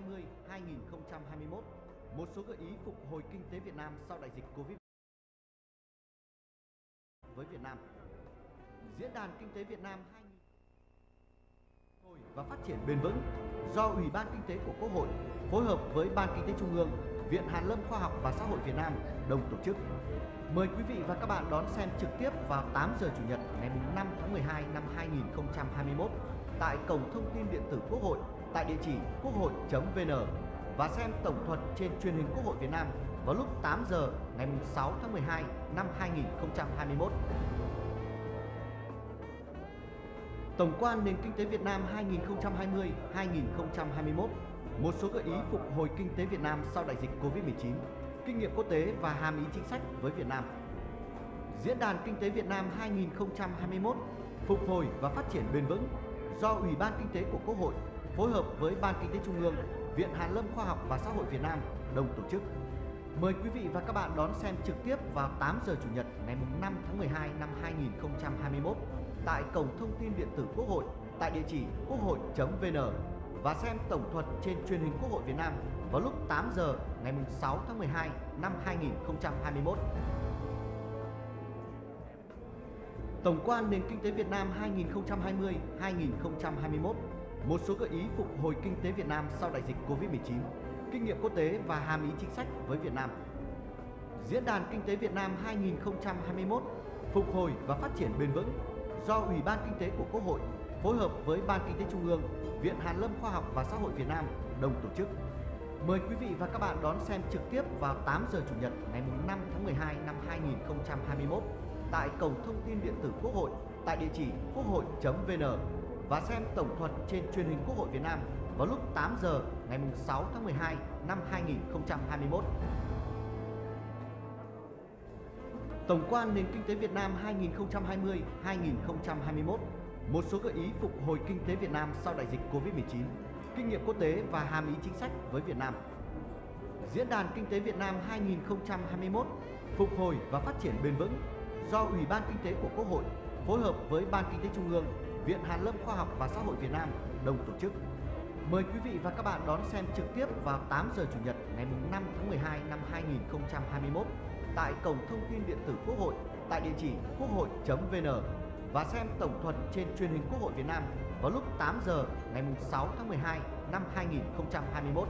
2020-2021, một số gợi ý phục hồi kinh tế Việt Nam sau đại dịch Covid với Việt Nam. Diễn đàn Kinh tế Việt Nam 2020 và phát triển bền vững do Ủy ban Kinh tế của Quốc hội phối hợp với Ban Kinh tế Trung ương, Viện Hàn lâm Khoa học và Xã hội Việt Nam đồng tổ chức. Mời quý vị và các bạn đón xem trực tiếp vào 8 giờ Chủ nhật ngày 5 tháng 12 năm 2021 tại cổng thông tin điện tử Quốc hội tại địa chỉ quốc hội.vn và xem tổng thuật trên truyền hình Quốc hội Việt Nam vào lúc 8 giờ ngày 6 tháng 12 năm 2021. Tổng quan nền kinh tế Việt Nam 2020-2021, một số gợi ý phục hồi kinh tế Việt Nam sau đại dịch Covid-19, kinh nghiệm quốc tế và hàm ý chính sách với Việt Nam. Diễn đàn Kinh tế Việt Nam 2021 phục hồi và phát triển bền vững do Ủy ban Kinh tế của Quốc hội phối hợp với Ban Kinh tế Trung ương, Viện Hàn lâm Khoa học và Xã hội Việt Nam đồng tổ chức. Mời quý vị và các bạn đón xem trực tiếp vào 8 giờ Chủ nhật ngày 5 tháng 12 năm 2021 tại cổng thông tin điện tử Quốc hội tại địa chỉ quốc hội.vn và xem tổng thuật trên truyền hình Quốc hội Việt Nam vào lúc 8 giờ ngày 6 tháng 12 năm 2021. Tổng quan nền kinh tế Việt Nam 2020-2021, một số gợi ý phục hồi kinh tế Việt Nam sau đại dịch Covid-19, kinh nghiệm quốc tế và hàm ý chính sách với Việt Nam. Diễn đàn Kinh tế Việt Nam 2021 phục hồi và phát triển bền vững do Ủy ban Kinh tế của Quốc hội phối hợp với Ban Kinh tế Trung ương, Viện Hàn lâm Khoa học và Xã hội Việt Nam đồng tổ chức. Mời quý vị và các bạn đón xem trực tiếp vào 8 giờ Chủ nhật ngày 5 tháng 12 năm 2021 tại cổng thông tin điện tử Quốc hội tại địa chỉ quốc hội.vn và xem tổng thuật trên truyền hình Quốc hội Việt Nam vào lúc 8 giờ ngày 6 tháng 12 năm 2021. Tổng quan nền kinh tế Việt Nam 2020-2021, một số gợi ý phục hồi kinh tế Việt Nam sau đại dịch Covid-19, kinh nghiệm quốc tế và hàm ý chính sách với Việt Nam. Diễn đàn Kinh tế Việt Nam 2021 phục hồi và phát triển bền vững do Ủy ban Kinh tế của Quốc hội phối hợp với Ban Kinh tế Trung ương, Viện Hàn lâm Khoa học và Xã hội Việt Nam đồng tổ chức. Mời quý vị và các bạn đón xem trực tiếp vào 8 giờ Chủ nhật ngày 5 tháng 12 năm 2021 tại cổng thông tin điện tử Quốc hội tại địa chỉ quốc hội.vn và xem tổng thuật trên truyền hình Quốc hội Việt Nam vào lúc 8 giờ ngày 6 tháng 12 năm 2021.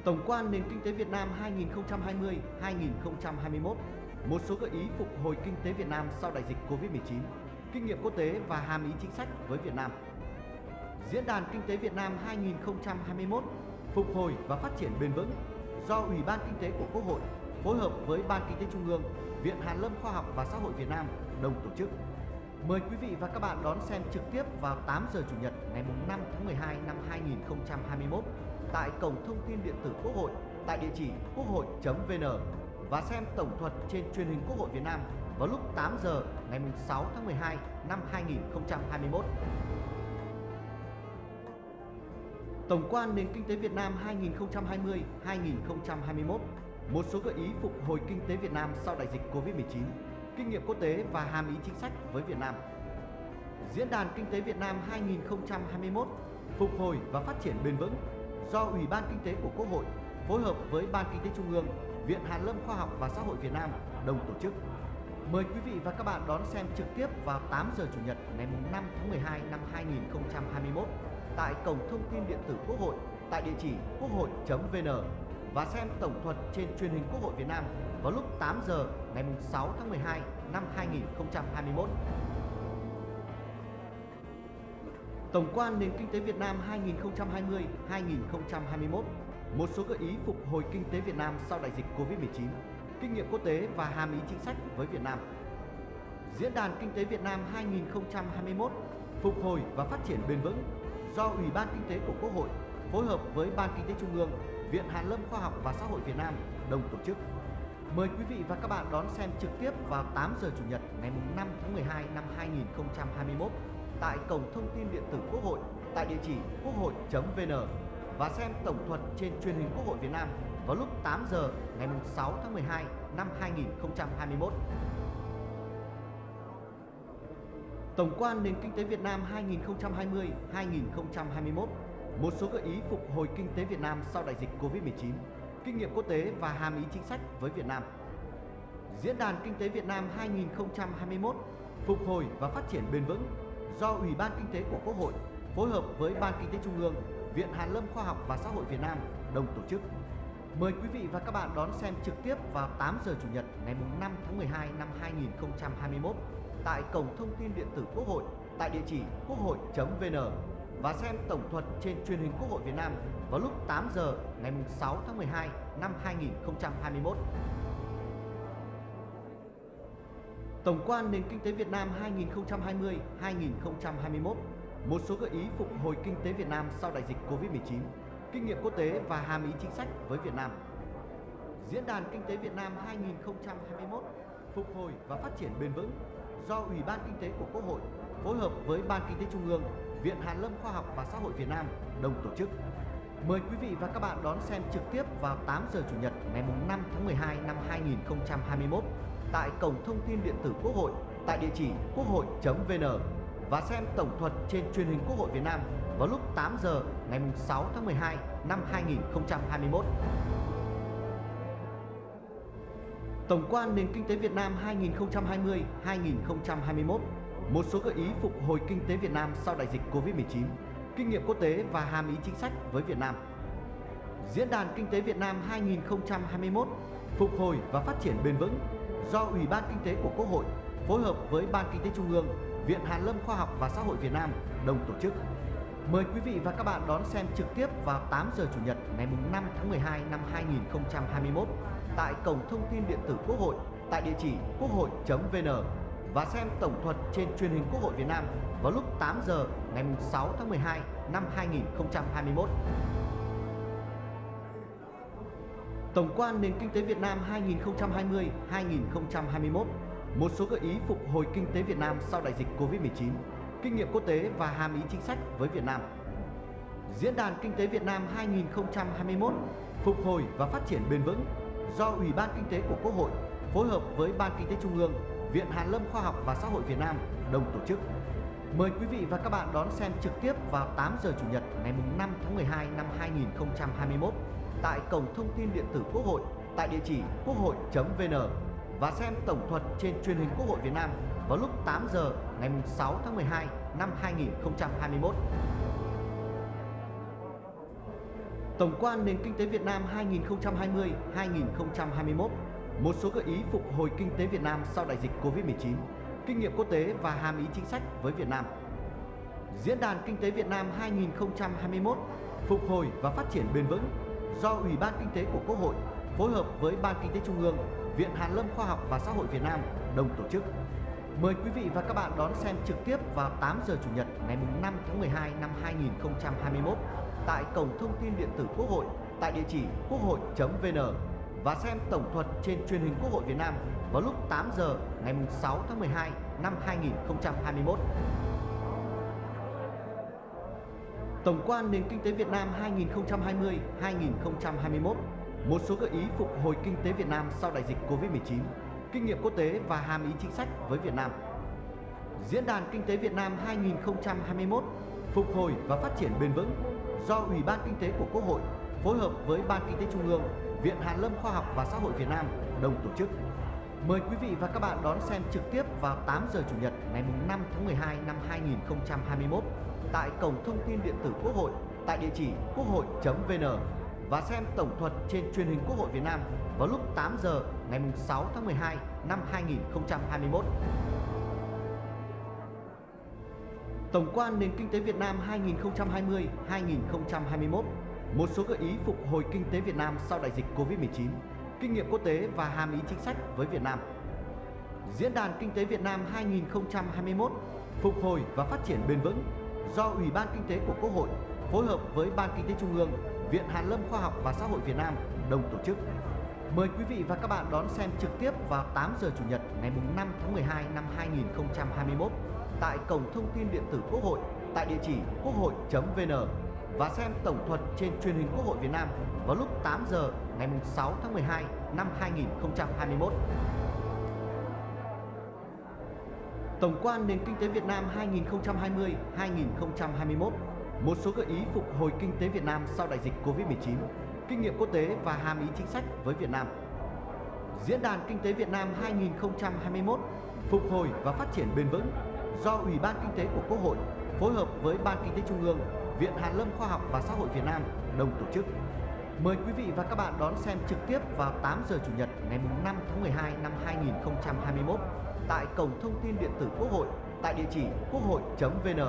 Tổng quan nền kinh tế Việt Nam 2020-2021, một số gợi ý phục hồi kinh tế Việt Nam sau đại dịch Covid-19, kinh nghiệm quốc tế và hàm ý chính sách với Việt Nam. Diễn đàn Kinh tế Việt Nam 2021 phục hồi và phát triển bền vững do Ủy ban Kinh tế của Quốc hội phối hợp với Ban Kinh tế Trung ương, Viện Hàn lâm Khoa học và Xã hội Việt Nam đồng tổ chức. Mời quý vị và các bạn đón xem trực tiếp vào 8 giờ Chủ nhật ngày 5 tháng 12 năm 2021 tại cổng thông tin điện tử Quốc hội tại địa chỉ quốc hội.vn và xem tổng thuật trên truyền hình Quốc hội Việt Nam vào lúc 8 giờ ngày 6 tháng 12 năm 2021. Tổng quan nền kinh tế Việt Nam 2020-2021, một số gợi ý phục hồi kinh tế Việt Nam sau đại dịch Covid-19, kinh nghiệm quốc tế và hàm ý chính sách với Việt Nam. Diễn đàn Kinh tế Việt Nam 2021 phục hồi và phát triển bền vững do Ủy ban Kinh tế của Quốc hội phối hợp với Ban Kinh tế Trung ương, Viện Hàn lâm Khoa học và Xã hội Việt Nam đồng tổ chức. Mời quý vị và các bạn đón xem trực tiếp vào 8 giờ Chủ nhật ngày 5 tháng 12 năm 2021 tại cổng thông tin điện tử Quốc hội tại địa chỉ quốc hội.vn và xem tổng thuật trên truyền hình Quốc hội Việt Nam vào lúc 8 giờ ngày 6 tháng 12 năm 2021. Tổng quan nền kinh tế Việt Nam 2020-2021, một số gợi ý phục hồi kinh tế Việt Nam sau đại dịch Covid-19, kinh nghiệm quốc tế và hàm ý chính sách với Việt Nam. Diễn đàn Kinh tế Việt Nam 2021 phục hồi và phát triển bền vững do Ủy ban Kinh tế của Quốc hội phối hợp với Ban Kinh tế Trung ương, Viện Hàn lâm Khoa học và Xã hội Việt Nam đồng tổ chức. Mời quý vị và các bạn đón xem trực tiếp vào 8 giờ Chủ nhật ngày 5 tháng 12 năm 2021 tại cổng thông tin điện tử Quốc hội tại địa chỉ quốc hội.vn và xem tổng thuật trên truyền hình Quốc hội Việt Nam vào lúc 8 giờ ngày 6 tháng 12 năm 2021. Tổng quan nền kinh tế Việt Nam 2020-2021, một số gợi ý phục hồi kinh tế Việt Nam sau đại dịch Covid-19, kinh nghiệm quốc tế và hàm ý chính sách với Việt Nam. Diễn đàn Kinh tế Việt Nam 2021 phục hồi và phát triển bền vững do Ủy ban Kinh tế của Quốc hội phối hợp với Ban Kinh tế Trung ương, Viện Hàn lâm Khoa học và Xã hội Việt Nam đồng tổ chức. Mời quý vị và các bạn đón xem trực tiếp vào 8 giờ Chủ nhật ngày 5 tháng 12 năm 2021 tại cổng thông tin điện tử Quốc hội tại địa chỉ quốc hội.vn và xem tổng thuật trên truyền hình Quốc hội Việt Nam vào lúc 8 giờ ngày 6 tháng 12 năm 2021. Tổng quan nền kinh tế Việt Nam 2020-2021, một số gợi ý phục hồi kinh tế Việt Nam sau đại dịch Covid-19, kinh nghiệm quốc tế và hàm ý chính sách với Việt Nam. Diễn đàn Kinh tế Việt Nam 2021 phục hồi và phát triển bền vững do Ủy ban Kinh tế của Quốc hội phối hợp với Ban Kinh tế Trung ương, Viện Hàn lâm Khoa học và Xã hội Việt Nam đồng tổ chức. Mời quý vị và các bạn đón xem trực tiếp vào 8 giờ Chủ nhật ngày 5 tháng 12 năm 2021 tại cổng thông tin điện tử Quốc hội tại địa chỉ quốc hội.vn và xem tổng thuật trên truyền hình Quốc hội Việt Nam vào lúc 8 giờ ngày 6 tháng 12 năm 2021. Tổng quan nền kinh tế Việt Nam 2020-2021, một số gợi ý phục hồi kinh tế Việt Nam sau đại dịch Covid-19, kinh nghiệm quốc tế và hàm ý chính sách với Việt Nam. Diễn đàn Kinh tế Việt Nam 2021 phục hồi và phát triển bền vững do Ủy ban Kinh tế của Quốc hội phối hợp với Ban Kinh tế Trung ương, Viện Hàn lâm Khoa học và Xã hội Việt Nam đồng tổ chức. Mời quý vị và các bạn đón xem trực tiếp vào 8 giờ Chủ nhật ngày 5 tháng 12 năm 2021 tại cổng thông tin điện tử Quốc hội tại địa chỉ quốc hội.vn và xem tổng thuật trên truyền hình Quốc hội Việt Nam vào lúc 8 giờ ngày 6 tháng 12 năm 2021. Tổng quan nền kinh tế Việt Nam 2020-2021, một số gợi ý phục hồi kinh tế Việt Nam sau đại dịch Covid-19, kinh nghiệm quốc tế và hàm ý chính sách với Việt Nam. Diễn đàn Kinh tế Việt Nam 2021 phục hồi và phát triển bền vững do Ủy ban Kinh tế của Quốc hội phối hợp với Ban Kinh tế Trung ương, Viện Hàn lâm Khoa học và Xã hội Việt Nam đồng tổ chức. Mời quý vị và các bạn đón xem trực tiếp vào 8 giờ Chủ nhật ngày 5 tháng 12 năm 2021 tại cổng thông tin điện tử Quốc hội tại địa chỉ quốc hội.vn và xem tổng thuật trên truyền hình Quốc hội Việt Nam vào lúc 8 giờ ngày 6 tháng 12 năm 2021. Tổng quan nền kinh tế Việt Nam 2020-2021, một số gợi ý phục hồi kinh tế Việt Nam sau đại dịch Covid-19, kinh nghiệm quốc tế và hàm ý chính sách với Việt Nam. Diễn đàn Kinh tế Việt Nam 2021 phục hồi và phát triển bền vững do Ủy ban Kinh tế của Quốc hội phối hợp với Ban Kinh tế Trung ương, Viện Hàn lâm Khoa học và Xã hội Việt Nam đồng tổ chức. Mời quý vị và các bạn đón xem trực tiếp vào 8 giờ Chủ nhật ngày 5 tháng 12 năm 2021 tại cổng thông tin điện tử Quốc hội tại địa chỉ quốc hội.vn và xem tổng thuật trên truyền hình Quốc hội Việt Nam vào lúc 8 giờ ngày 6 tháng 12 năm 2021. Tổng quan nền kinh tế Việt Nam 2020-2021, một số gợi ý phục hồi kinh tế Việt Nam sau đại dịch Covid-19, kinh nghiệm quốc tế và hàm ý chính sách với Việt Nam. Diễn đàn Kinh tế Việt Nam 2021 phục hồi và phát triển bền vững do Ủy ban Kinh tế của Quốc hội phối hợp với Ban Kinh tế Trung ương, Viện Hàn lâm Khoa học và Xã hội Việt Nam đồng tổ chức. Mời quý vị và các bạn đón xem trực tiếp vào 8 giờ Chủ nhật ngày 5 tháng 12 năm 2021 tại cổng thông tin điện tử Quốc hội tại địa chỉ quốc hội.vn và xem tổng thuật trên truyền hình Quốc hội Việt Nam vào lúc 8 giờ ngày 6 tháng 12 năm 2021. Tổng quan nền kinh tế Việt Nam 2020-2021, một số gợi ý phục hồi kinh tế Việt Nam sau đại dịch Covid-19, kinh nghiệm quốc tế và hàm ý chính sách với Việt Nam. Diễn đàn Kinh tế Việt Nam 2021 phục hồi và phát triển bền vững do Ủy ban Kinh tế của Quốc hội phối hợp với Ban Kinh tế Trung ương, Viện Hàn lâm Khoa học và Xã hội Việt Nam đồng tổ chức. Mời quý vị và các bạn đón xem trực tiếp vào 8 giờ Chủ nhật ngày 5 tháng 12 năm 2021 tại cổng thông tin điện tử Quốc hội tại địa chỉ quốc hội.vn và xem tổng thuật trên truyền hình Quốc hội Việt Nam vào lúc 8 giờ ngày 6 tháng 12 năm 2021. Tổng quan nền kinh tế Việt Nam 2020-2021, một số gợi ý phục hồi kinh tế Việt Nam sau đại dịch Covid-19, kinh nghiệm quốc tế và hàm ý chính sách với Việt Nam. Diễn đàn Kinh tế Việt Nam 2021 phục hồi và phát triển bền vững do Ủy ban Kinh tế của Quốc hội phối hợp với Ban Kinh tế Trung ương, Viện Hàn lâm Khoa học và Xã hội Việt Nam đồng tổ chức. Mời quý vị và các bạn đón xem trực tiếp vào 8 giờ Chủ nhật ngày 5 tháng 12 năm 2021 tại cổng thông tin điện tử Quốc hội tại địa chỉ quốc hội.vn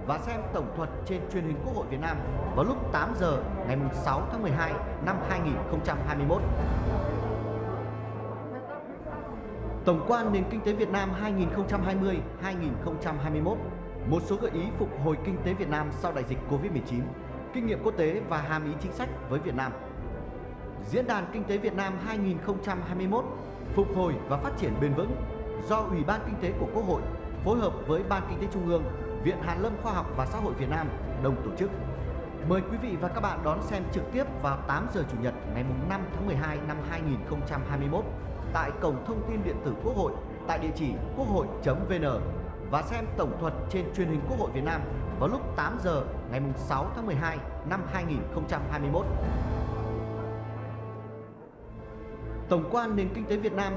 và xem tổng thuật trên truyền hình Quốc hội Việt Nam vào lúc 8 giờ ngày 6 tháng 12 năm 2021. Tổng quan nền kinh tế Việt Nam 2020-2021, một số gợi ý phục hồi kinh tế Việt Nam sau đại dịch Covid-19, kinh nghiệm quốc tế và hàm ý chính sách với Việt Nam. Diễn đàn Kinh tế Việt Nam 2021 phục hồi và phát triển bền vững do Ủy ban Kinh tế của Quốc hội phối hợp với Ban Kinh tế Trung ương, Viện Hàn lâm Khoa học và Xã hội Việt Nam đồng tổ chức. Mời quý vị và các bạn đón xem trực tiếp vào 8 giờ Chủ nhật ngày 5 tháng 12 năm 2021 tại cổng thông tin điện tử Quốc hội tại địa chỉ quốc hội.vn và xem tổng thuật trên truyền hình Quốc hội Việt Nam vào lúc 8 giờ ngày 6 tháng 12 năm 2021. Tổng quan nền kinh tế Việt Nam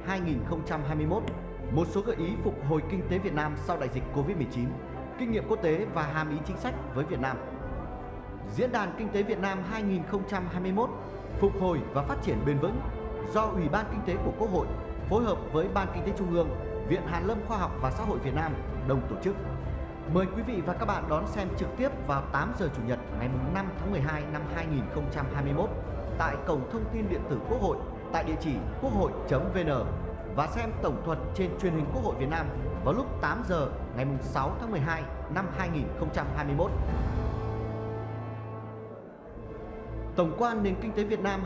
2020-2021, một số gợi ý phục hồi kinh tế Việt Nam sau đại dịch Covid-19, kinh nghiệm quốc tế và hàm ý chính sách với Việt Nam. Diễn đàn Kinh tế Việt Nam 2021 phục hồi và phát triển bền vững do Ủy ban Kinh tế của Quốc hội phối hợp với Ban Kinh tế Trung ương, Viện Hàn lâm Khoa học và Xã hội Việt Nam đồng tổ chức. Mời quý vị và các bạn đón xem trực tiếp vào 8 giờ Chủ nhật ngày 5 tháng 12 năm 2021 tại cổng thông tin điện tử Quốc hội tại địa chỉ quốc hội.vn và xem tổng thuật trên truyền hình Quốc hội Việt Nam vào lúc 8 giờ ngày 6 tháng 12 năm 2021. Tổng quan nền kinh tế Việt Nam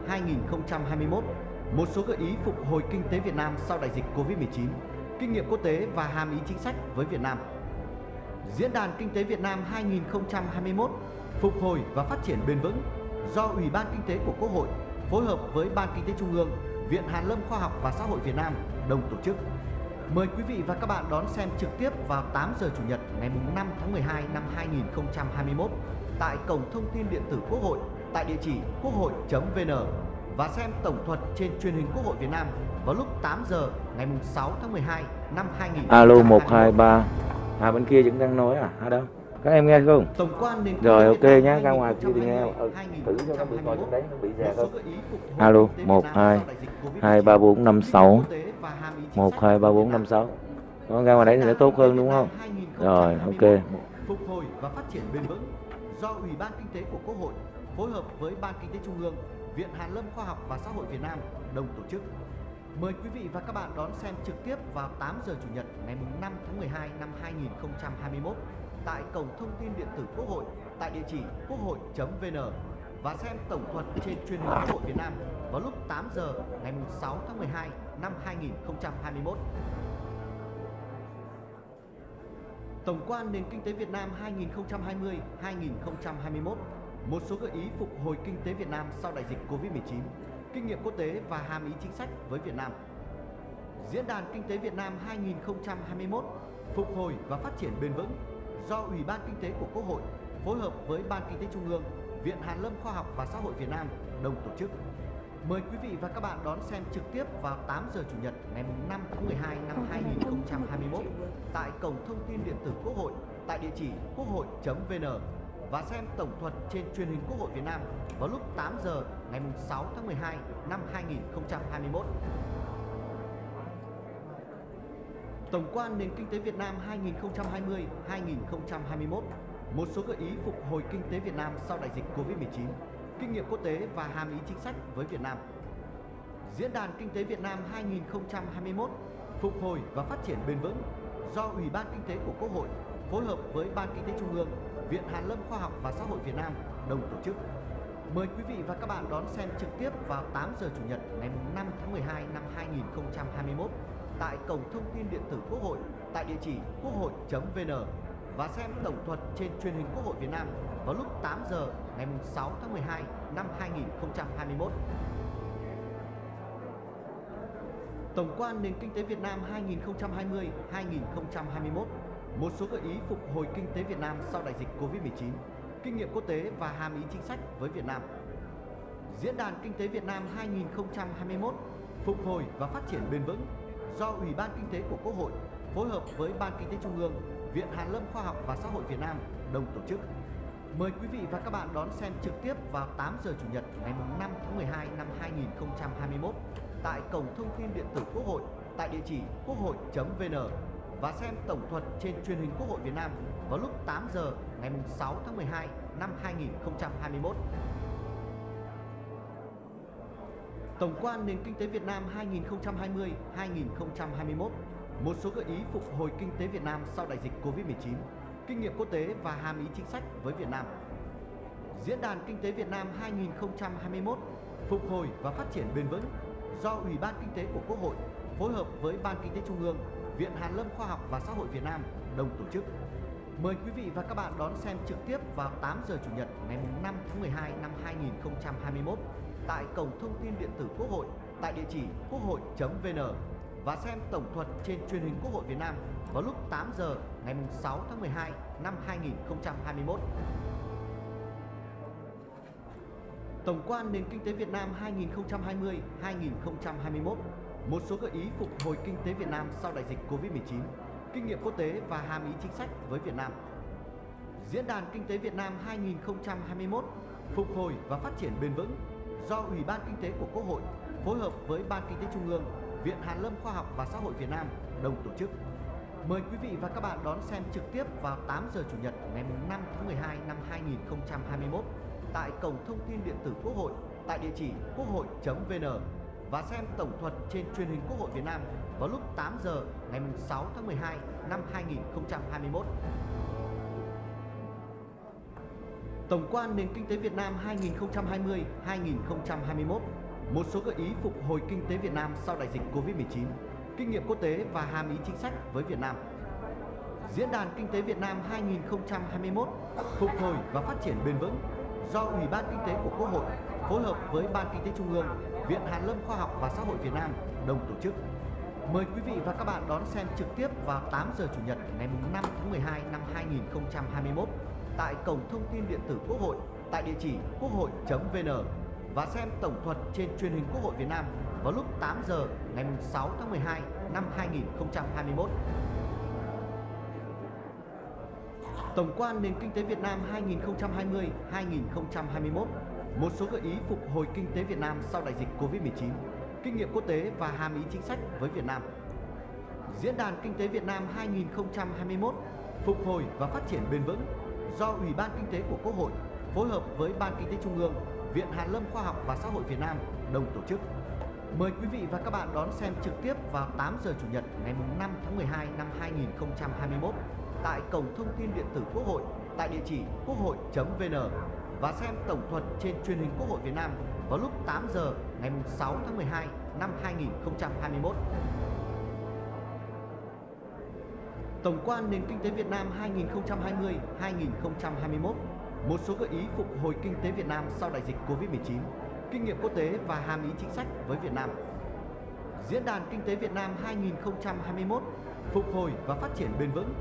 2020-2021, một số gợi ý phục hồi kinh tế Việt Nam sau đại dịch Covid-19, kinh nghiệm quốc tế và hàm ý chính sách với Việt Nam. Diễn đàn Kinh tế Việt Nam 2021 phục hồi và phát triển bền vững do Ủy ban Kinh tế của Quốc hội phối hợp với Ban Kinh tế Trung ương, Viện Hàn lâm Khoa học và Xã hội Việt Nam đồng tổ chức. Mời quý vị và các bạn đón xem trực tiếp vào 8 giờ Chủ nhật ngày 5 tháng 12 năm 2021 tại cổng thông tin điện tử Quốc hội tại địa chỉ quốc hội.vn và xem tổng thuật trên truyền hình Quốc hội Việt Nam vào lúc 8 giờ ngày 6 tháng 12 năm 2021. Alo 123. Bên kia vẫn đang nói à? Đâu? Các em nghe không? Tổng quan nền Rồi ok nhé, ra ngoài kia thì nghe. Thử cho nó bị ngồi trong đấy, nó bị già không? Alo 12 23456 123456. Nó ra ngoài đấy thì nó tốt hơn đúng không? Rồi ok. Phục hồi và phát triển bền vững do Ủy ban Kinh tế của Quốc hội phối hợp với Ban Kinh tế Trung ương, Viện Hàn lâm Khoa học và Xã hội Việt Nam đồng tổ chức. Mời quý vị và các bạn đón xem trực tiếp vào 8 giờ Chủ nhật ngày 5 tháng 12 năm 2021 tại cổng thông tin điện tử Quốc hội tại địa chỉ quốc hội.vn và xem tổng thuật trên truyền hình Quốc hội Việt Nam vào lúc 8 giờ ngày 6 tháng 12 năm 2021. Tổng quan nền kinh tế Việt Nam 2020-2021, một số gợi ý phục hồi kinh tế Việt Nam sau đại dịch Covid-19, kinh nghiệm quốc tế và hàm ý chính sách với Việt Nam. Diễn đàn Kinh tế Việt Nam 2021 phục hồi và phát triển bền vững do Ủy ban Kinh tế của Quốc hội phối hợp với Ban Kinh tế Trung ương, Viện Hàn lâm Khoa học và Xã hội Việt Nam đồng tổ chức. Mời quý vị và các bạn đón xem trực tiếp vào 8 giờ Chủ nhật ngày 5 tháng 12 năm 2021 tại cổng thông tin điện tử Quốc hội tại địa chỉ quốc hội.vn và xem tổng thuật trên truyền hình Quốc hội Việt Nam vào lúc 8 giờ ngày 6 tháng 12 năm 2021. Tổng quan nền kinh tế Việt Nam 2020-2021, một số gợi ý phục hồi kinh tế Việt Nam sau đại dịch Covid-19, kinh nghiệm quốc tế và hàm ý chính sách với Việt Nam. Diễn đàn Kinh tế Việt Nam 2021 phục hồi và phát triển bền vững do Ủy ban Kinh tế của Quốc hội phối hợp với Ban Kinh tế Trung ương, Viện Hàn lâm Khoa học và Xã hội Việt Nam đồng tổ chức. Mời quý vị và các bạn đón xem trực tiếp vào 8 giờ Chủ nhật ngày 5 tháng 12 năm 2021 tại cổng thông tin điện tử Quốc hội tại địa chỉ quốc hội.vn và xem tổng thuật trên truyền hình Quốc hội Việt Nam vào lúc 8 giờ ngày 6 tháng 12 năm 2021. Tổng quan nền kinh tế Việt Nam 2020-2021, một số gợi ý phục hồi kinh tế Việt Nam sau đại dịch Covid-19, kinh nghiệm quốc tế và hàm ý chính sách với Việt Nam. Diễn đàn Kinh tế Việt Nam 2021 phục hồi và phát triển bền vững do Ủy ban Kinh tế của Quốc hội phối hợp với Ban Kinh tế Trung ương, Viện Hàn lâm Khoa học và Xã hội Việt Nam đồng tổ chức. Mời quý vị và các bạn đón xem trực tiếp vào 8 giờ Chủ nhật ngày 5 tháng 12 năm 2021 tại cổng thông tin điện tử Quốc hội tại địa chỉ quốc hội.vn và xem tổng thuật trên truyền hình Quốc hội Việt Nam vào lúc 8 giờ ngày 6 tháng 12 năm 2021. Tổng quan nền kinh tế Việt Nam 2020-2021, một số gợi ý phục hồi kinh tế Việt Nam sau đại dịch Covid-19, kinh nghiệm quốc tế và hàm ý chính sách với Việt Nam. Diễn đàn Kinh tế Việt Nam 2021 phục hồi và phát triển bền vững do Ủy ban Kinh tế của Quốc hội phối hợp với Ban Kinh tế Trung ương, Viện Hàn lâm Khoa học và Xã hội Việt Nam đồng tổ chức. Mời quý vị và các bạn đón xem trực tiếp vào 8 giờ Chủ nhật ngày 5 tháng 12 năm 2021 tại cổng thông tin điện tử Quốc hội tại địa chỉ quốc hội.vn và xem tổng thuật trên truyền hình Quốc hội Việt Nam vào lúc 8 giờ ngày 6 tháng 12 năm 2021. Tổng quan nền kinh tế Việt Nam 2020-2021, một số gợi ý phục hồi kinh tế Việt Nam sau đại dịch Covid-19, kinh nghiệm quốc tế và hàm ý chính sách với Việt Nam. Diễn đàn Kinh tế Việt Nam 2021 phục hồi và phát triển bền vững do Ủy ban Kinh tế của Quốc hội phối hợp với Ban Kinh tế Trung ương, Viện Hàn lâm Khoa học và Xã hội Việt Nam đồng tổ chức. Mời quý vị và các bạn đón xem trực tiếp vào 8 giờ Chủ nhật ngày 5 tháng 12 năm 2021 tại cổng thông tin điện tử Quốc hội tại địa chỉ quốc hội.vn và xem tổng thuật trên truyền hình Quốc hội Việt Nam vào lúc 8 giờ ngày 6 tháng 12 năm 2021. Tổng quan nền kinh tế Việt Nam 2020-2021, một số gợi ý phục hồi kinh tế Việt Nam sau đại dịch Covid-19, kinh nghiệm quốc tế và hàm ý chính sách với Việt Nam. Diễn đàn Kinh tế Việt Nam 2021 phục hồi và phát triển bền vững do Ủy ban Kinh tế của Quốc hội phối hợp với Ban Kinh tế Trung ương, Viện Hàn lâm Khoa học và Xã hội Việt Nam đồng tổ chức. Mời quý vị và các bạn đón xem trực tiếp vào 8 giờ Chủ nhật ngày 5 tháng 12 năm 2021 tại cổng thông tin điện tử Quốc hội tại địa chỉ quốc hội.vn và xem tổng thuật trên truyền hình Quốc hội Việt Nam vào lúc 8 giờ ngày 6 tháng 12 năm 2021. Tổng quan nền kinh tế Việt Nam 2020-2021, một số gợi ý phục hồi kinh tế Việt Nam sau đại dịch Covid-19, kinh nghiệm quốc tế và hàm ý chính sách với Việt Nam. Diễn đàn Kinh tế Việt Nam 2021 phục hồi và phát triển bền vững do Ủy ban Kinh tế của Quốc hội phối hợp với Ban Kinh tế Trung ương, Viện Hàn lâm Khoa học và Xã hội Việt Nam đồng tổ chức. Mời quý vị và các bạn đón xem trực tiếp vào 8 giờ Chủ nhật ngày 5 tháng 12 năm 2021 tại cổng thông tin điện tử Quốc hội tại địa chỉ quốc hội.vn và xem tổng thuật trên truyền hình Quốc hội Việt Nam vào lúc 8 giờ ngày 6 tháng 12 năm 2021. Tổng quan nền kinh tế Việt Nam 2020-2021, một số gợi ý phục hồi kinh tế Việt Nam sau đại dịch Covid-19, kinh nghiệm quốc tế và hàm ý chính sách với Việt Nam. Diễn đàn Kinh tế Việt Nam 2021 phục hồi và phát triển bền vững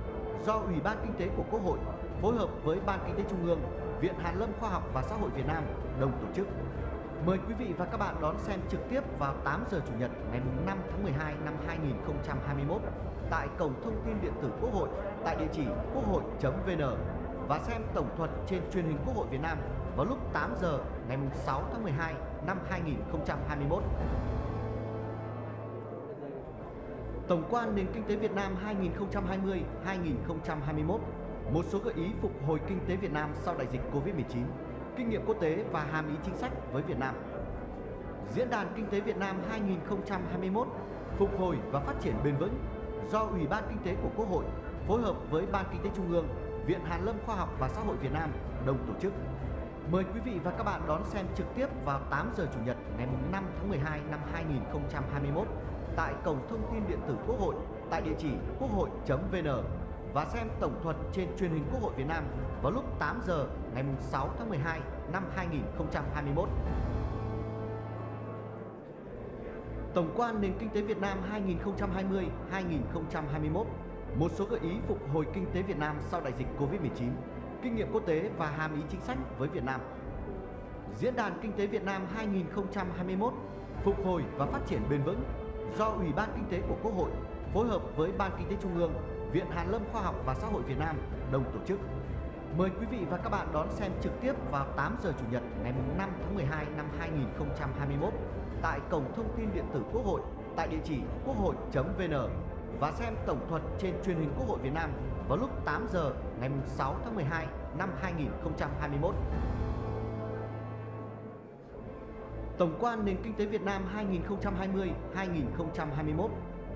do Ủy ban Kinh tế của Quốc hội phối hợp với Ban Kinh tế Trung ương, Viện Hàn lâm Khoa học và Xã hội Việt Nam đồng tổ chức. Mời quý vị và các bạn đón xem trực tiếp vào 8 giờ Chủ nhật ngày 5 tháng 12 năm 2021 tại cổng thông tin điện tử Quốc hội tại địa chỉ quốc hội.vn và xem tổng thuật trên truyền hình Quốc hội Việt Nam vào lúc 8 giờ ngày 6 tháng 12 năm 2021. Tổng quan nền kinh tế Việt Nam 2020-2021, một số gợi ý phục hồi kinh tế Việt Nam sau đại dịch Covid-19, kinh nghiệm quốc tế và hàm ý chính sách với Việt Nam. Diễn đàn Kinh tế Việt Nam 2021 phục hồi và phát triển bền vững do Ủy ban Kinh tế của Quốc hội phối hợp với Ban Kinh tế Trung ương, Viện Hàn lâm Khoa học và Xã hội Việt Nam đồng tổ chức. Mời quý vị và các bạn đón xem trực tiếp vào 8 giờ Chủ nhật ngày 5 tháng 12 năm 2021 tại cổng thông tin điện tử Quốc hội tại địa chỉ quốc hội.vn và xem tổng thuật trên truyền hình Quốc hội Việt Nam vào lúc 8 giờ ngày 6 tháng 12 năm 2021. Tổng quan nền kinh tế Việt Nam 2020-2021, một số gợi ý phục hồi kinh tế Việt Nam sau đại dịch Covid-19, kinh nghiệm quốc tế và hàm ý chính sách với Việt Nam. Diễn đàn Kinh tế Việt Nam 2021, phục hồi và phát triển bền vững do Ủy ban Kinh tế của Quốc hội phối hợp với Ban Kinh tế Trung ương, Viện Hàn lâm Khoa học và Xã hội Việt Nam đồng tổ chức. Mời quý vị và các bạn đón xem trực tiếp vào 8 giờ Chủ nhật ngày 5 tháng 12 năm 2021 tại cổng thông tin điện tử Quốc hội tại địa chỉ quốc hội.vn và xem tổng thuật trên truyền hình Quốc hội Việt Nam vào lúc 8 giờ ngày 6 tháng 12 năm 2021. Tổng quan nền kinh tế Việt Nam 2020-2021,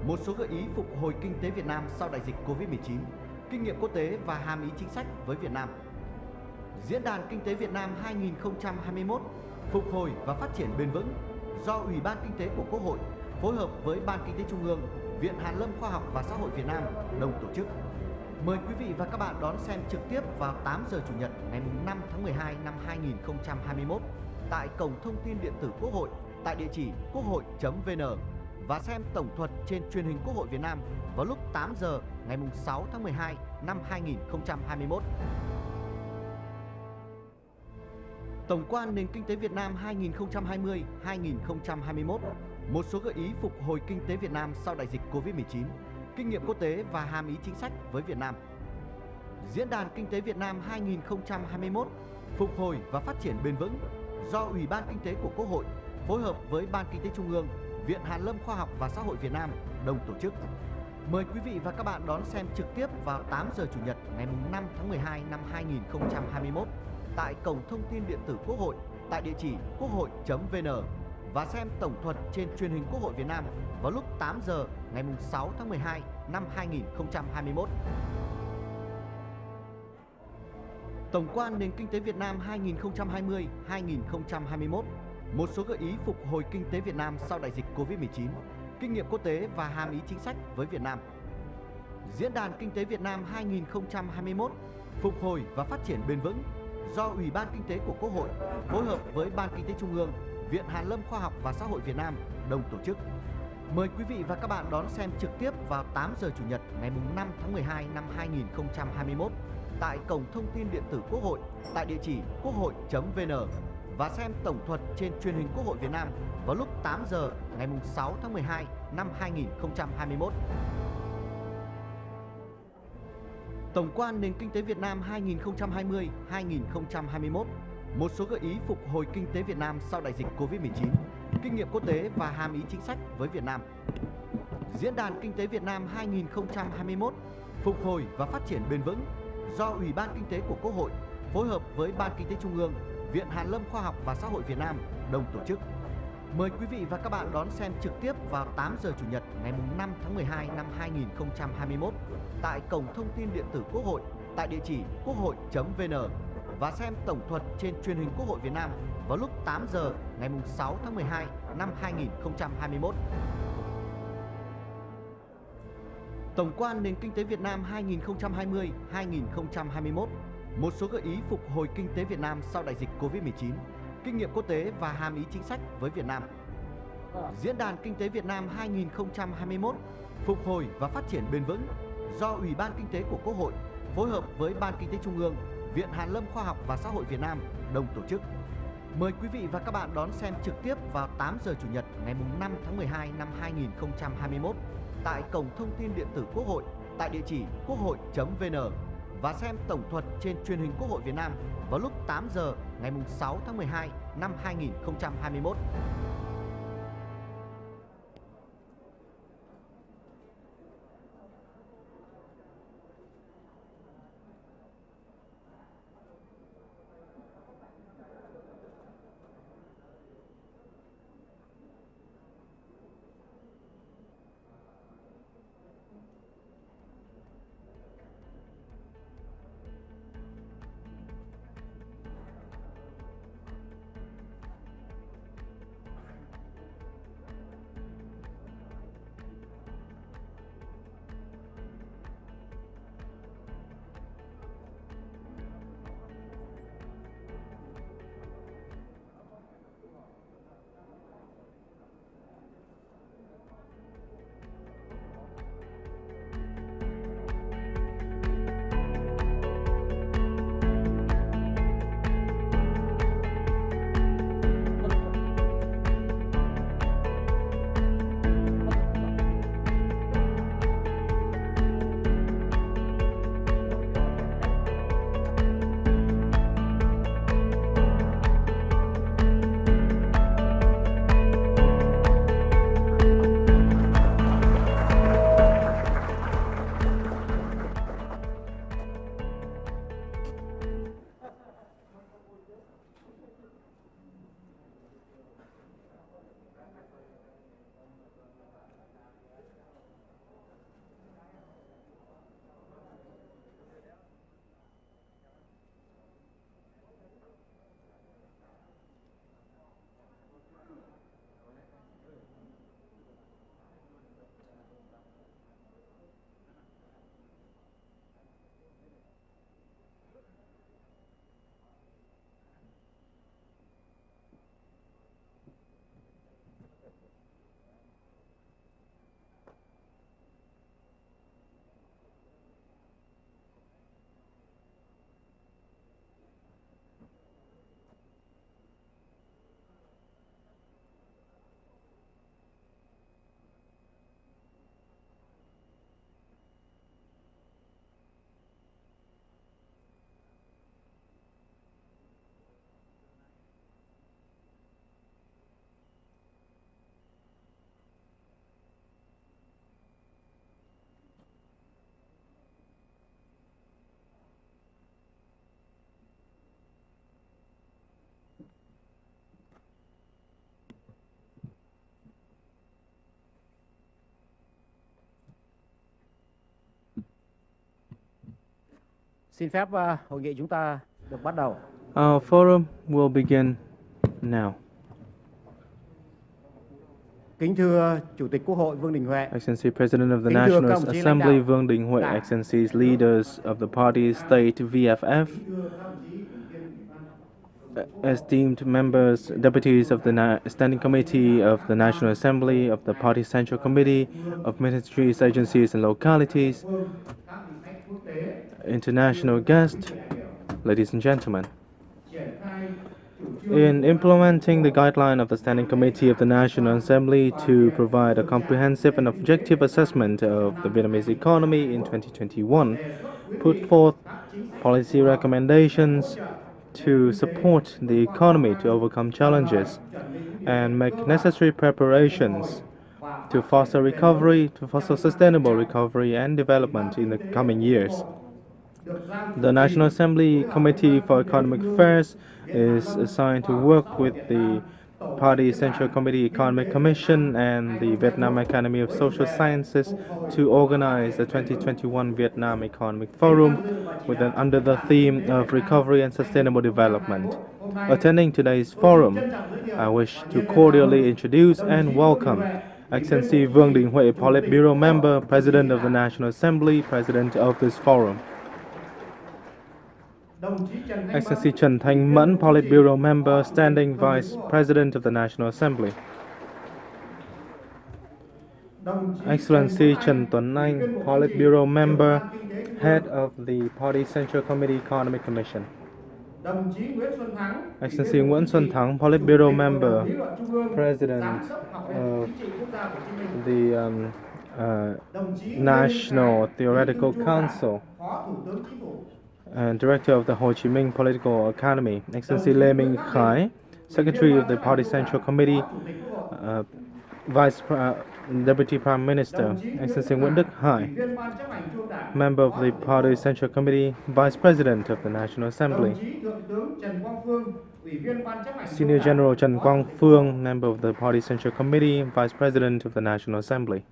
một số gợi ý phục hồi kinh tế Việt Nam sau đại dịch Covid-19, kinh nghiệm quốc tế và hàm ý chính sách với Việt Nam. Diễn đàn Kinh tế Việt Nam 2021, phục hồi và phát triển bền vững do Ủy ban Kinh tế của Quốc hội phối hợp với Ban Kinh tế Trung ương, Viện Hàn lâm Khoa học và Xã hội Việt Nam đồng tổ chức. Mời quý vị và các bạn đón xem trực tiếp vào 8 giờ Chủ nhật ngày 5 tháng 12 năm 2021 tại cổng thông tin điện tử Quốc hội tại địa chỉ quốc hội.vn và xem tổng thuật trên truyền hình Quốc hội Việt Nam vào lúc 8 giờ ngày 6 tháng 12 năm 2021. Tổng quan nền kinh tế Việt Nam 2020-2021, một số gợi ý phục hồi kinh tế Việt Nam sau đại dịch Covid-19, kinh nghiệm quốc tế và hàm ý chính sách với Việt Nam. Diễn đàn Kinh tế Việt Nam 2021, phục hồi và phát triển bền vững do Ủy ban Kinh tế của Quốc hội phối hợp với Ban Kinh tế Trung ương, Viện Hàn lâm Khoa học và Xã hội Việt Nam đồng tổ chức. Mời quý vị và các bạn đón xem trực tiếp vào 8 giờ Chủ nhật ngày 5 tháng 12 năm 2021 tại cổng thông tin điện tử Quốc hội tại địa chỉ quốc hội.vn và xem tổng thuật trên truyền hình Quốc hội Việt Nam vào lúc 8 giờ ngày 6 tháng 12 năm 2021. Tổng quan nền kinh tế Việt Nam 2020-2021, một số gợi ý phục hồi kinh tế Việt Nam sau đại dịch Covid-19, kinh nghiệm quốc tế và hàm ý chính sách với Việt Nam. Diễn đàn Kinh tế Việt Nam 2021, phục hồi và phát triển bền vững do Ủy ban Kinh tế của Quốc hội phối hợp với Ban Kinh tế Trung ương, Viện Hàn lâm Khoa học và Xã hội Việt Nam đồng tổ chức. Mời quý vị và các bạn đón xem trực tiếp vào 8 giờ Chủ nhật ngày 5 tháng 12 năm 2021 tại cổng thông tin điện tử Quốc hội tại địa chỉ quốc hội.vn và xem tổng thuật trên truyền hình Quốc hội Việt Nam vào lúc 8 giờ ngày 6 tháng 12 năm 2021. Tổng quan nền kinh tế Việt Nam 2020-2021, một số gợi ý phục hồi kinh tế Việt Nam sau đại dịch Covid-19, kinh nghiệm quốc tế và hàm ý chính sách với Việt Nam. Diễn đàn Kinh tế Việt Nam 2021, phục hồi và phát triển bền vững do Ủy ban Kinh tế của Quốc hội phối hợp với Ban Kinh tế Trung ương, Viện Hàn lâm Khoa học và Xã hội Việt Nam đồng tổ chức. Mời quý vị và các bạn đón xem trực tiếp vào 8 giờ Chủ nhật ngày 5 tháng 12 năm 2021 tại cổng thông tin điện tử Quốc hội tại địa chỉ quốc hội.vn và xem tổng thuật trên truyền hình Quốc hội Việt Nam vào lúc 8 giờ ngày 6 tháng 12 năm 2021. Tổng quan nền kinh tế Việt Nam 2020-2021, một số gợi ý phục hồi kinh tế Việt Nam sau đại dịch Covid-19, kinh nghiệm quốc tế và hàm ý chính sách với Việt Nam. Diễn đàn Kinh tế Việt Nam 2021, phục hồi và phát triển bền vững do Ủy ban Kinh tế của Quốc hội phối hợp với Ban Kinh tế Trung ương, Viện Hàn lâm Khoa học và Xã hội Việt Nam đồng tổ chức. Mời quý vị và các bạn đón xem trực tiếp vào 8 giờ Chủ nhật ngày 5 tháng 12 năm 2021 tại cổng thông tin điện tử Quốc hội tại địa chỉ quốc hội.vn và xem tổng thuật trên truyền hình Quốc hội Việt Nam vào lúc 8 giờ ngày 6 tháng 12 năm 2021. Xin phép hội nghị chúng ta được bắt đầu. Our forum will begin now. Kính thưa Chủ tịch Quốc hội Vương Đình Huệ, Excellency President of the Kính thưa các National đồng chí lãnh Assembly đạo Vương Đình Huệ, Đảng, Excellencies leaders of the party state VFF, esteemed members, deputies of the Standing Committee of the National Assembly, of the Party Central Committee, of ministries, agencies and localities, international guests, ladies and gentlemen. In implementing the guideline of the Standing Committee of the National Assembly to provide a comprehensive and objective assessment of the Vietnamese economy in 2021, put forth policy recommendations to support the economy to overcome challenges and make necessary preparations to foster recovery, to foster sustainable recovery and development in the coming years. The National Assembly Committee for Economic Affairs is assigned to work with the Party Central Committee Economic Commission and the Vietnam Academy of Social Sciences to organize the 2021 Vietnam Economic Forum under the theme of recovery and sustainable development. Attending today's forum, I wish to cordially introduce and welcome Excellency Vương Đình Huệ, Politburo member, President of the National Assembly, President of this forum. Excellency Trần Thanh Mẫn, Politburo member, Standing Vice President of the National Assembly. Excellency Trần Tuấn Anh, Politburo member, Head of the Party Central Committee Economic Commission. Excellency Nguyễn Xuân Thắng, Politburo member, President of the National Theoretical Council, and Director of the Ho Chi Minh Political Academy. Excellency Lê Minh Khải, Secretary of the Party Central Committee, Deputy Prime Minister. Excellency Nguyễn Đức Hải, Member of the Party Central Committee, Vice President of the National Assembly. Senior General Trần Quang Phương, Member of the Party Central Committee, Vice President of the National Assembly.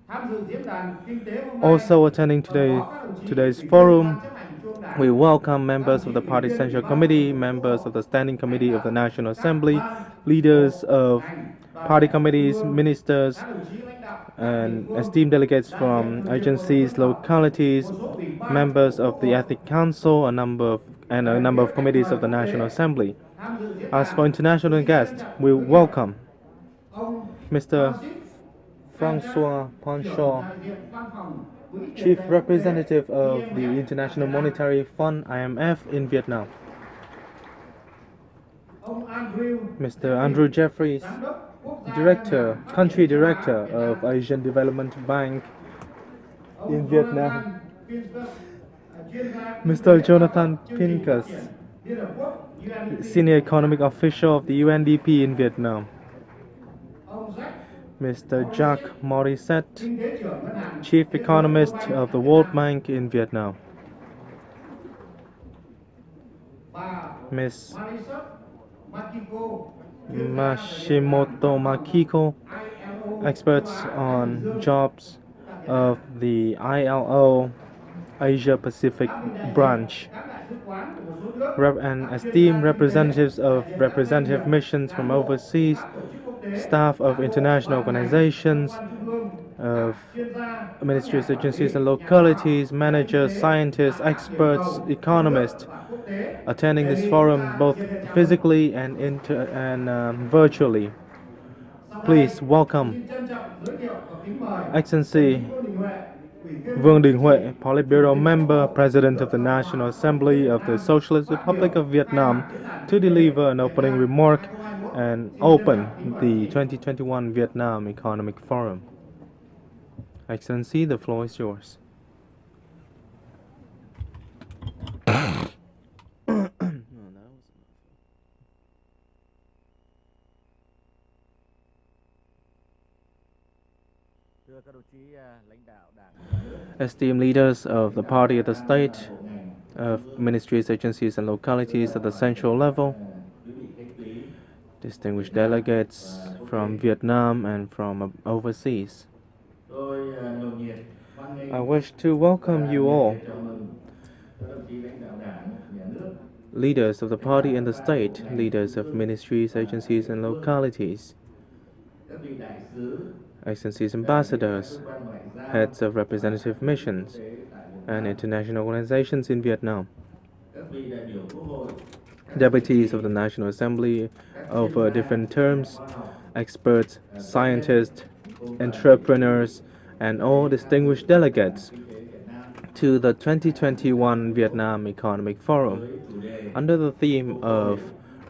Also attending today's forum, we welcome members of the Party Central Committee, members of the Standing Committee of the National Assembly, leaders of party committees, ministers, and esteemed delegates from agencies, localities, members of the Ethics Council, a number of committees of the National Assembly. As for international guests, we welcome Mr. Francois Panchaud, Chief Representative of the International Monetary Fund (IMF) in Vietnam. Mr. Andrew Jeffries, Country Director of Asian Development Bank in Vietnam. Mr. Jonathan Pincus, Senior Economic Official of the UNDP in Vietnam. Mr. Jacques Morissette, Chief Economist of the World Bank in Vietnam. Ms. Mashimoto Makiko, experts on jobs of the ILO Asia Pacific branch, and esteemed representatives of representative missions from overseas, staff of international organizations, of ministries, agencies and localities, managers, scientists, experts, economists, attending this forum both physically and virtually. Please welcome Excellency Vương Đình Huệ, Politburo member, President of the National Assembly of the Socialist Republic of Vietnam, to deliver an opening remark and open the 2021 Vietnam Economic Forum. Excellency, the floor is yours. Esteemed leaders of the party at the state, of ministries, agencies and localities at the central level, distinguished delegates from Vietnam and from overseas, I wish to welcome you all leaders of the party and the state, leaders of ministries, agencies, and localities, agencies, ambassadors, heads of representative missions, and international organizations in Vietnam, deputies of the National Assembly of different terms, experts, scientists, entrepreneurs, and all distinguished delegates to the 2021 Vietnam Economic Forum under the theme of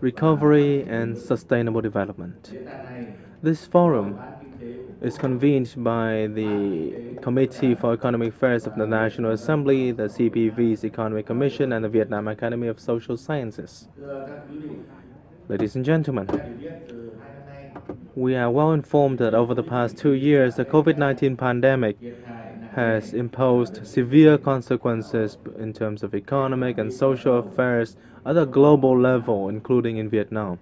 Recovery and Sustainable Development. This forum is convened by the Committee for Economic Affairs of the National Assembly, the CPV's Economic Commission, and the Vietnam Academy of Social Sciences. Ladies and gentlemen, we are well informed that over the past 2 years, the COVID-19 pandemic has imposed severe consequences in terms of economic and social affairs at a global level, including in Vietnam.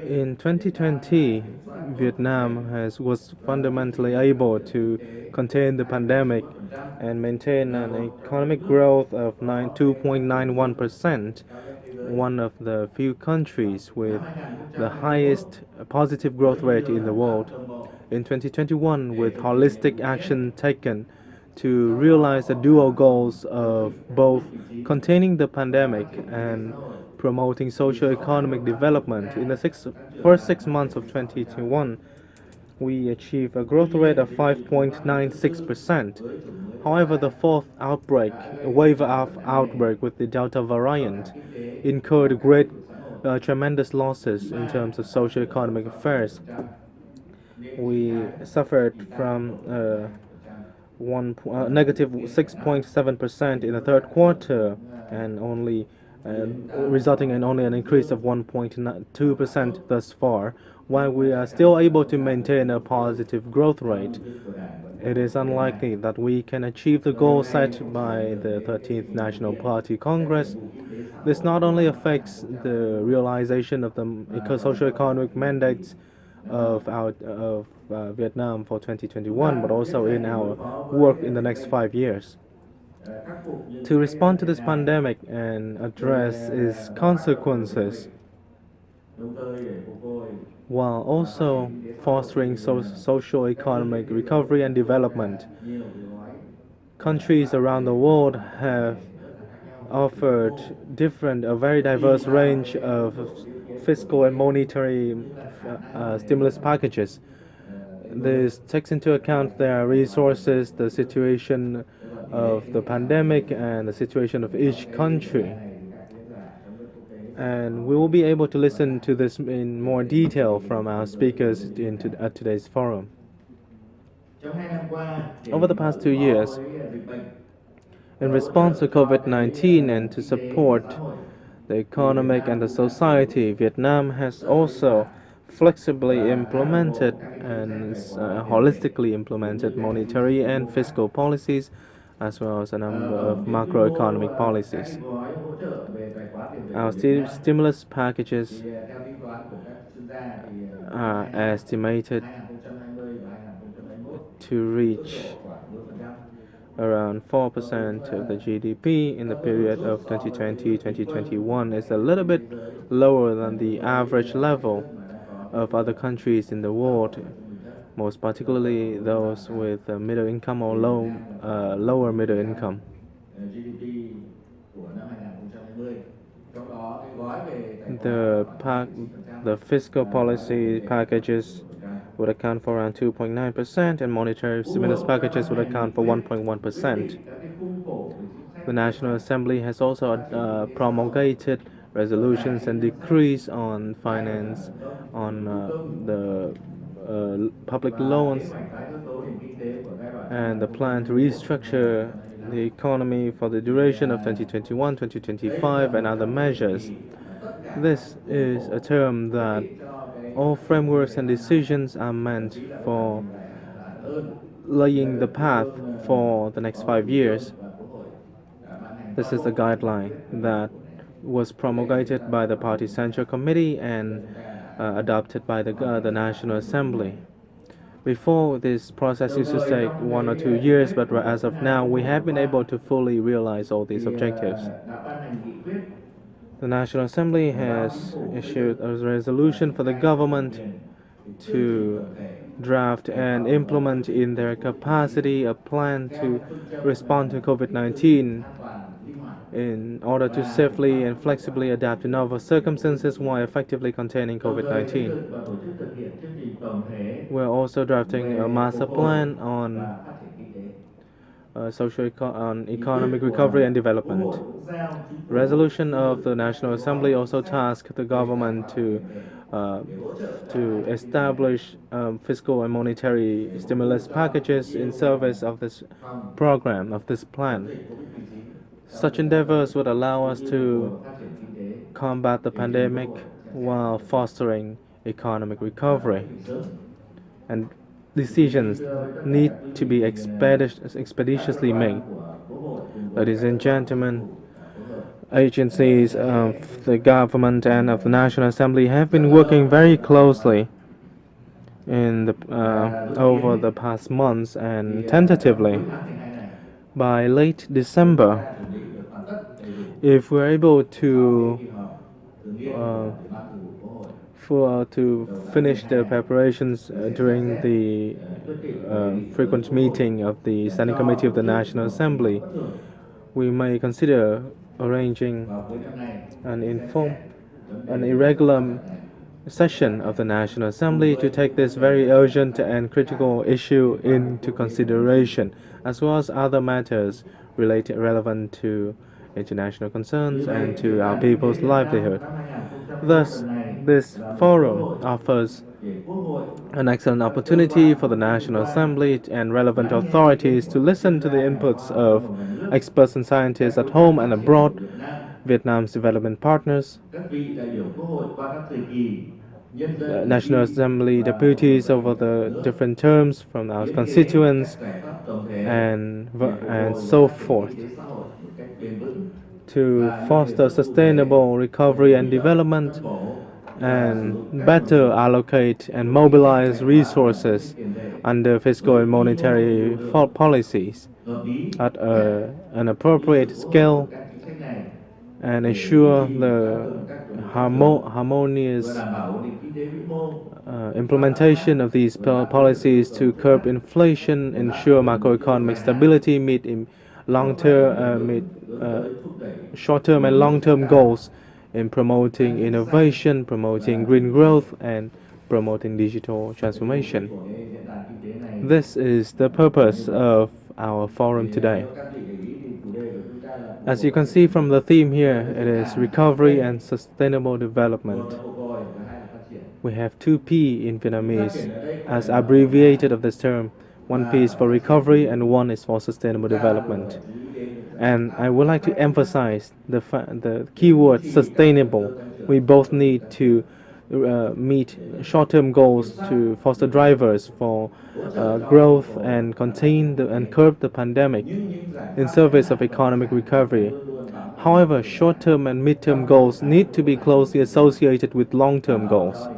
In 2020, Vietnam was fundamentally able to contain the pandemic and maintain an economic growth of 2.91%, one of the few countries with the highest positive growth rate in the world. In 2021, with holistic action taken to realize the dual goals of both containing the pandemic and promoting socio-economic development. In the first 6 months of 2021, we achieved a growth rate of 5.96%. However, the fourth wave of outbreak with the Delta variant incurred tremendous losses in terms of socio-economic affairs. We suffered from negative 6.7% in the third quarter, and resulting in only an increase of 1.2% thus far. While we are still able to maintain a positive growth rate, it is unlikely that we can achieve the goal set by the 13th National Party Congress. This not only affects the realization of the socio-economic mandates of Vietnam for 2021, but also in our work in the next 5 years. To respond to this pandemic and address its consequences, while also fostering socio-economic recovery and development, countries around the world have offered a very diverse range of fiscal and monetary stimulus packages. This takes into account their resources, the situation of the pandemic, and the situation of each country. And we will be able to listen to this in more detail from our speakers at today's forum. Over the past 2 years, in response to COVID-19 and to support the economic and the society, Vietnam has also flexibly implemented and holistically implemented monetary and fiscal policies, as well as a number of macroeconomic policies. Our stimulus packages are estimated to reach around 4% of the GDP in the period of 2020-2021. It's a little bit lower than the average level of other countries in the world, most particularly those with middle income or lower middle income. The fiscal policy packages would account for around 2.9%, and monetary stimulus packages would account for 1.1%. The National Assembly has also promulgated resolutions and decrees on finance, on the public loans, and the plan to restructure the economy for the duration of 2021, 2025, and other measures. This is a term that all frameworks and decisions are meant for laying the path for the next 5 years. This is the guideline that was promulgated by the Party Central Committee and adopted by the National Assembly. Before, this process used to take 1 or 2 years, but as of now, we have been able to fully realize all these objectives. The National Assembly has issued a resolution for the government to draft and implement in their capacity a plan to respond to COVID-19 in order to safely and flexibly adapt to novel circumstances while effectively containing COVID-19. We're also drafting a master plan on on economic recovery and development. Resolution of the National Assembly also tasked the government to establish fiscal and monetary stimulus packages in service of this program, of this plan. Such endeavors would allow us to combat the pandemic while fostering economic recovery. And decisions need to be expeditiously made. Ladies and gentlemen, agencies of the government and of the National Assembly have been working very closely over the past months, and tentatively by late December, if we're able to finish the preparations during the frequent meeting of the Standing Committee of the National Assembly, we may consider arranging an irregular session of the National Assembly to take this very urgent and critical issue into consideration, as well as other matters relevant to international concerns and to our people's livelihood. Thus, this forum offers an excellent opportunity for the National Assembly and relevant authorities to listen to the inputs of experts and scientists at home and abroad, Vietnam's development partners, National Assembly deputies over the different terms from our constituents, and so forth, to foster sustainable recovery and development and better allocate and mobilize resources under fiscal and monetary policies at an appropriate scale and ensure the harmonious implementation of these policies to curb inflation, ensure macroeconomic stability, meet short-term and long-term goals in promoting innovation, promoting green growth, and promoting digital transformation. This is the purpose of our forum today. As you can see from the theme here, it is recovery and sustainable development. We have 2P in Vietnamese as abbreviated of this term. 1P is for recovery and 1 is for sustainable development. And I would like to emphasize the keyword sustainable. We both need to meet short-term goals to foster drivers for growth and contain and curb the pandemic in service of economic recovery. However, short-term and mid-term goals need to be closely associated with long-term goals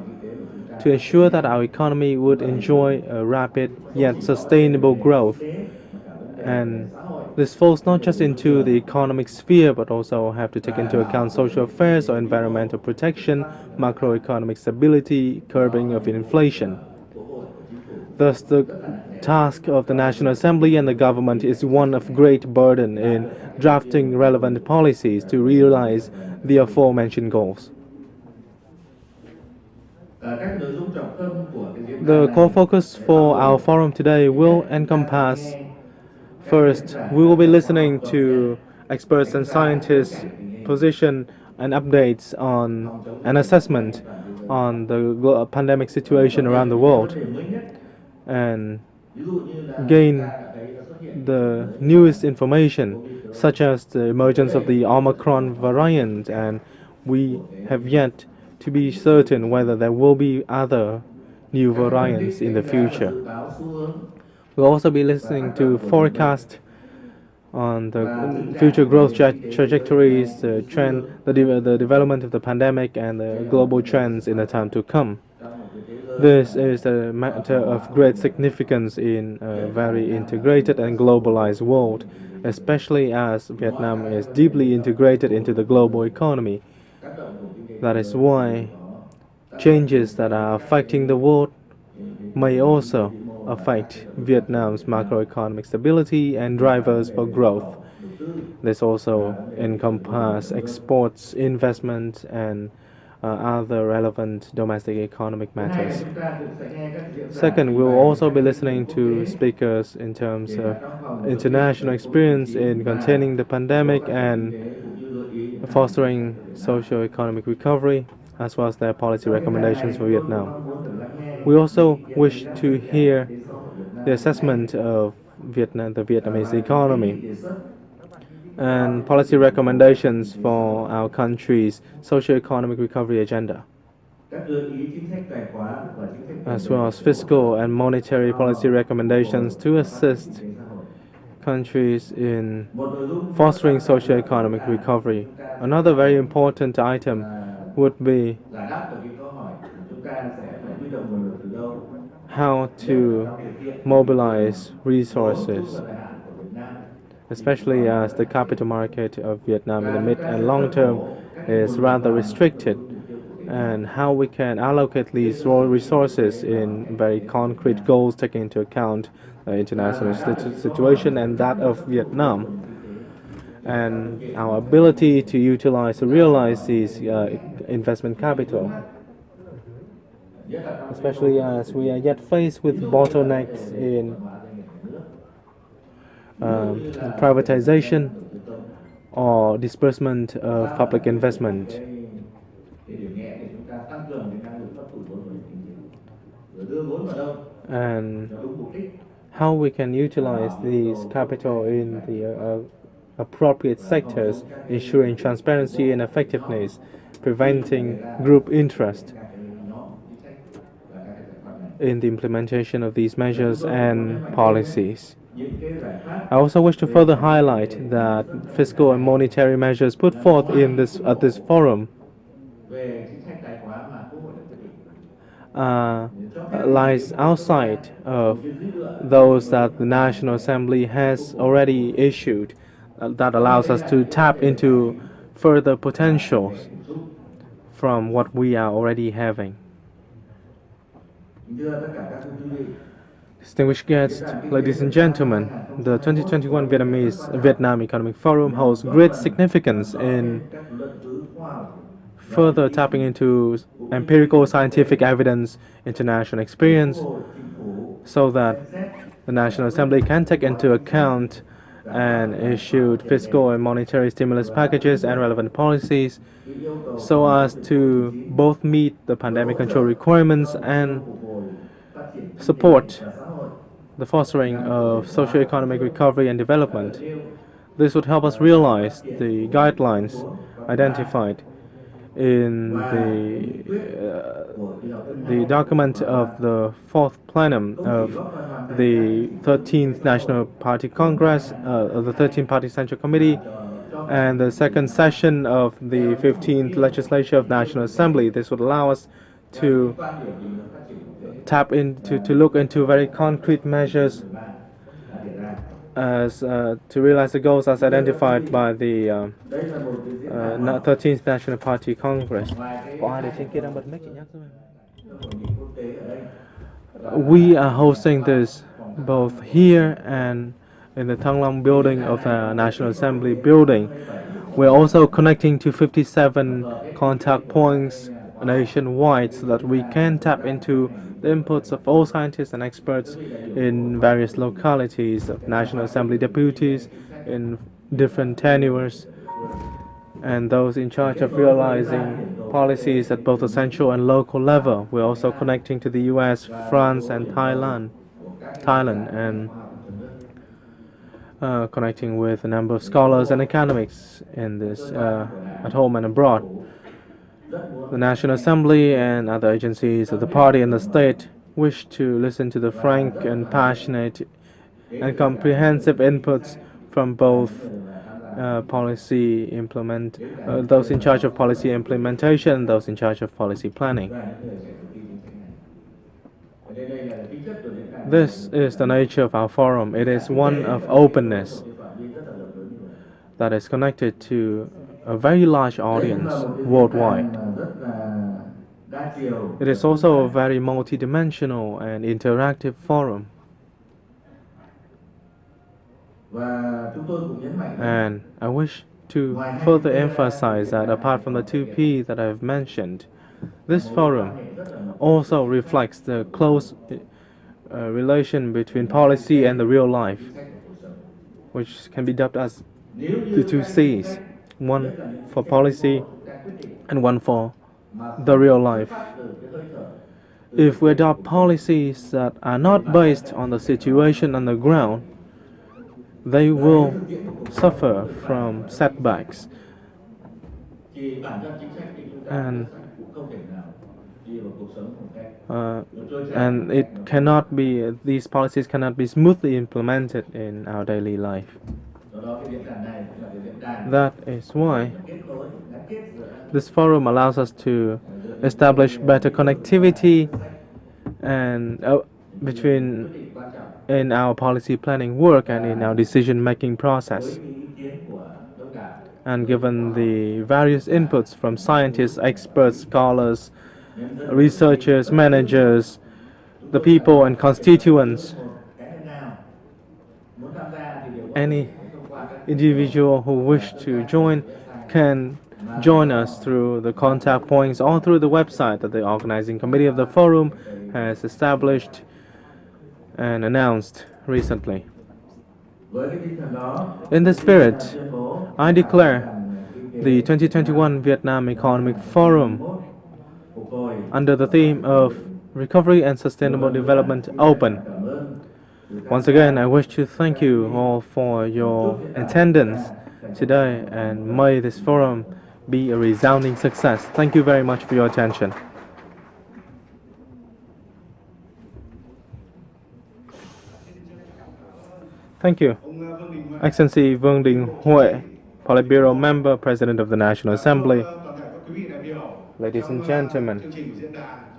to ensure that our economy would enjoy a rapid yet sustainable growth. And this falls not just into the economic sphere, but also have to take into account social affairs or environmental protection, macroeconomic stability, curbing of inflation. Thus, the task of the National Assembly and the government is one of great burden in drafting relevant policies to realize the aforementioned goals. The core focus for our forum today will encompass: first, we will be listening to experts and scientists' position and updates on an assessment on the pandemic situation around the world, and gain the newest information, such as the emergence of the Omicron variant, and we have yet to be certain whether there will be other new variants in the future. We'll also be listening to forecasts on the future growth trajectories, the trend, the development of the pandemic, and the global trends in the time to come. This is a matter of great significance in a very integrated and globalized world, especially as Vietnam is deeply integrated into the global economy. That is why changes that are affecting the world may also affect Vietnam's macroeconomic stability and drivers for growth. This also encompasses exports, investment, and other relevant domestic economic matters. Second, we'll also be listening to speakers in terms of international experience in containing the pandemic and fostering socio-economic recovery, as well as their policy recommendations for Vietnam. We also wish to hear the assessment of Vietnam, the Vietnamese economy, and policy recommendations for our country's socio-economic recovery agenda, as well as fiscal and monetary policy recommendations to assist countries in fostering socio-economic recovery. Another very important item would be how to mobilize resources, especially as the capital market of Vietnam in the mid and long term is rather restricted, and how we can allocate these resources in very concrete goals, taking into account the international situation and that of Vietnam, and our ability to utilize or realize these investment capital, especially as we are yet faced with bottlenecks in privatization or disbursement of public investment. And how we can utilize these capital in the appropriate sectors, ensuring transparency and effectiveness, preventing group interest in the implementation of these measures and policies. I also wish to further highlight that fiscal and monetary measures put forth at this forum lies outside of those that the National Assembly has already issued, that allows us to tap into further potentials from what we are already having. Distinguished guests, ladies and gentlemen, the 2021 Vietnam Economic Forum holds great significance in further tapping into empirical scientific evidence, international experience, so that the National Assembly can take into account and issue fiscal and monetary stimulus packages and relevant policies so as to both meet the pandemic control requirements and support the fostering of socio-economic recovery and development. This would help us realize the guidelines identified in the document of the fourth plenum of the 13th National Party Congress, of the 13th Party Central Committee, and the second session of the 15th Legislature of National Assembly. This would allow us to tap into, to look into very concrete measures as to realize the goals as identified by the 13th National Party Congress. We are hosting this both here and in the Thăng Long building of the National Assembly building. We're also connecting to 57 contact points nationwide so that we can tap into the inputs of all scientists and experts in various localities, of National Assembly deputies in different tenures, and those in charge of realizing policies at both the central and local level. We're also connecting to the US, France, and Thailand, and connecting with a number of scholars and academics in this at home and abroad. The National Assembly and other agencies of the party and the state wish to listen to the frank and passionate and comprehensive inputs from both those in charge of policy implementation and those in charge of policy planning. This is the nature of our forum. It is one of openness that is connected to a very large audience worldwide. It is also a very multidimensional and interactive forum. And I wish to further emphasize that apart from the two P that I've mentioned, this forum also reflects the close relation between policy and the real life, which can be dubbed as the two C's, one for policy and one for the real life. If we adopt policies that are not based on the situation on the ground, they will suffer from setbacks. And these policies cannot be smoothly implemented in our daily life. That is why this forum allows us to establish better connectivity and between in our policy planning work and in our decision-making process. And given the various inputs from scientists, experts, scholars, researchers, managers, the people and constituents, any individual who wish to join can join us through the contact points or through the website that the organizing committee of the forum has established and announced recently. In this spirit, I declare the 2021 Vietnam Economic Forum under the theme of Recovery and Sustainable Development open. Once again, I wish to thank you all for your attendance today, and may this forum be a resounding success. Thank you very much for your attention. Thank you. Excellency Vương Đình Huệ, Politburo Member, President of the National Assembly. Ladies and gentlemen,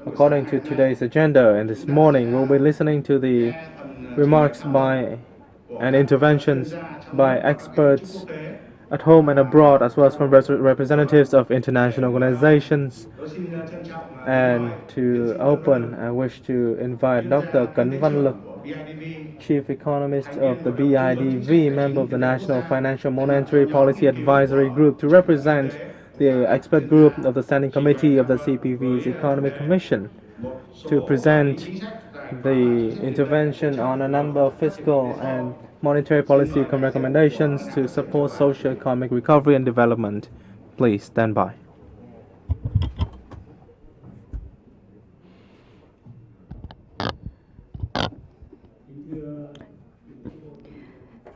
according to today's agenda, and this morning we'll be listening to the remarks by and interventions by experts at home and abroad, as well as from representatives of international organizations. And to open, I wish to invite Dr. Cấn Văn Lực, Chief Economist of the BIDV, member of the National Financial Monetary Policy Advisory Group, to represent the expert group of the Standing Committee of the CPV's Economic Commission, to present the intervention on a number of fiscal and monetary policy recommendations to support socio-economic recovery and development. Please stand by.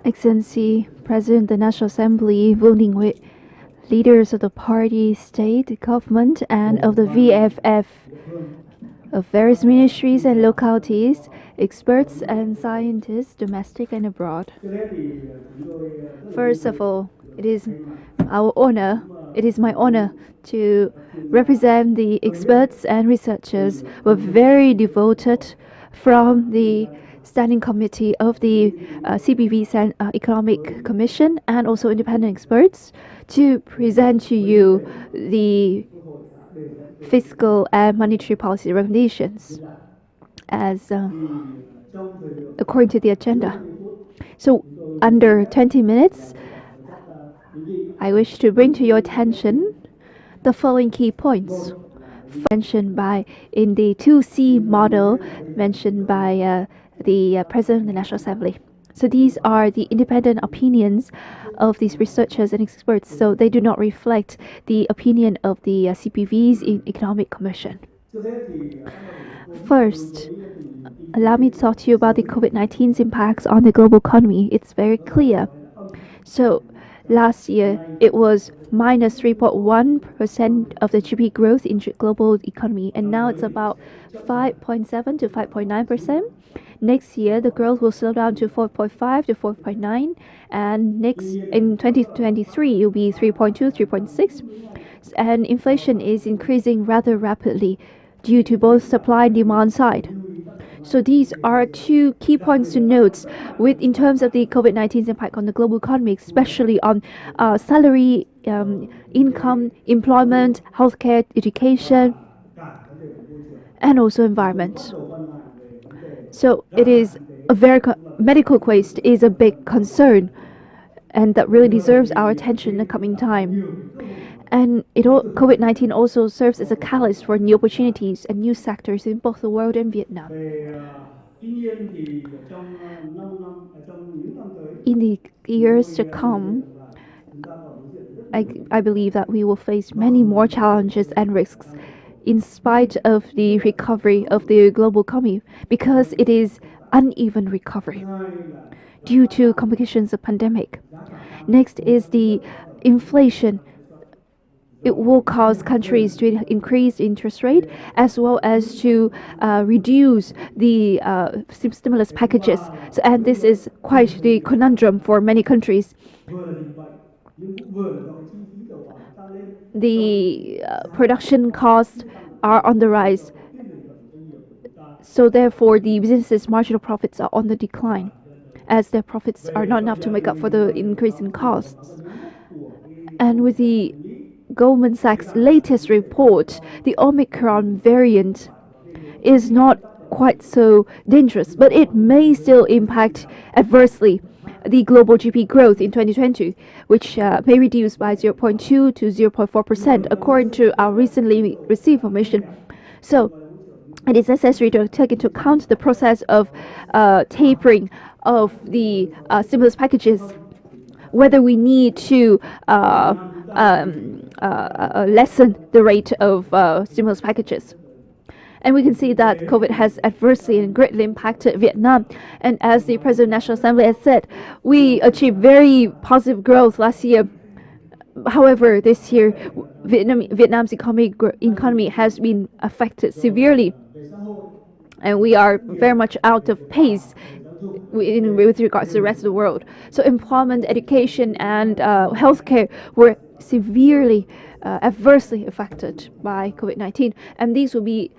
Excellency President of the National Assembly Vương Đình Huệ, leaders of the party, state, government, and of the VFF, of various ministries and localities, experts and scientists, domestic and abroad. First of all, it is my honor to represent the experts and researchers who are very devoted from the Standing Committee of the CPV's Economic Commission and also independent experts to present to you the fiscal and monetary policy recommendations as according to the agenda. So under 20 minutes, I wish to bring to your attention the following key points mentioned by in the 2C model mentioned by the President of the National Assembly. So these are the independent opinions of these researchers and experts, so they do not reflect the opinion of the CPV's Economic Commission. First, allow me to talk to you about the COVID-19's impacts on the global economy. It's very clear. So last year, it was minus 3.1% of the GDP growth in global economy, and now it's about 5.7 to 5.9%. Next year, the growth will slow down to 4.5 to 4.9, and in 2023, it will be 3.2, 3.6. And inflation is increasing rather rapidly due to both supply and demand side. So these are two key points to note in terms of the COVID-19's impact on the global economy, especially on salary, income, employment, healthcare, education, and also environment. So it is a medical waste is a big concern, and that really deserves our attention in the coming time. And COVID-19 also serves as a catalyst for new opportunities and new sectors in both the world and Vietnam. In the years to come, I believe that we will face many more challenges and risks in spite of the recovery of the global economy, because it is uneven recovery due to complications of pandemic. Next is the inflation. It will cause countries to increase interest rate as well as to reduce the stimulus packages. So, and this is quite the conundrum for many countries. The production costs are on the rise. So therefore, the businesses' marginal profits are on the decline, as their profits are not enough to make up for the increase in costs. And with the Goldman Sachs' latest report, the Omicron variant is not quite so dangerous, but it may still impact adversely the global GDP growth in 2020, which may reduce by 0.2 to 0.4%, according to our recently received information. So it is necessary to take into account the process of tapering of the stimulus packages, whether we need to lessen the rate of stimulus packages. And we can see that COVID has adversely and greatly impacted Vietnam. And as the President of the National Assembly has said, we achieved very positive growth last year. However, this year, Vietnam's economy has been affected severely, and we are very much out of pace with regards to the rest of the world. So employment, education, and healthcare were severely adversely affected by COVID-19, and these will be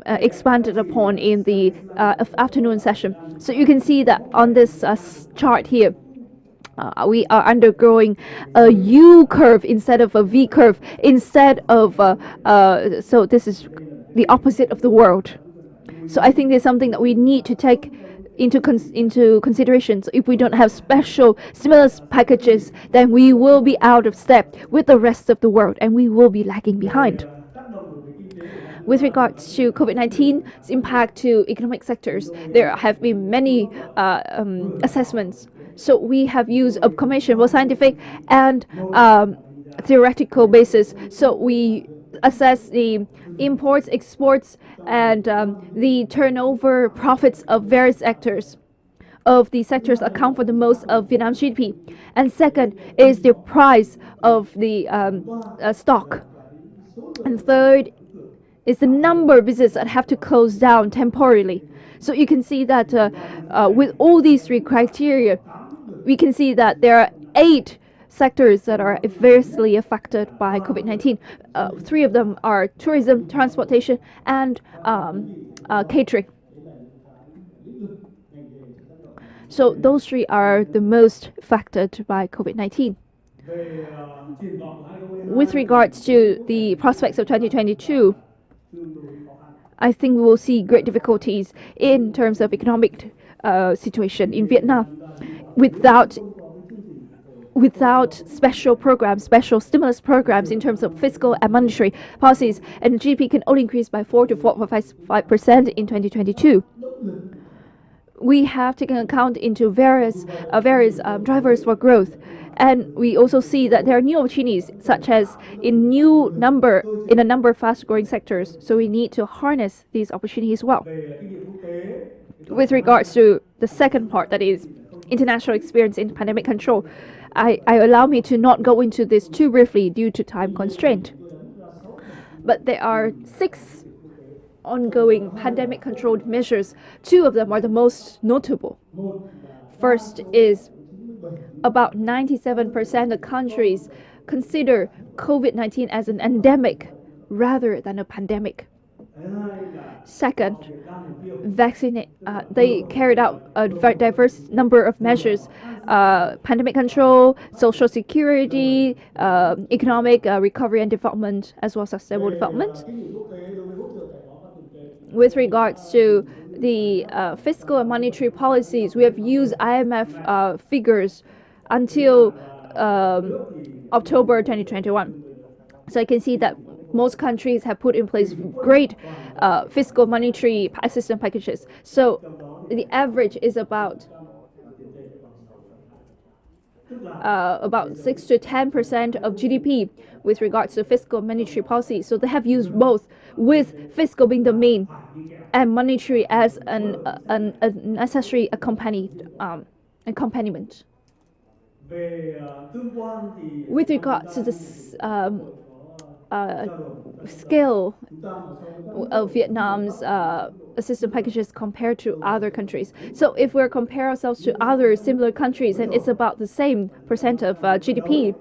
expanded upon in the afternoon session. So you can see that on this chart here, we are undergoing a U curve instead of a V curve. So this is the opposite of the world. So I think there's something that we need to take into consideration. So if we don't have special stimulus packages, then we will be out of step with the rest of the world, and we will be lagging behind. With regards to COVID-19's impact to economic sectors, there have been many assessments. So we have used a combination of scientific and theoretical basis. So we assess the imports, exports, and the turnover profits of various sectors. Of the sectors account for the most of Vietnam's GDP. And second is the price of the stock. And third is the number of businesses that have to close down temporarily. So you can see that with all these three criteria, we can see that there are 8 sectors that are adversely affected by COVID-19. 3 of them are tourism, transportation, and catering. So those 3 are the most affected by COVID-19. With regards to the prospects of 2022, I think we will see great difficulties in terms of economic situation in Vietnam. Without special programs, special stimulus programs in terms of fiscal and monetary policies, and GDP can only increase by 4 to 4.5% in 2022. We have taken account into various drivers for growth, and we also see that there are new opportunities, such as in a number of fast-growing sectors. So we need to harness these opportunities well. With regards to the second part, that is international experience in pandemic control, I allow me to not go into this too briefly due to time constraint. But there are 6 ongoing pandemic control measures. 2 of them are the most notable. First is about 97% of countries consider COVID-19 as an endemic rather than a pandemic. Second, they carried out a very diverse number of measures: pandemic control, social security, economic recovery and development, as well as sustainable development. With regards to the fiscal and monetary policies, we have used IMF figures until October 2021. So I can see that most countries have put in place great fiscal monetary assistance packages. So the average is about 6 to 10% of GDP with regards to fiscal monetary policy. So they have used both, with fiscal being the main and monetary as a necessary accompaniment. With regards to the scale of Vietnam's assistance packages compared to other countries. So if we compare ourselves to other similar countries, and it's about the same percent of GDP.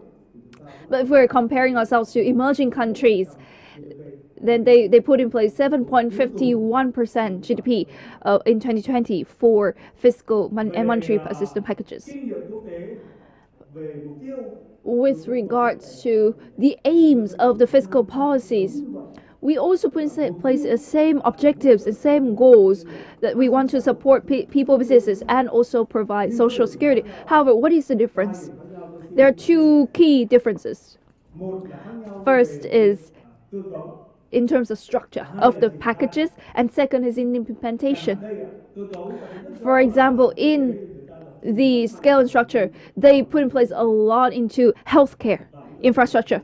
But if we're comparing ourselves to emerging countries, then they put in place 7.51% GDP in 2020 for fiscal and monetary assistance packages. With regards to the aims of the fiscal policies, we also put in place the same objectives, the same goals, that we want to support people, businesses, and also provide social security. However, what is the difference? There are two key differences. First is in terms of structure of the packages, and second is in implementation. For example, in the scale and structure, they put in place a lot into healthcare infrastructure.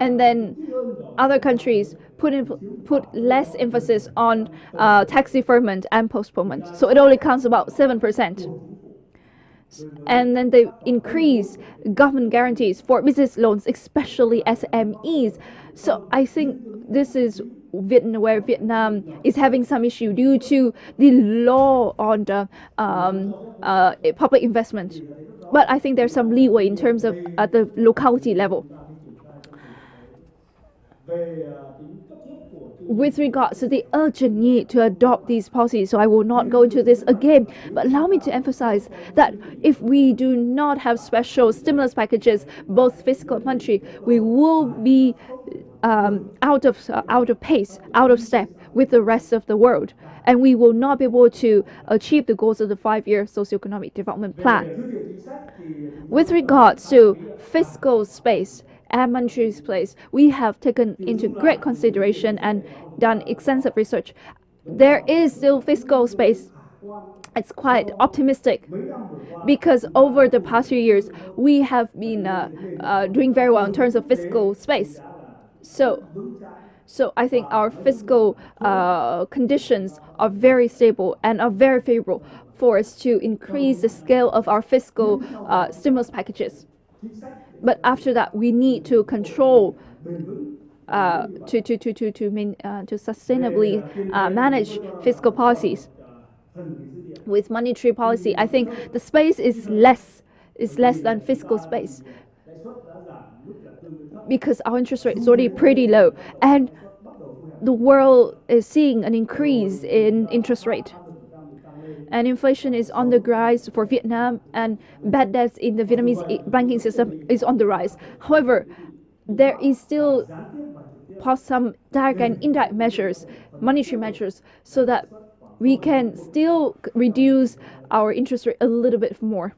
And then other countries put less emphasis on tax deferment and postponement. So it only counts about 7%. And then they increase government guarantees for business loans, especially SMEs. So I think this is where Vietnam is having some issue due to the law on the public investment. But I think there's some leeway in terms of at the locality level. With regards to the urgent need to adopt these policies, so I will not go into this again, but allow me to emphasize that if we do not have special stimulus packages, both fiscal and monetary, we will be out of pace, out of step with the rest of the world, and we will not be able to achieve the goals of the 5-year socioeconomic development plan. With regards to fiscal space and monetary space, we have taken into great consideration and done extensive research. There is still fiscal space. It's quite optimistic because over the past few years, we have been doing very well in terms of fiscal space. So I think our fiscal conditions are very stable and are very favorable for us to increase the scale of our fiscal stimulus packages. But after that, we need to control to sustainably manage fiscal policies. With monetary policy, I think the space is less than fiscal space, because our interest rate is already pretty low, and the world is seeing an increase in interest rate. And inflation is on the rise for Vietnam, and bad debts in the Vietnamese banking system is on the rise. However, there is still some direct and indirect measures, monetary measures, so that we can still reduce our interest rate a little bit more.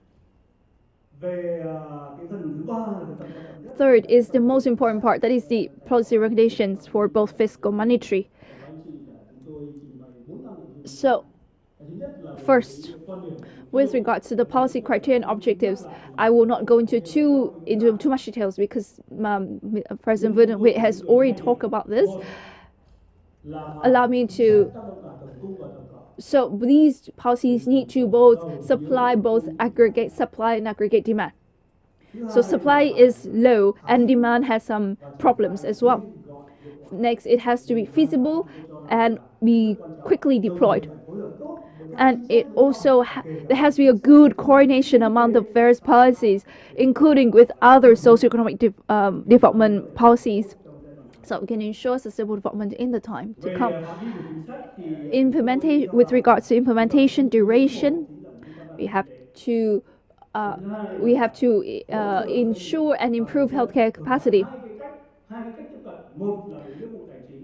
Third is the most important part, that is the policy recommendations for both fiscal and monetary. So, first, with regards to the policy criteria and objectives, I will not go into too much details because President Viet has already talked about this. Allow me to. So these policies need to supply both aggregate supply and aggregate demand. So supply is low and demand has some problems as well. Next, it has to be feasible and be quickly deployed. And it also there has to be a good coordination among the various policies, including with other socioeconomic development policies. so we can ensure sustainable development in the time to come. With regards to implementation duration, we have to ensure and improve healthcare capacity.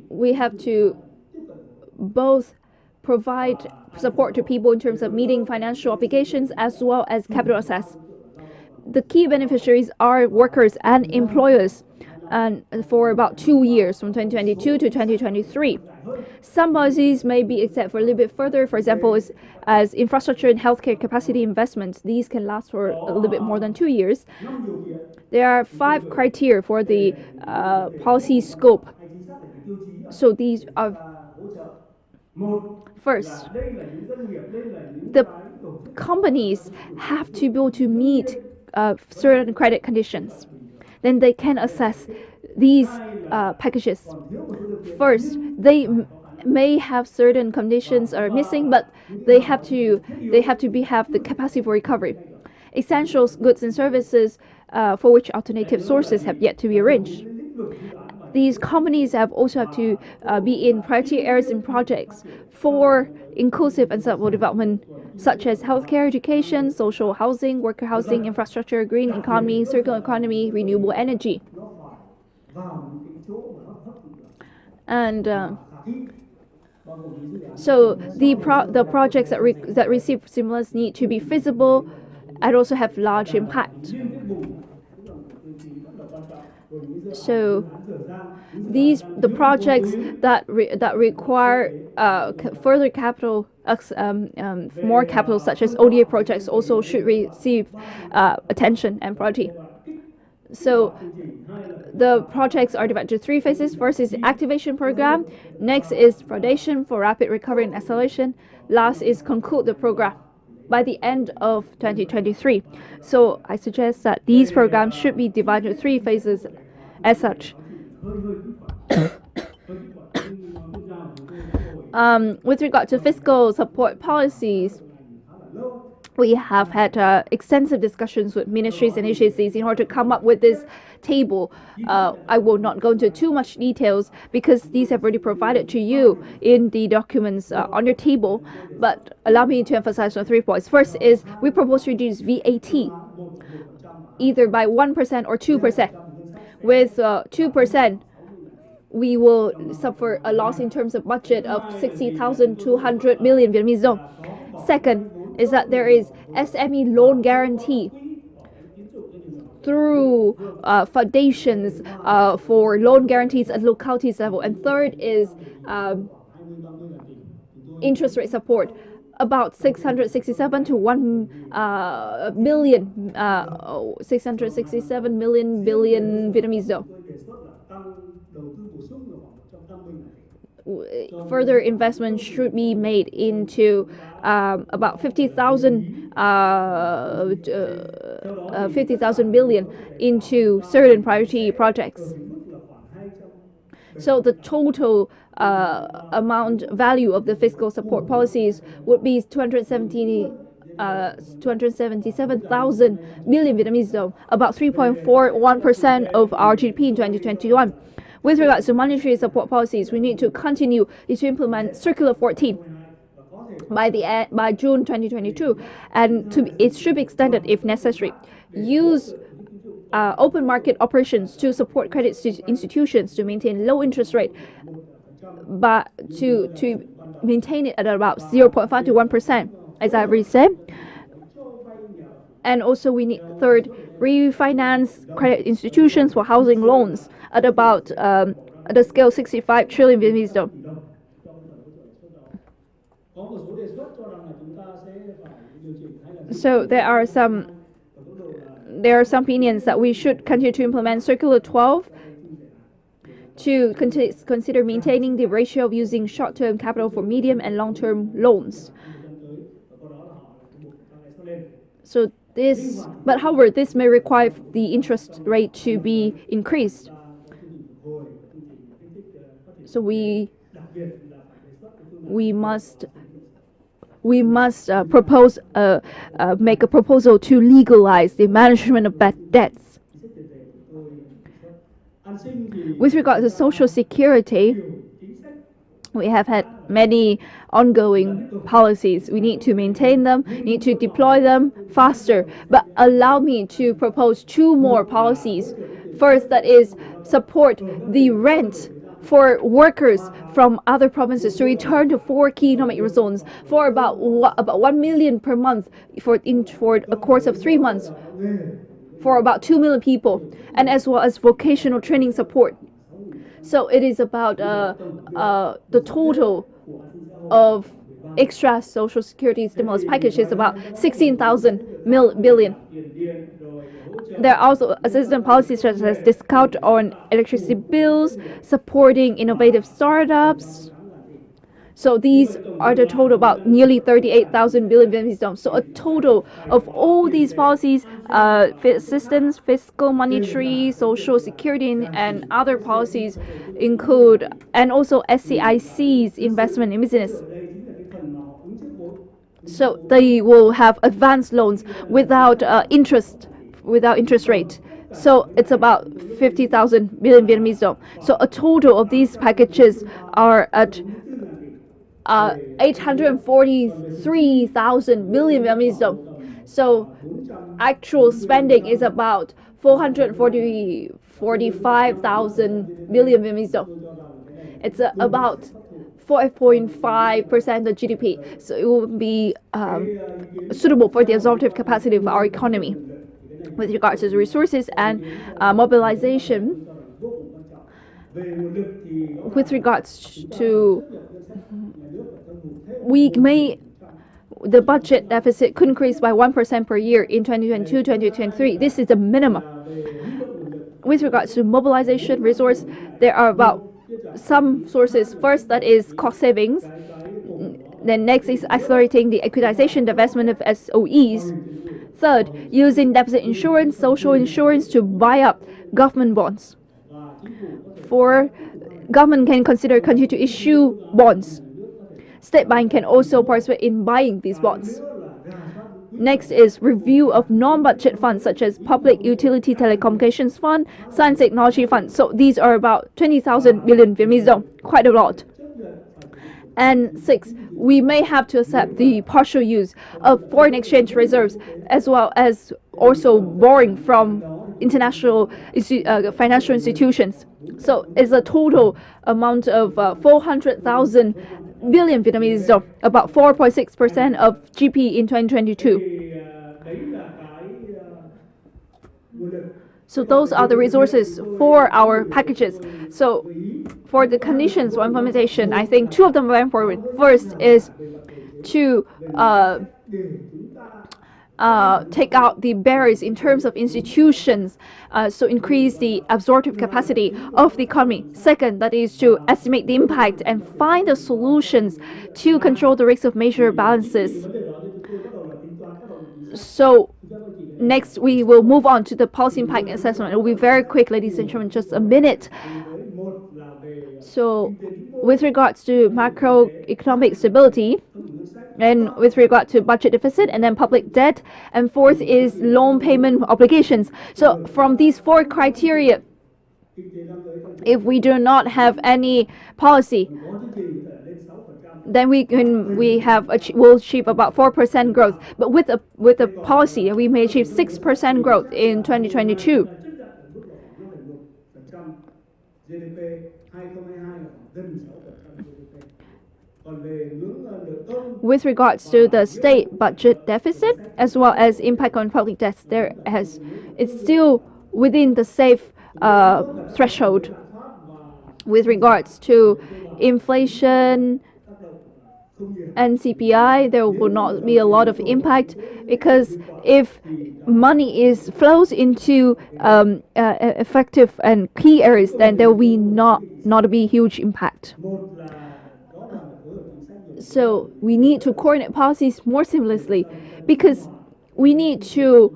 We have to both provide support to people in terms of meeting financial obligations as well as capital access. The key beneficiaries are workers and employers, and for about 2 years, from 2022 to 2023. Some policies may be extended for a little bit further. For example, as infrastructure and healthcare capacity investments, these can last for a little bit more than 2 years. There are 5 criteria for the policy scope. So these are: first, the companies have to be able to meet certain credit conditions. Then they can assess these packages. First, they may have certain conditions are missing, but they have to have the capacity for recovery. Essential goods and services for which alternative sources have yet to be arranged. These companies also have to be in priority areas and projects for inclusive and sustainable development, such as healthcare, education, social housing, worker housing, infrastructure, green economy, circular economy, renewable energy. And so the projects that receive stimulus need to be feasible and also have large impact. So the projects that require further capital, more capital, such as ODA projects, also should receive attention and priority. So the projects are divided into 3 phases. First is the activation program. Next is foundation for rapid recovery and acceleration. Last is conclude the program by the end of 2023. So I suggest that these programs should be divided into 3 phases as such. With regard to fiscal support policies, we have had extensive discussions with ministries and agencies in order to come up with this table. I will not go into too much details because these have already provided to you in the documents on your table, but allow me to emphasize on 3 points. First is we propose to reduce VAT either by 1% or 2%. With 2%, we will suffer a loss in terms of budget of 60,200 million Vietnamese dong. Second is that there is SME loan guarantee through foundations for loan guarantees at localities level. And third is interest rate support, about 667 to 1 billion, 667 billion Vietnamese dong. Further investment should be made into about 50,000 billion into certain priority projects. So the total amount value of the fiscal support policies would be 277,000 billion Vietnamese dong, about 3.41% of our GDP in 2021. With regards to monetary support policies, we need to continue to implement Circular 14 by June 2022, and it should be extended if necessary. Use open market operations to support credit institutions to maintain low interest rate, but to maintain it at about 0.5 to 1%, as I already said. And also we need, third, refinance credit institutions for housing loans at about at a scale 65 trillion Vietnamese dong. So there are some opinions that we should continue to implement Circular 12 to consider maintaining the ratio of using short-term capital for medium and long-term loans. So however, this may require the interest rate to be increased. So we must propose make a proposal to legalize the management of bad debts. With regard to social security, we have had many ongoing policies. We need to maintain them, need to deploy them faster. But allow me to propose two more policies. First, that is support the rent for workers from other provinces to return to four key economic zones for about 1 million per month for a course of 3 months for about 2 million people, and as well as vocational training support. So it is about the total of extra social security stimulus package is about 16,000 billion. There are also assistance policies such as discount on electricity bills, supporting innovative startups. So these are the total about nearly 38,000 billion Vietnamese đồng. So a total of all these policies, assistance, fiscal, monetary, social security, and other policies include, and also SCIC's investment in business. So they will have advanced loans without interest rate. So it's about 50,000 billion Vietnamese đồng. So a total of these packages are at 843,000 billion Vietnamese đồng. So actual spending is about 445,000 billion Vietnamese đồng. It's about 4.5% of GDP. So it will be suitable for the absorptive capacity of our economy. With regards to the resources and mobilization, with regards to the budget deficit could increase by 1% per year in 2022-2023. This is the minimum. With regards to mobilization resource, there are about some sources. First, that is cost savings. Then next is accelerating the equitization divestment of SOEs. Third, using deposit insurance, social insurance to buy up government bonds. Four, government can continue to issue bonds. State bank can also participate in buying these bonds. Next is review of non-budget funds such as Public Utility Telecommunications Fund, Science Technology Fund. So these are about 20,000 billion Vietnamese đồng, quite a lot. And six, we may have to accept the partial use of foreign exchange reserves as well as also borrowing from international financial institutions. So it's a total amount of 400,000 billion Vietnamese đồng, about 4.6% of GP in 2022. So those are the resources for our packages. So for the conditions for implementation, I think two of them are very important. First is to take out the barriers in terms of institutions, so increase the absorptive capacity of the economy. Second, that is to estimate the impact and find the solutions to control the risk of major balances. So next, we will move on to the policy impact assessment. It will be very quick, ladies and gentlemen, just a minute. So with regards to macroeconomic stability, and with regard to budget deficit, and then public debt, and fourth is loan payment obligations. So from these four criteria, if we do not have any policy, then we'll achieve about 4% growth. But with a policy, we may achieve 6% growth in 2022. With regards to the state budget deficit as well as impact on public debt, it's still within the safe threshold. With regards to inflation and CPI, there will not be a lot of impact, because if money flows into effective and key areas, then there will be not be huge impact. So we need to coordinate policies more seamlessly, because we need to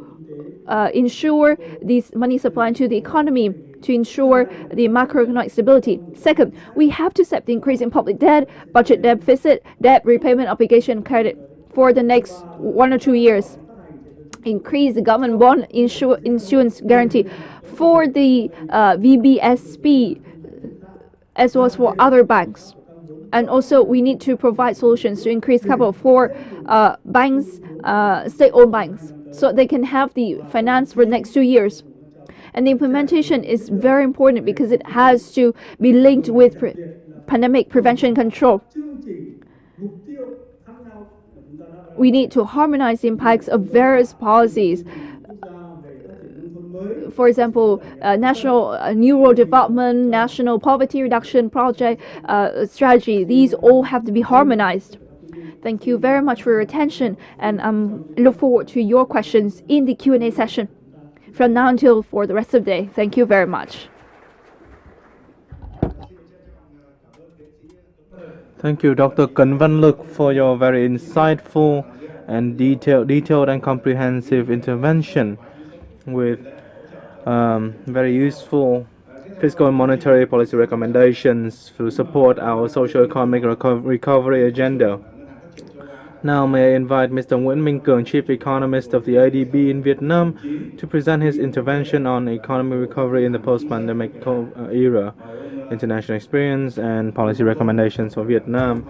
ensure this money supply into the economy to ensure the macroeconomic stability. Second, we have to accept the increase in public debt, budget deficit, debt repayment obligation credit for the next 1 or 2 years. increase the government bond insurance guarantee for the VBSP as well as for other banks. And also, we need to provide solutions to increase capital for banks, state-owned banks, so they can have the finance for the next 2 years. And the implementation is very important because it has to be linked with pandemic prevention and control. We need to harmonize the impacts of various policies. For example, national new rural development, national poverty reduction project, strategy. These all have to be harmonized. Thank you very much for your attention, and look forward to your questions in the Q&A session from now until for the rest of the day. Thank you very much. Thank you, Dr. Cấn Văn Lực, for your very insightful and detailed and comprehensive intervention with very useful fiscal and monetary policy recommendations to support our socio-economic recovery agenda. Now may I invite Mr. Nguyễn Minh Cường, Chief Economist of the ADB in Vietnam, to present his intervention on economic recovery in the post-pandemic era, international experience and policy recommendations for Vietnam.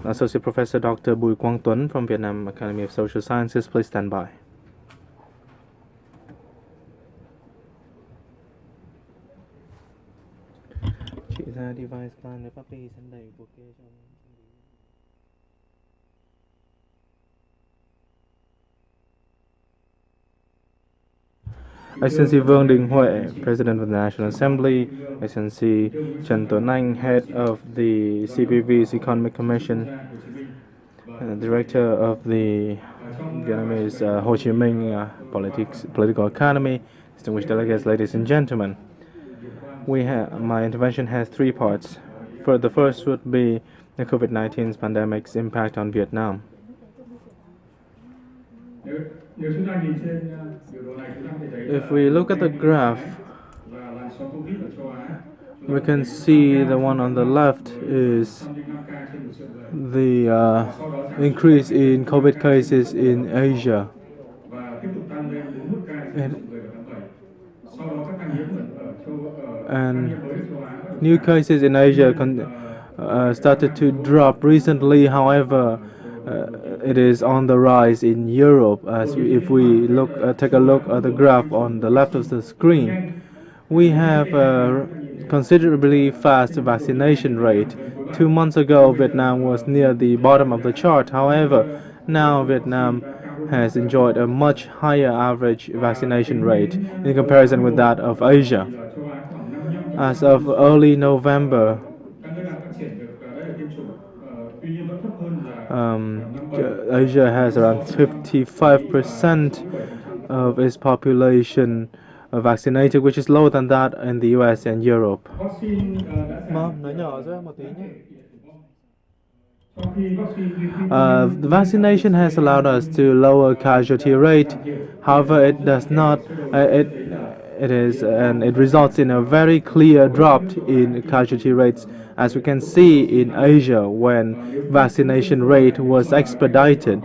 Associate Professor Dr. Bùi Quang Tuấn from Vietnam Academy of Social Sciences, please stand by. Chị ra device plan để puppy sẵn đầy của kia cho Excellency Vương Đình Huệ, President of the National Assembly, Excellency Trần Tuấn Anh, Head of the CPV's Economic Commission, Director of the Vietnamese Ho Chi Minh Political Academy, distinguished delegates, ladies and gentlemen. My intervention has three parts. The first would be the COVID-19 pandemic's impact on Vietnam. If we look at the graph, we can see the one on the left is the increase in COVID cases in Asia. And new cases in Asia started to drop recently. However, it is on the rise in Europe. If we take a look at the graph on the left of the screen, we have a considerably fast vaccination rate. 2 months ago, Vietnam was near the bottom of the chart. However, now Vietnam has enjoyed a much higher average vaccination rate in comparison with that of Asia. As of early November, Asia has around 55% of its population vaccinated, which is lower than that in the US and Europe. The vaccination has allowed us to lower casualty rate. However, it does not. It results in a very clear drop in casualty rates, as we can see in Asia when vaccination rate was expedited.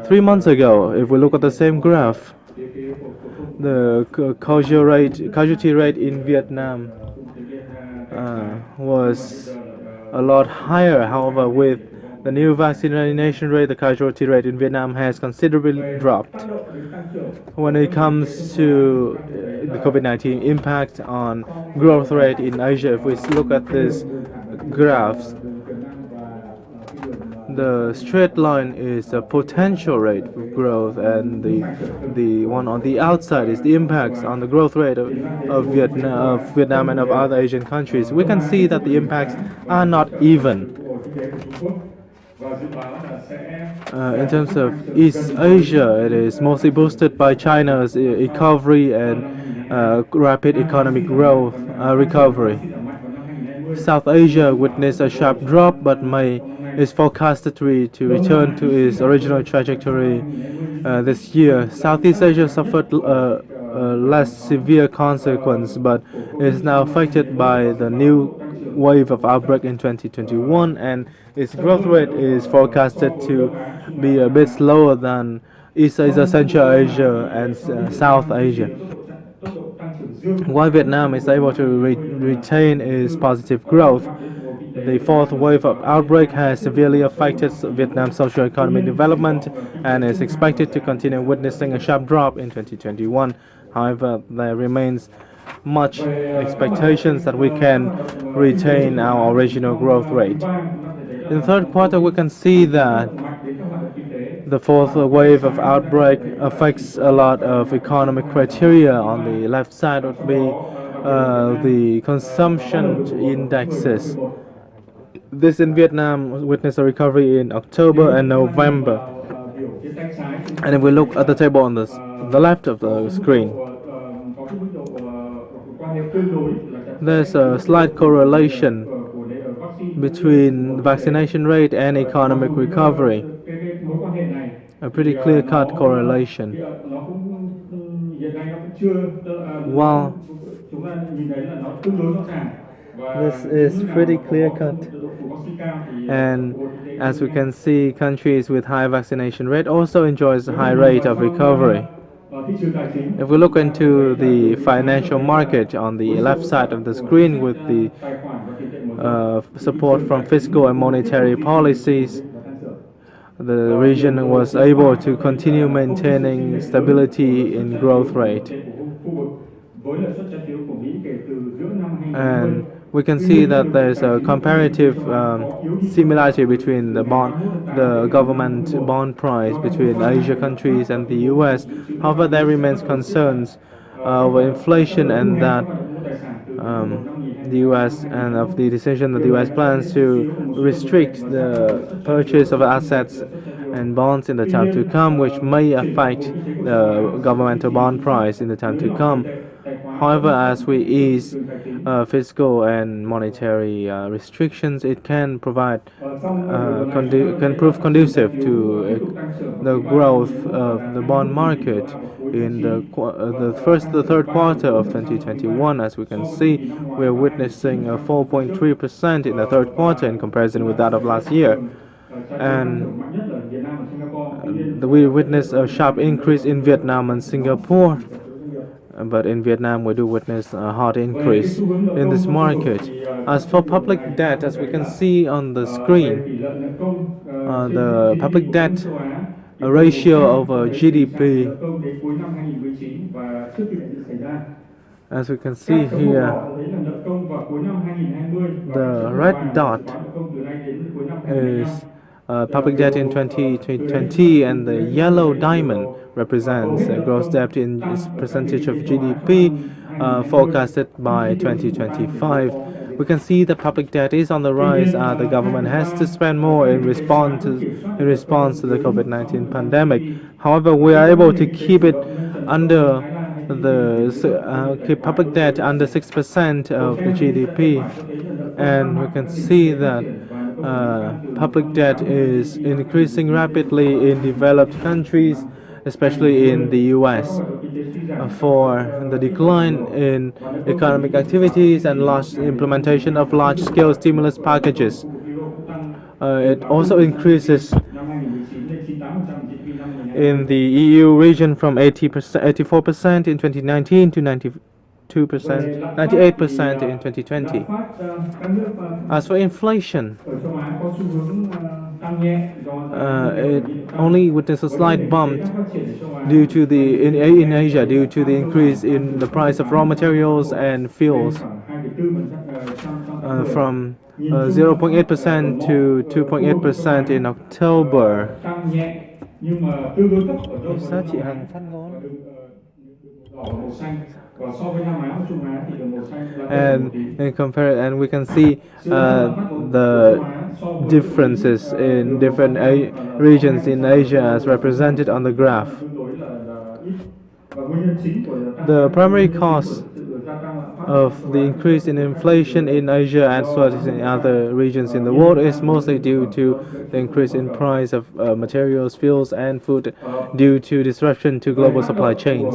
3 months ago, if we look at the same graph, the casualty rate in Vietnam was a lot higher. However, with the new vaccination rate, the casualty rate in Vietnam has considerably dropped. When it comes to the COVID-19 impact on growth rate in Asia, if we look at these graphs, the straight line is the potential rate of growth, and the one on the outside is the impacts on the growth rate of Vietnam and of other Asian countries. We can see that the impacts are not even. In terms of East Asia, it is mostly boosted by China's recovery and rapid economic growth recovery. South Asia witnessed a sharp drop, but is forecasted to return to its original trajectory this year. Southeast Asia suffered less severe consequence, but is now affected by the new wave of outbreak in 2021, and its growth rate is forecasted to be a bit slower than East Asia, Central Asia, and South Asia. While Vietnam is able to retain its positive growth, the fourth wave of outbreak has severely affected Vietnam's socio-economic development and is expected to continue witnessing a sharp drop in 2021. However, there remains much expectations that we can retain our original growth rate. In the third quarter, we can see that the fourth wave of outbreak affects a lot of economic criteria. On the left side would be the consumption indexes. This in Vietnam witnessed a recovery in October and November. And if we look at the table on the left of the screen, there's a slight correlation between vaccination rate and economic recovery. A pretty clear-cut correlation. While this is pretty clear-cut, and as we can see, countries with high vaccination rate also enjoys a high rate of recovery. If we look into the financial market on the left side of the screen with the support from fiscal and monetary policies, the region was able to continue maintaining stability in growth rate. And we can see that there's a comparative similarity between the government bond price between Asia countries and the US. However, there remains concerns over inflation and that the US and of the decision that the US plans to restrict the purchase of assets and bonds in the time to come, which may affect the governmental bond price in the time to come. However, as we ease fiscal and monetary restrictions, it can provide can prove conducive to the growth of the bond market in the third quarter of 2021. As we can see, we are witnessing a 4.3% in the third quarter in comparison with that of last year. And we witnessed a sharp increase in Vietnam and Singapore. But in Vietnam, we do witness a hard increase in this market. As for public debt, as we can see on the screen, the public debt ratio over GDP, as we can see here, the red dot is public debt in 2020, and the yellow diamond represents gross debt in its percentage of GDP forecasted by 2025. We can see the public debt is on the rise. The government has to spend more in response to the COVID-19 pandemic. However, we are able to keep it under keep public debt under 6% of the GDP, and we can see that public debt is increasing rapidly in developed countries, especially in the US, for the decline in economic activities and implementation of large-scale stimulus packages. It also increases in the EU region from 84% in 2019 to 98% in 2020. As for inflation, it only witnessed a slight bump due to in Asia due to the increase in the price of raw materials and fuels from 0.8% to 2.8% in October. And we can see the differences in different regions in Asia as represented on the graph. The primary cause of the increase in inflation in Asia as well as in other regions in the world is mostly due to the increase in price of materials, fuels, and food due to disruption to global supply chains.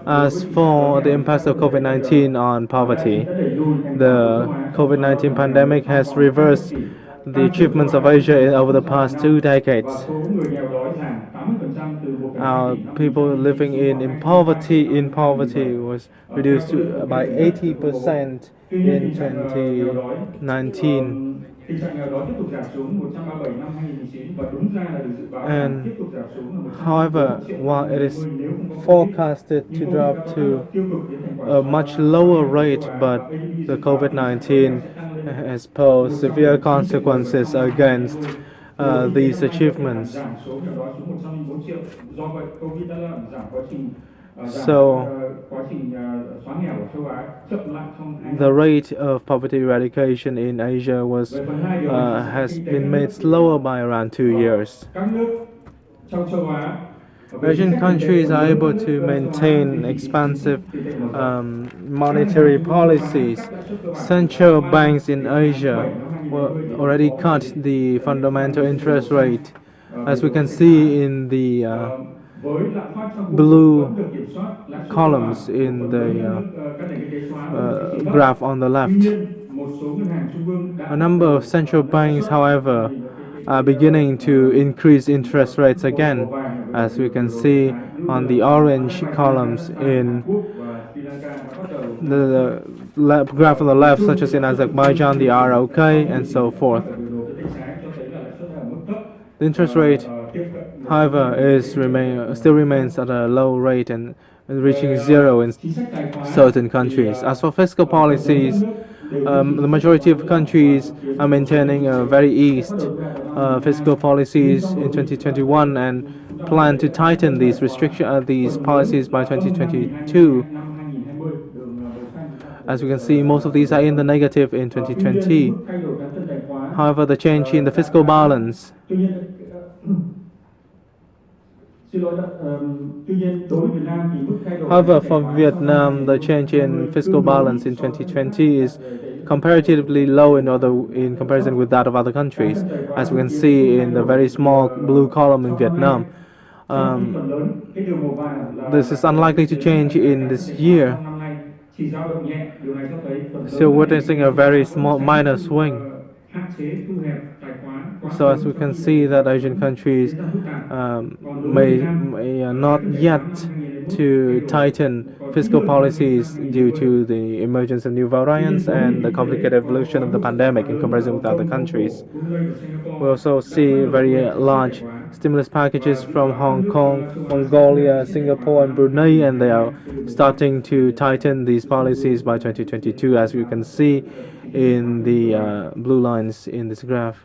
As for the impacts of COVID-19 on poverty, the COVID-19 pandemic has reversed the achievements of Asia over the past 2 decades. people living in poverty was reduced to by 80% in 2019. Tình trạng nghèo đói tiếp tục giảm xuống 137 năm 2019 và đúng ra là được dự báo And tiếp tục giảm xuống là 101 however, triệu while it is người nếu không có forecasted to nhưng drop có to tiêu cực đến thành quả a much lower rate, but the COVID-19 has posed severe consequences against these achievements. giảm số nghèo đói xuống 104 triệu. Do vậy, Covid đã làm giảm quá trình xóa nghèo ở châu Á chậm lại trong the rate of poverty eradication in Asia has been made slower by around 2 years. các nước trong châu Á. Asian countries are able to maintain expansive monetary policies. Central banks in Asia already cut the fundamental interest rate, as we can see in the blue columns in the graph on the left. A number of central banks, however, are beginning to increase interest rates again, as we can see on the orange columns in the graph on the left, such as in Azerbaijan, the ROK, and so forth. The interest rate, however, still remains at a low rate and reaching zero in certain countries. As for fiscal policies, the majority of countries are maintaining a very eased fiscal policies in 2021 and plan to tighten these policies by 2022. As we can see, most of these are in the negative in 2020. However, the change in the fiscal balance However, for Vietnam, the change in fiscal balance in 2020 is comparatively low in comparison with that of other countries, as we can see in the very small blue column in Vietnam. This is unlikely to change in this year, still witnessing a very small minor swing. So as we can see that Asian countries may not yet to tighten fiscal policies due to the emergence of new variants and the complicated evolution of the pandemic in comparison with other countries. We also see very large stimulus packages from Hong Kong, Mongolia, Singapore, and Brunei, and they are starting to tighten these policies by 2022, as you can see in the blue lines in this graph.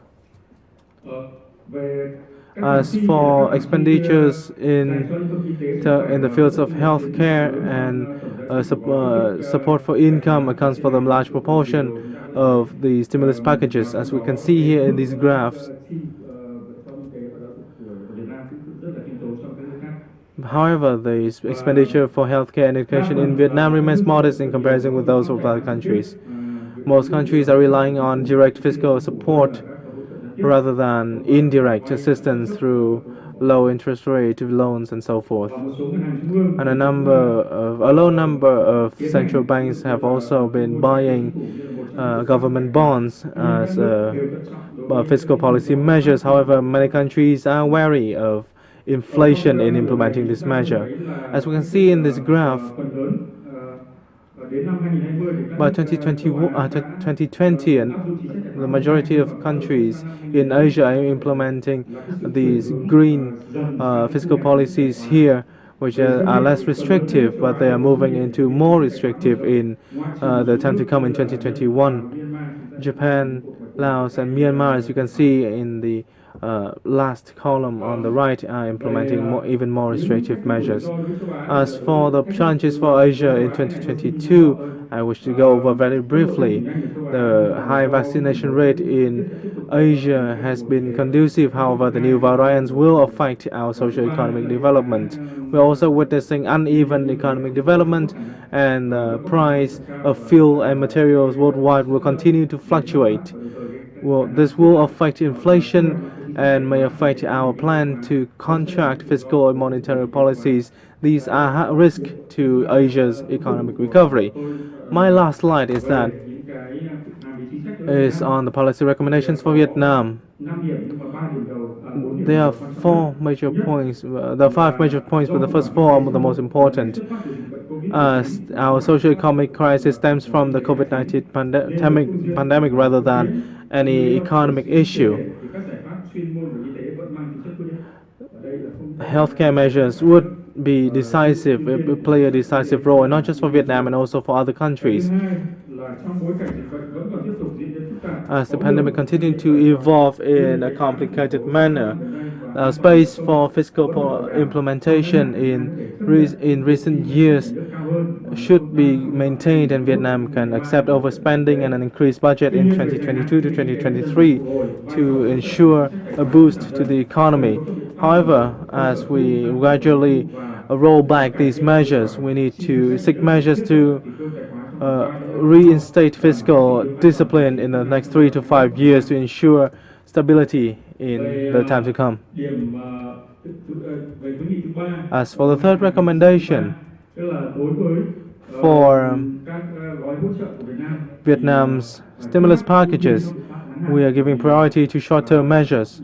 As for expenditures in the fields of healthcare and support for income accounts for the large proportion of the stimulus packages, as we can see here in these graphs. However, the expenditure for healthcare and education in Vietnam remains modest in comparison with those of other countries. Most countries are relying on direct fiscal support rather than indirect assistance through low interest rate loans and so forth. And a low number of central banks have also been buying government bonds as fiscal policy measures. However, many countries are wary of inflation in implementing this measure. As we can see in this graph, by 2020, and the majority of countries in Asia are implementing these green fiscal policies here, which are less restrictive, but they are moving into more restrictive in the time to come in 2021. Japan, Laos, and Myanmar, as you can see in the last column on the right, are implementing even more restrictive measures. As for the challenges for Asia in 2022, I wish to go over very briefly. The high vaccination rate in Asia has been conducive. However, the new variants will affect our socio-economic development. We're also witnessing uneven economic development, and the price of fuel and materials worldwide will continue to fluctuate. This will affect inflation and may affect our plan to contract fiscal and monetary policies. These are at risk to Asia's economic recovery. My last slide is on the policy recommendations for Vietnam. There are four major points. There are five major points, but the first four are the most important. Our socio-economic crisis stems from the COVID-19 pandemic rather than any economic issue. Healthcare measures would be decisive, would play a decisive role, not just for Vietnam and also for other countries. As the pandemic continued to evolve in a complicated manner, space for fiscal implementation in recent years should be maintained, and Vietnam can accept overspending and an increased budget in 2022 to 2023 to ensure a boost to the economy. However, as we gradually roll back these measures, we need to seek measures to reinstate fiscal discipline in the next 3 to 5 years to ensure stability in the time to come. As for the third recommendation, for Vietnam's stimulus packages, we are giving priority to short-term measures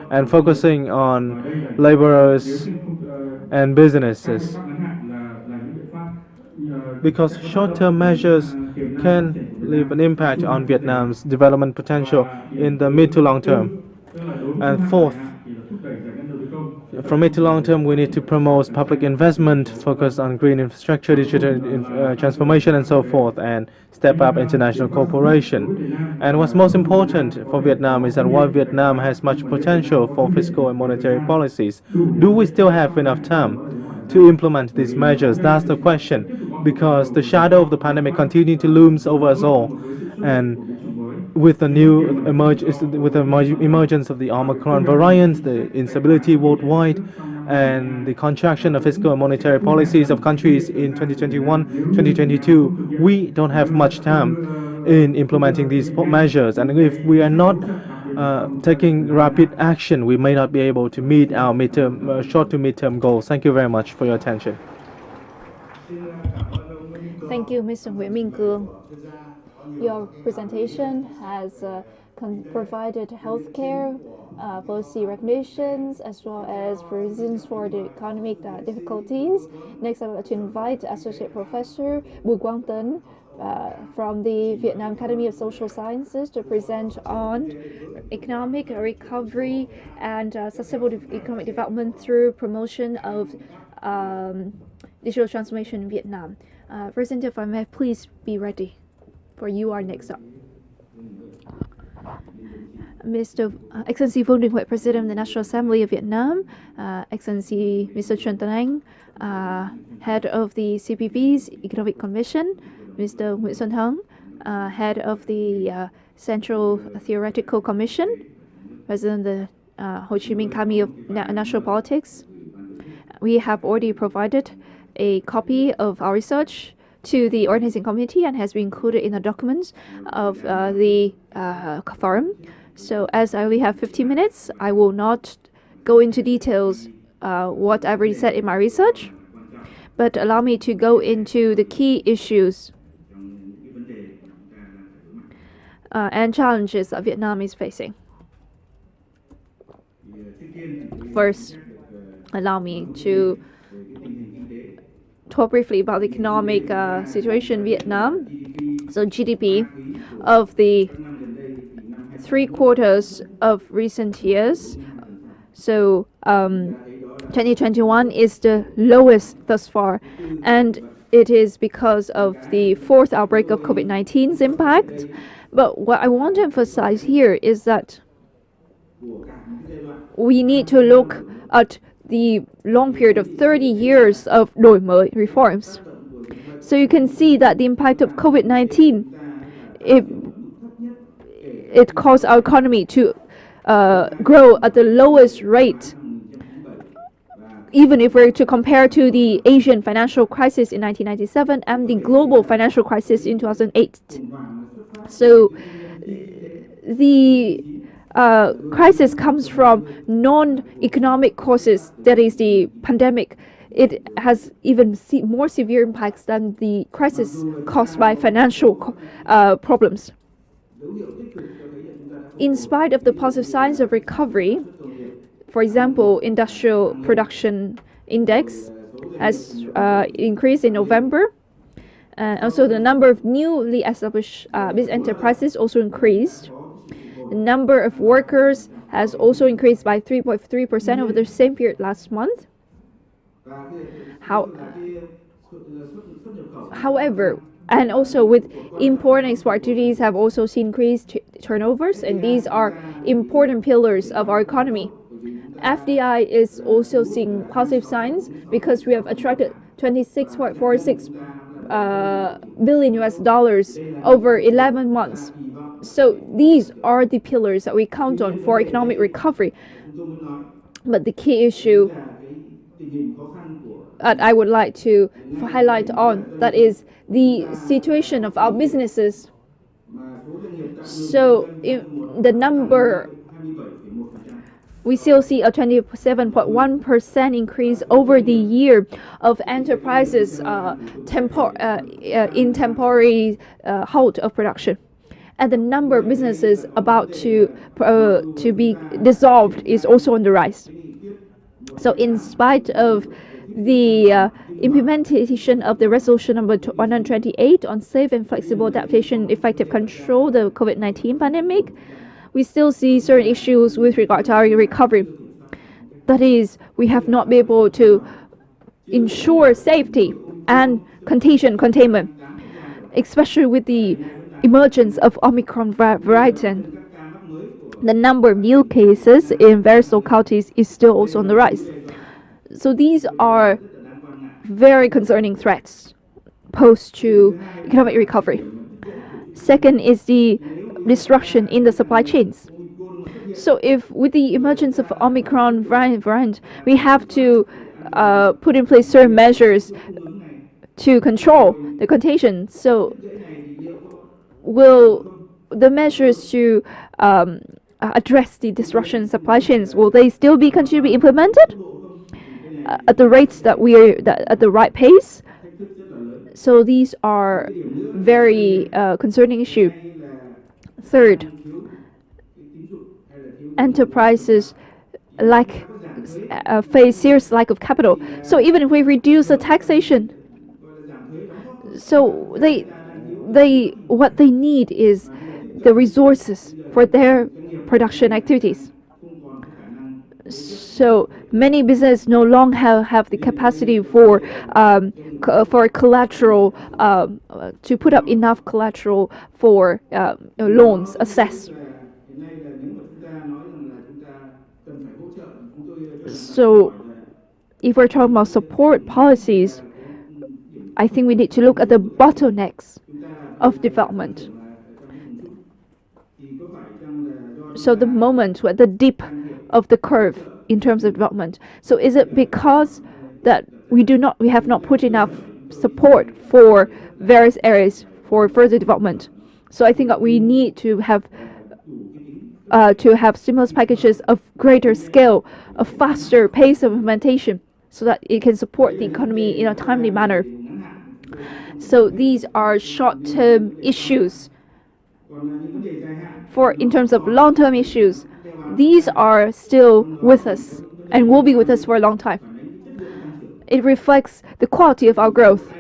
and focusing on laborers and businesses, because short-term measures can leave an impact on Vietnam's development potential in the mid to long term. And fourth, from mid to long term, we need to promote public investment, focus on green infrastructure, digital transformation, and so forth, and step up international cooperation. And what's most important for Vietnam is that while Vietnam has much potential for fiscal and monetary policies, do we still have enough time to implement these measures? That's the question, because the shadow of the pandemic continues to loom over us all, and with the emergence of the Omicron variant, the instability worldwide, and the contraction of fiscal and monetary policies of countries in 2021, 2022, we don't have much time in implementing these measures. And if we are not taking rapid action, we may not be able to meet our short to mid-term goals. Thank you very much for your attention. Thank you, Mr. Nguyễn Minh Cương. Your presentation has provided healthcare policy recommendations as well as reasons for the economic difficulties. Next, I would like to invite Associate Professor Bùi Quang Tấn from the Vietnam Academy of Social Sciences to present on economic recovery and sustainable economic development through promotion of digital transformation in Vietnam. Representative, if I may please be ready, for you are next up. Mr. Excellency Vương Đình Huệ, President of the National Assembly of Vietnam, Excellency Mr. Trần Tuấn Anh, Head of the CPV's Economic Commission, Mr. Nguyễn Xuân Thắng, Head of the Central Theoretical Commission, President of the Ho Chi Minh Academy of National Politics. We have already provided a copy of our research to the organizing committee and has been included in the documents of the forum. So as I only have 15 minutes, I will not go into details what I've already said in my research, but allow me to go into the key issues and challenges that Vietnam is facing. First, allow me to talk briefly about the economic situation in Vietnam. So GDP of the 3 quarters of recent years, so 2021 is the lowest thus far, and it is because of the 4th outbreak of COVID-19's impact. But what I want to emphasize here is that we need to look at the long period of 30 years of đổi mới reforms. So you can see that the impact of COVID-19, it caused our economy to grow at the lowest rate, even if we're to compare to the Asian financial crisis in 1997 and the global financial crisis in 2008. So the crisis comes from non-economic causes, that is the pandemic. It has even more severe impacts than the crisis caused by financial problems. in spite of the positive signs of recovery, for example, industrial production index has increased in November. Also, the number of newly established business enterprises also increased. The number of workers has also increased by 3.3% over the same period last month. However, and also with import and export activities have also seen increased turnovers, and these are important pillars of our economy. FDI is also seeing positive signs because we have attracted 26.46 billion US dollars over 11 months. So these are the pillars that we count on for economic recovery. But the key issue that I would like to highlight on, that is the situation of our businesses. So in the number, we still see a 27.1% increase over the year of enterprises in temporary halt of production. And the number of businesses about to be dissolved is also on the rise. So in spite of the implementation of the resolution number 128 on safe and flexible adaptation, effective control the COVID-19 pandemic, we still see certain issues with regard to our recovery. That is, we have not been able to ensure safety and containment, especially with the emergence of Omicron variant. The number of new cases in various localities is still also on the rise. So these are very concerning threats posed to economic recovery. Second is the disruption in the supply chains. So if with the emergence of Omicron variant, we have to put in place certain measures to control the contagion. So will the measures to address the disruption in supply chains, will they still be continue to be implemented at the rates that we are at the right pace? So these are very concerning issue. Third, enterprises face serious lack of capital. So even if we reduce the taxation, so what they need is the resources for their production activities. So many businesses no longer have the capacity for collateral to put up enough collateral for loans assessed. So if we're talking about support policies, I think we need to look at the bottlenecks of development. So the moment we're at the dip of the curve in terms of development. So is it because that we have not put enough support for various areas for further development? So I think that we need to have stimulus packages of greater scale, a faster pace of implementation, so that it can support the economy in a timely manner. So these are short-term issues. In terms of long-term issues, these are still with us and will be with us for a long time. It reflects the quality of our growth.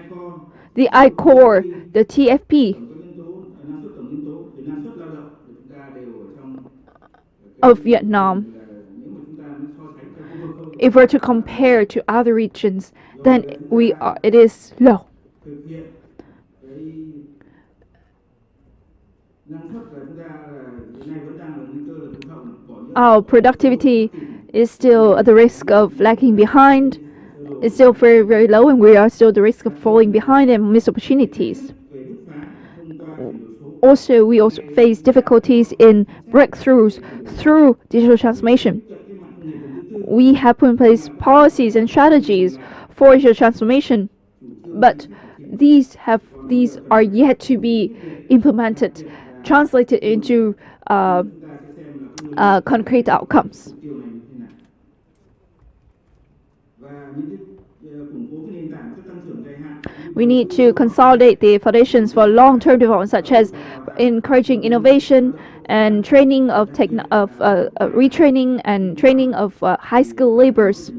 The I-Core, the TFP of Vietnam, if we're to compare to other regions, then it is low. Our productivity is still at the risk of lagging behind. It's still very, very low, and we are still at the risk of falling behind and miss opportunities. Also, we also face difficulties in breakthroughs through digital transformation. We have put in place policies and strategies for digital transformation, but these are yet to be implemented, translated into concrete outcomes. We need to consolidate the foundations for long-term development, such as encouraging innovation and training of retraining and training of high-skilled laborers,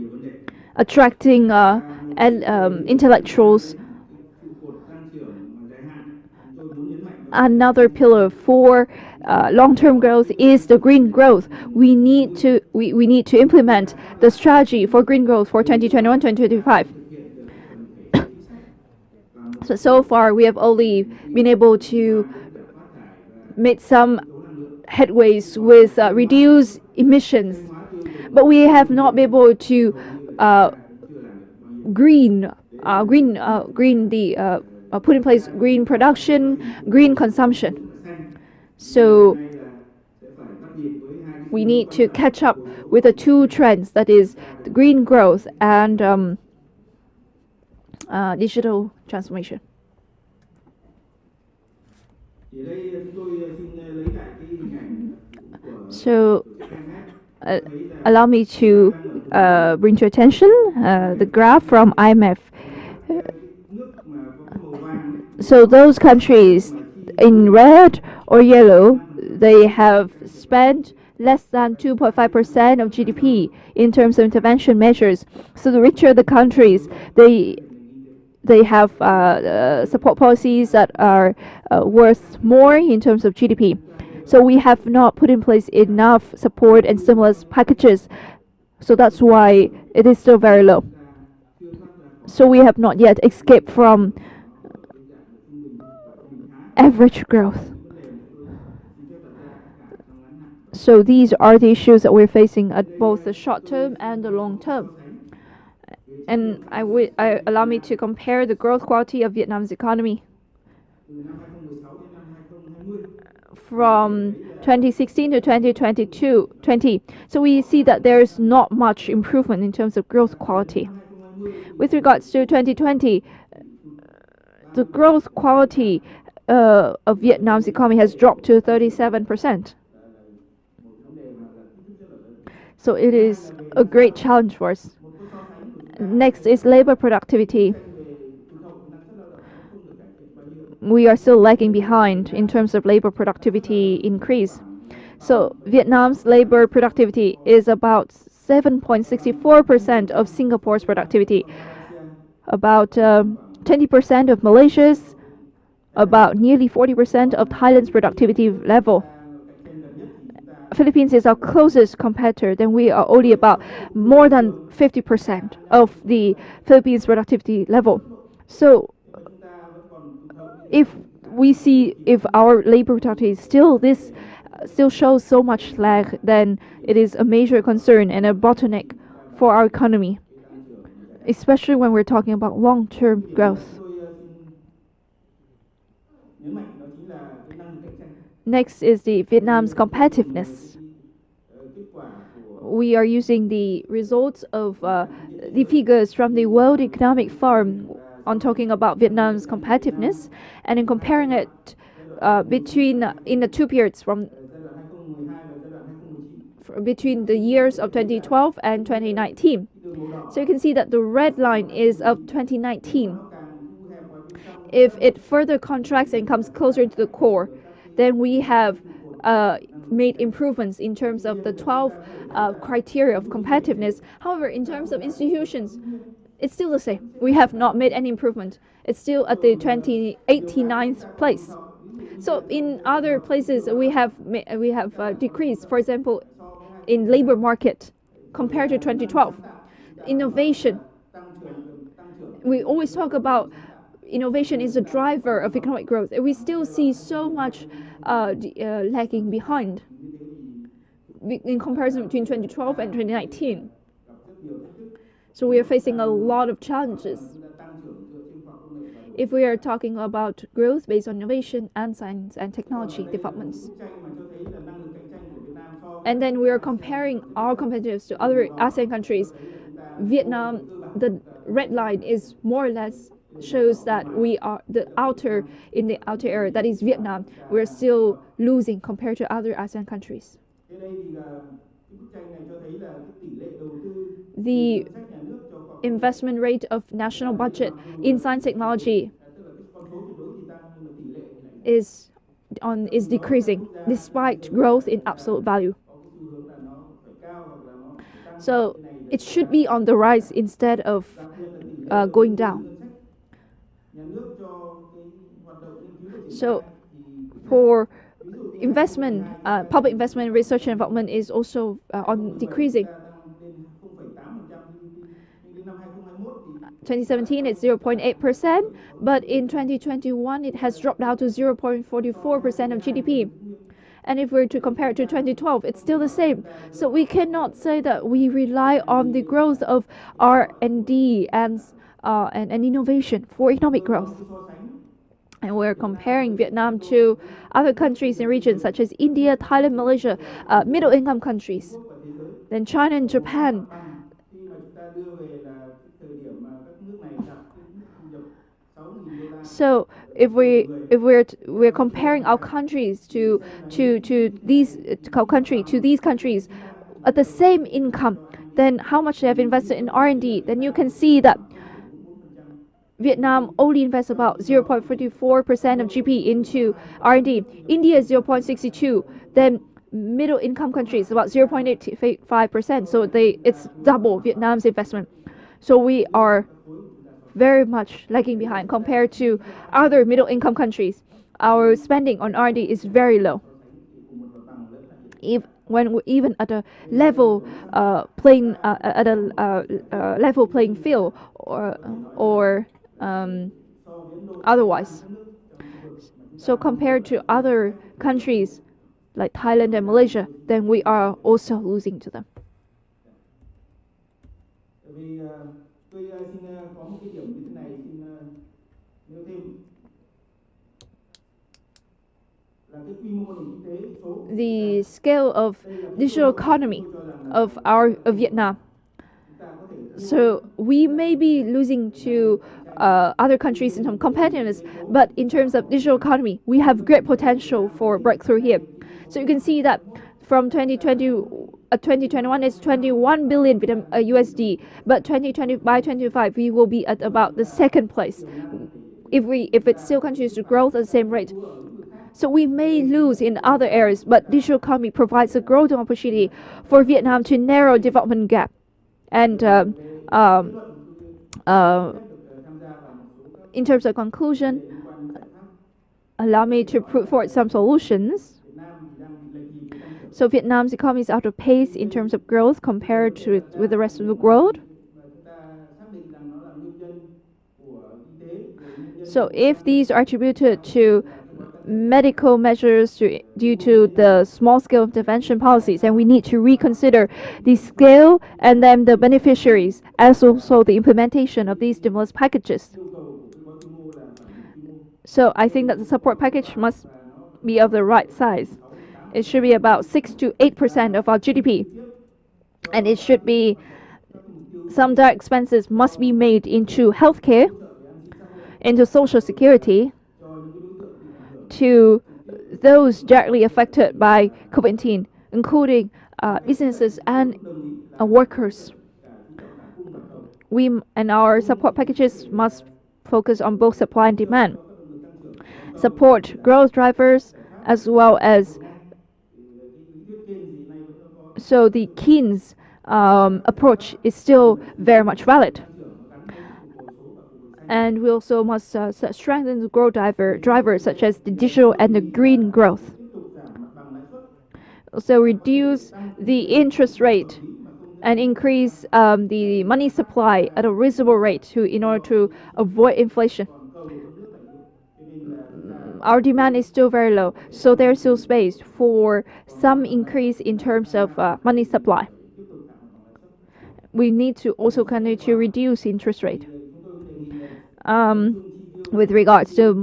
attracting intellectuals. Another pillar for long-term growth is the green growth. We need to implement the strategy for green growth for 2021-2025. So far, we have only been able to make some headways with reduced emissions, but we have not been able to put in place green production, green consumption. So we need to catch up with the two trends, that is the green growth and digital transformation. So allow me to bring to attention the graph from IMF. So those countries in red or yellow, they have spent less than 2.5% of GDP in terms of intervention measures. So the richer the countries, they have support policies that are worth more in terms of GDP. So we have not put in place enough support and stimulus packages. So that's why it is still very low. So we have not yet escaped from average growth. So these are the issues that we're facing at both the short term and the long term. And allow me to compare the growth quality of Vietnam's economy from 2016 to 2020. So we see that there's not much improvement in terms of growth quality. With regards to 2020, the growth quality of Vietnam's economy has dropped to 37%. So it is a great challenge for us. Next is labor productivity. We are still lagging behind in terms of labor productivity increase. So Vietnam's labor productivity is about 7.64% of Singapore's productivity, about 20% of Malaysia's, about nearly 40% of Thailand's productivity level. Philippines is our closest competitor, then we are only about more than 50% of the Philippines productivity level. So if our labor productivity still shows so much lag, then it is a major concern and a bottleneck for our economy, especially when we're talking about long-term growth. Next is Vietnam's competitiveness. We are using the results of the figures from the World Economic Forum on talking about Vietnam's competitiveness, and in comparing it in the two periods between the years of 2012 and 2019. So you can see that the red line is of 2019. If it further contracts and comes closer to the core, then we have made improvements in terms of the 12 criteria of competitiveness. However, in terms of institutions, it's still the same. We have not made any improvement. It's still at the 89th place. So in other places, we have decreased. For example, in labor market compared to 2012, innovation. We always talk about innovation is a driver of economic growth. We still see so much lagging behind in comparison between 2012 and 2019. So we are facing a lot of challenges if we are talking about growth based on innovation and science and technology developments. And then we are comparing our competitors to other ASEAN countries. Vietnam, the red line is more or less shows that we are in the outer area, that is Vietnam. We're still losing compared to other ASEAN countries. The investment rate of national budget in science technology is decreasing despite growth in absolute value. So it should be on the rise instead of going down. So for investment, public investment, research and development is also on decreasing. 2017 it's 0.8%, but in 2021 it has dropped down to 0.44% of GDP. And if we're to compare it to 2012, it's still the same. So we cannot say that we rely on the growth of R&D and innovation for economic growth. And we're comparing Vietnam to other countries in regions such as India, Thailand, Malaysia, middle-income countries, then China and Japan. So if we're comparing our countries to these countries at the same income, then how much they have invested in R&D, then you can see that Vietnam only invests about 0.44% of GDP into R&D. India is 0.62%. Then middle income countries about 0.85%. So it's double Vietnam's investment. So we are very much lagging behind compared to other middle income countries. Our spending on R&D is very low. When we're even at a level playing field or otherwise. So compared to other countries like Thailand and Malaysia, then we are also losing to them. The scale of digital economy of Vietnam. So we may be losing to other countries in terms of competitiveness, but in terms of digital economy, we have great potential for breakthrough here. So you can see that from 2021 it's 21 billion USD, but by 2025 we will be at about the second place if it still continues to grow at the same rate. So we may lose in other areas, but digital economy provides a growth opportunity for Vietnam to narrow development gap. And in terms of conclusion, allow me to put forward some solutions. So Vietnam's economy is out of pace in terms of growth compared to with the rest of the world. So if these are attributed to medical measures due to the small-scale intervention policies, and we need to reconsider the scale and then the beneficiaries, as also the implementation of these stimulus packages. So I think that the support package must be of the right size. It should be about 6 to 8% of our GDP, and it should be some direct expenses must be made into healthcare, into social security, to those directly affected by COVID-19, including businesses and workers. And our support packages must focus on both supply and demand, support growth drivers as well as. So the Keynes approach is still very much valid. And we also must strengthen the growth drivers such as the digital and the green growth. Also reduce the interest rate and increase the money supply at a reasonable rate in order to avoid inflation. Our demand is still very low, so there's still space for some increase in terms of money supply. We need to also continue to reduce interest rate. With regards to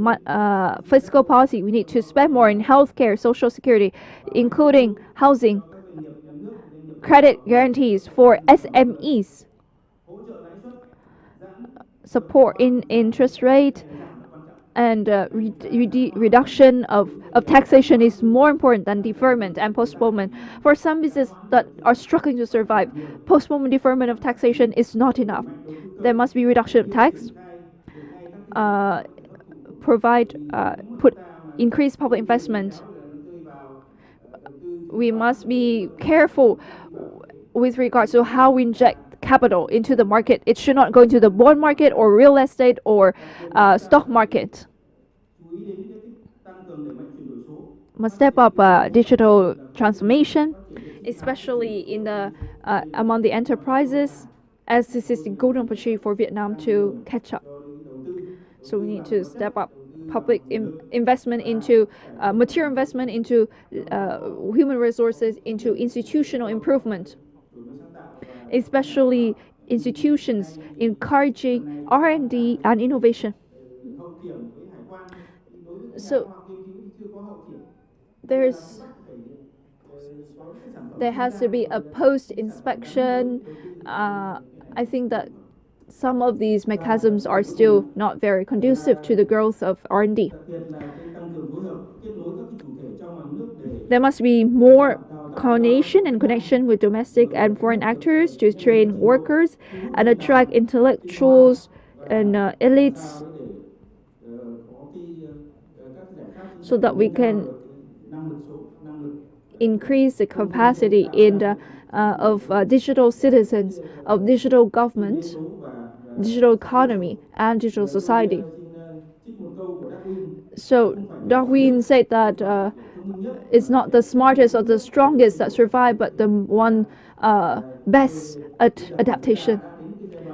fiscal policy, we need to spend more in healthcare, social security, including housing, credit guarantees for SMEs, support in interest rate, and reduction of taxation is more important than deferment and postponement. For some businesses that are struggling to survive, postponement deferment of taxation is not enough. There must be reduction of tax, increase public investment. We must be careful with regards to how we inject capital into the market. It should not go into the bond market or real estate or stock market. Must step up digital transformation, especially in the among the enterprises, as this is the golden opportunity for Vietnam to catch up. So we need to step up public investment into material investment into human resources, into institutional improvement, especially institutions encouraging R&D and innovation. So there has to be a post-inspection. I think that some of these mechanisms are still not very conducive to the growth of R&D. There must be more coordination and connection with domestic and foreign actors to train workers and attract intellectuals and elites, so that we can increase the capacity of digital citizens, of digital government, digital economy, and digital society. So Darwin said that it's not the smartest or the strongest that survive, but the one best at adaptation.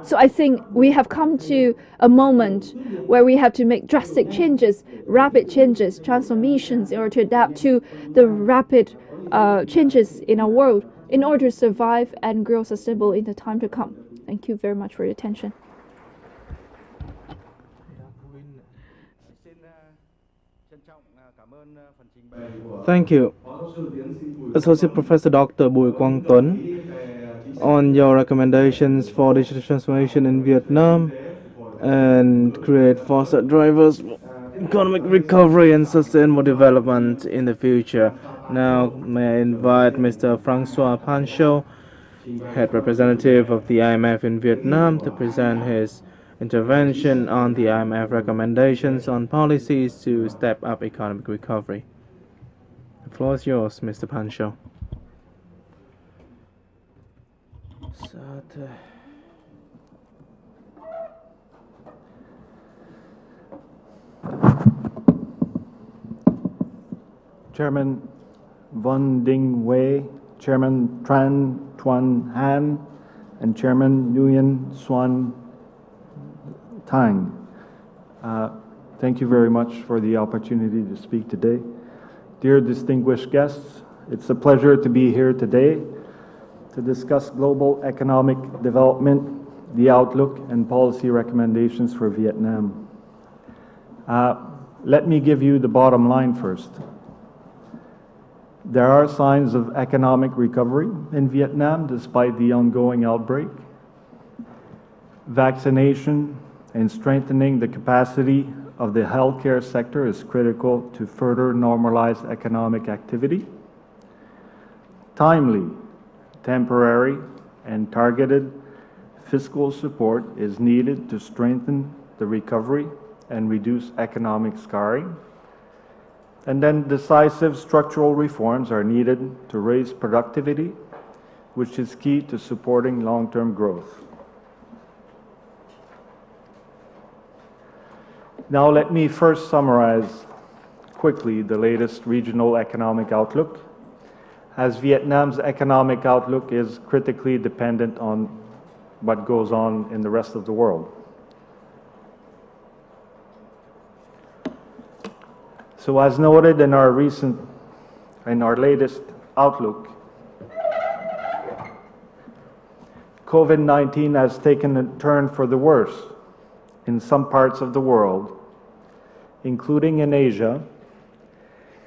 So I think we have come to a moment where we have to make drastic changes, rapid changes, transformations in order to adapt to the rapid changes in our world in order to survive and grow sustainable in the time to come. Thank you very much for your attention. Thank you, Associate Professor Dr. Bùi Quang Tuấn, on your recommendations for digital transformation in Vietnam and create foster drivers for economic recovery and sustainable development in the future. Now, may I invite Mr. Francois Pancho, Head Representative of the IMF in Vietnam, to present his intervention on the IMF recommendations on policies to step up economic recovery. The floor is yours, Mr. Pancho. Chairman Von Ding Wei, Chairman Tran Tuan Han, and Chairman Nguyen Xuan Tang. Thank you very much for the opportunity to speak today. Dear distinguished guests, it's a pleasure to be here today to discuss global economic development, the outlook, and policy recommendations for Vietnam. Let me give you the bottom line first. There are signs of economic recovery in Vietnam despite the ongoing outbreak. Vaccination and strengthening the capacity of the healthcare sector is critical to further normalize economic activity. Timely, temporary, and targeted fiscal support is needed to strengthen the recovery and reduce economic scarring. And then decisive structural reforms are needed to raise productivity, which is key to supporting long-term growth. Now let me first summarize quickly the latest regional economic outlook, as Vietnam's economic outlook is critically dependent on what goes on in the rest of the world. So as noted in our latest outlook, COVID-19 has taken a turn for the worse in some parts of the world, including in Asia,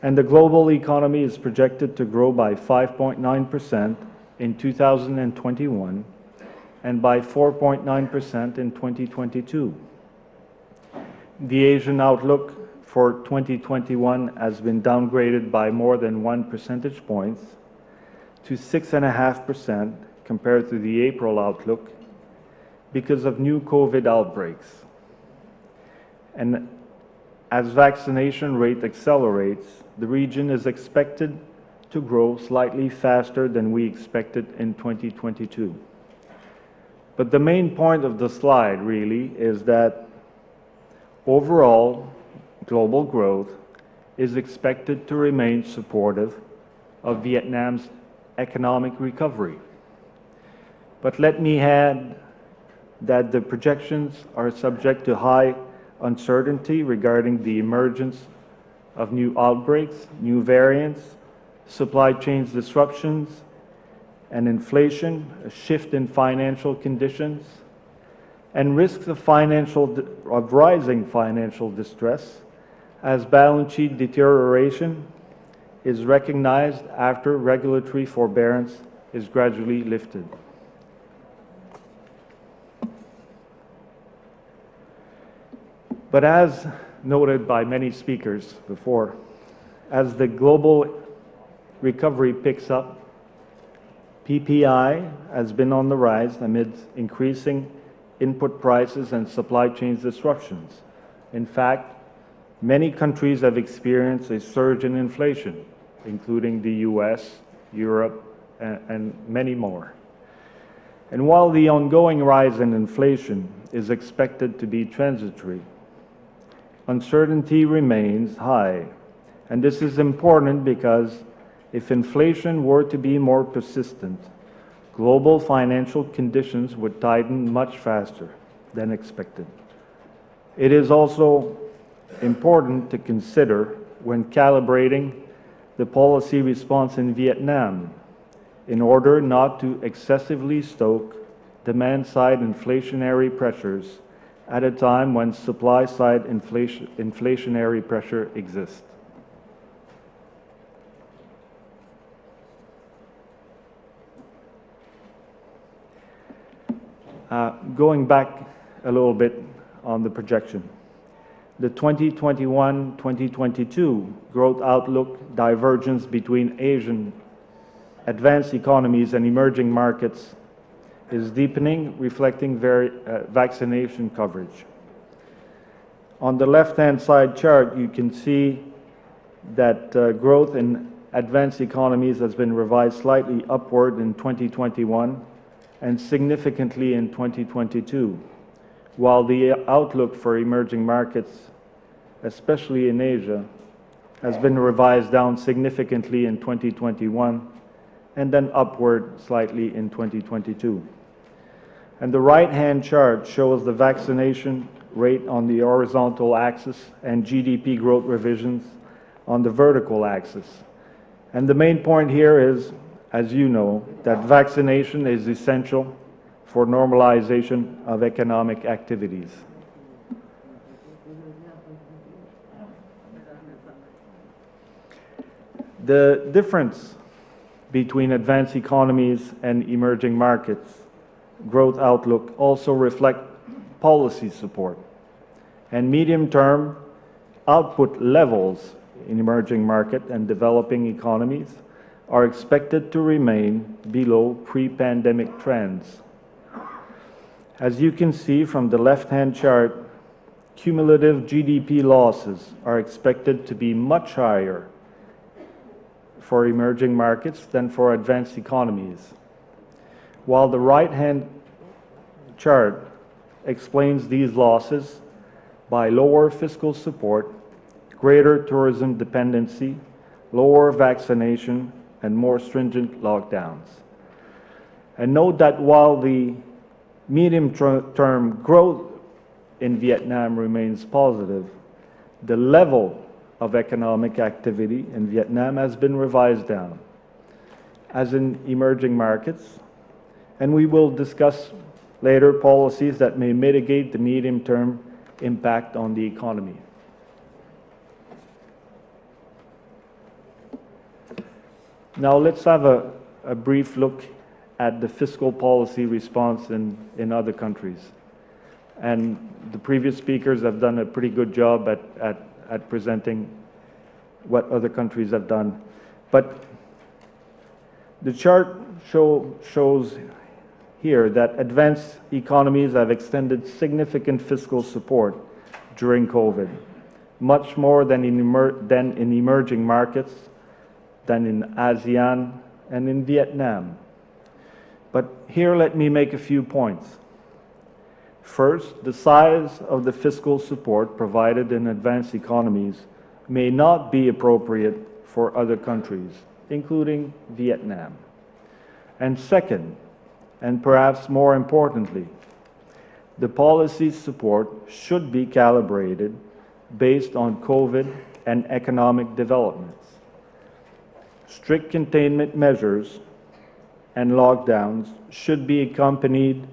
and the global economy is projected to grow by 5.9% in 2021 and by 4.9% in 2022. the Asian outlook for 2021 has been downgraded by more than 1 percentage points to 6.5% compared to the April outlook because of new COVID outbreaks. And as vaccination rate accelerates, the region is expected to grow slightly faster than we expected in 2022. But the main point of the slide really is that overall global growth is expected to remain supportive of Vietnam's economic recovery. But let me add that the projections are subject to high uncertainty regarding the emergence of new outbreaks, new variants, supply chain disruptions, and inflation, a shift in financial conditions, and risks of rising financial distress as balance sheet deterioration is recognized after regulatory forbearance is gradually lifted. But as noted by many speakers before, as the global recovery picks up, PPI has been on the rise amid increasing input prices and supply chain disruptions. In fact, many countries have experienced a surge in inflation, including the US, Europe, and many more. And while the ongoing rise in inflation is expected to be transitory, uncertainty remains high. And this is important because if inflation were to be more persistent, global financial conditions would tighten much faster than expected. It is also important to consider when calibrating the policy response in Vietnam in order not to excessively stoke demand-side inflationary pressures at a time when supply-side inflationary pressure exists. Going back a little bit on the projection. The 2021-2022 growth outlook divergence between Asian advanced economies and emerging markets is deepening, reflecting vaccination coverage. On the left-hand side chart, you can see that growth in advanced economies has been revised slightly upward in 2021 and significantly in 2022, while the outlook for emerging markets, especially in Asia, has been revised down significantly in 2021 and then upward slightly in 2022. And the right-hand chart shows the vaccination rate on the horizontal axis and GDP growth revisions on the vertical axis. And the main point here is, as you know, that vaccination is essential for normalization of economic activities. The difference between advanced economies and emerging markets growth outlook also reflect policy support, and medium-term output levels in emerging market and developing economies are expected to remain below pre-pandemic trends. As you can see from the left-hand chart, cumulative GDP losses are expected to be much higher for emerging markets than for advanced economies, while the right-hand chart explains these losses by lower fiscal support, greater tourism dependency, lower vaccination, and more stringent lockdowns. And note that while the medium-term growth in Vietnam remains positive, the level of economic activity in Vietnam has been revised down, as in emerging markets, and we will discuss later policies that may mitigate the medium-term impact on the economy. Now let's have a brief look at the fiscal policy response in other countries. and the previous speakers have done a pretty good job at presenting what other countries have done. But the chart shows here that advanced economies have extended significant fiscal support during COVID, much more than in emerging markets, than in ASEAN and in Vietnam. But here let me make a few points. First, the size of the fiscal support provided in advanced economies may not be appropriate for other countries, including Vietnam. And second, and perhaps more importantly, the policy support should be calibrated based on COVID and economic developments. Strict containment measures and lockdowns should be accompanied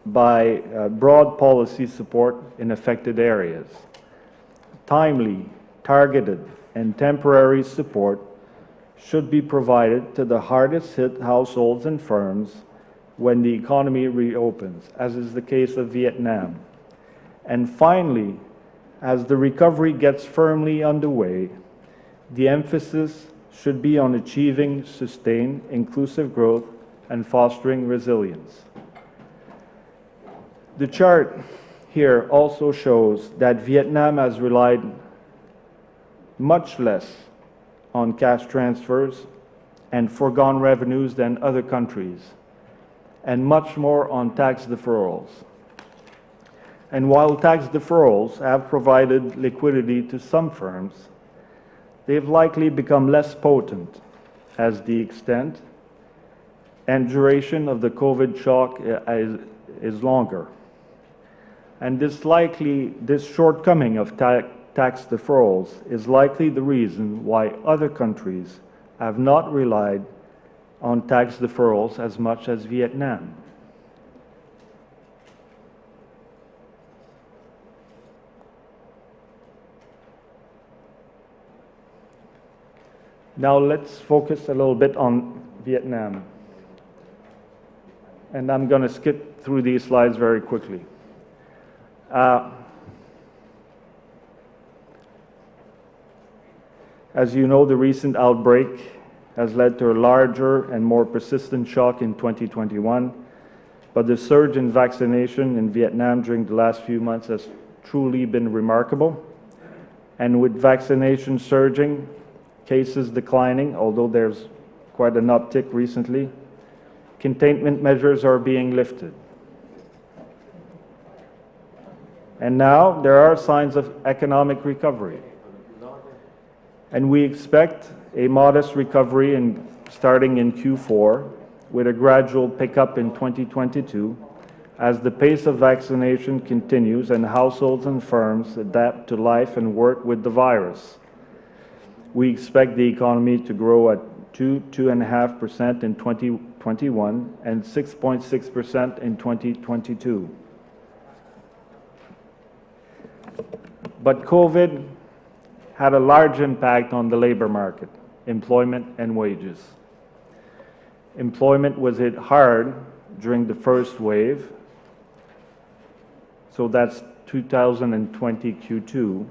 by broad policy support in affected areas. Timely, targeted, and temporary support should be provided to the hardest hit households and firms when the economy reopens, as is the case of Vietnam. And finally, as the recovery gets firmly underway, the emphasis should be on achieving sustained, inclusive growth and fostering resilience. The chart here also shows that Vietnam has relied much less on cash transfers and foregone revenues than other countries, and much more on tax deferrals. And while tax deferrals have provided liquidity to some firms, they've likely become less potent as the extent and duration of the COVID shock is longer. And this shortcoming of tax deferrals is likely the reason why other countries have not relied on tax deferrals as much as Vietnam. Now let's focus a little bit on Vietnam. And I'm going to skip through these slides very quickly. As you know, the recent outbreak has led to a larger and more persistent shock in 2021, but the surge in vaccination in Vietnam during the last few months has truly been remarkable. And with vaccination surging, cases declining, although there's quite an uptick recently, containment measures are being lifted. And now there are signs of economic recovery. And we expect a modest recovery starting in Q4, with a gradual pickup in 2022 as the pace of vaccination continues and households and firms adapt to life and work with the virus. We expect the economy to grow at 2.5% in 2021 and 6.6% in 2022. But COVID had a large impact on the labor market, employment and wages. Employment was hit hard during the first wave, so that's 2020 Q2,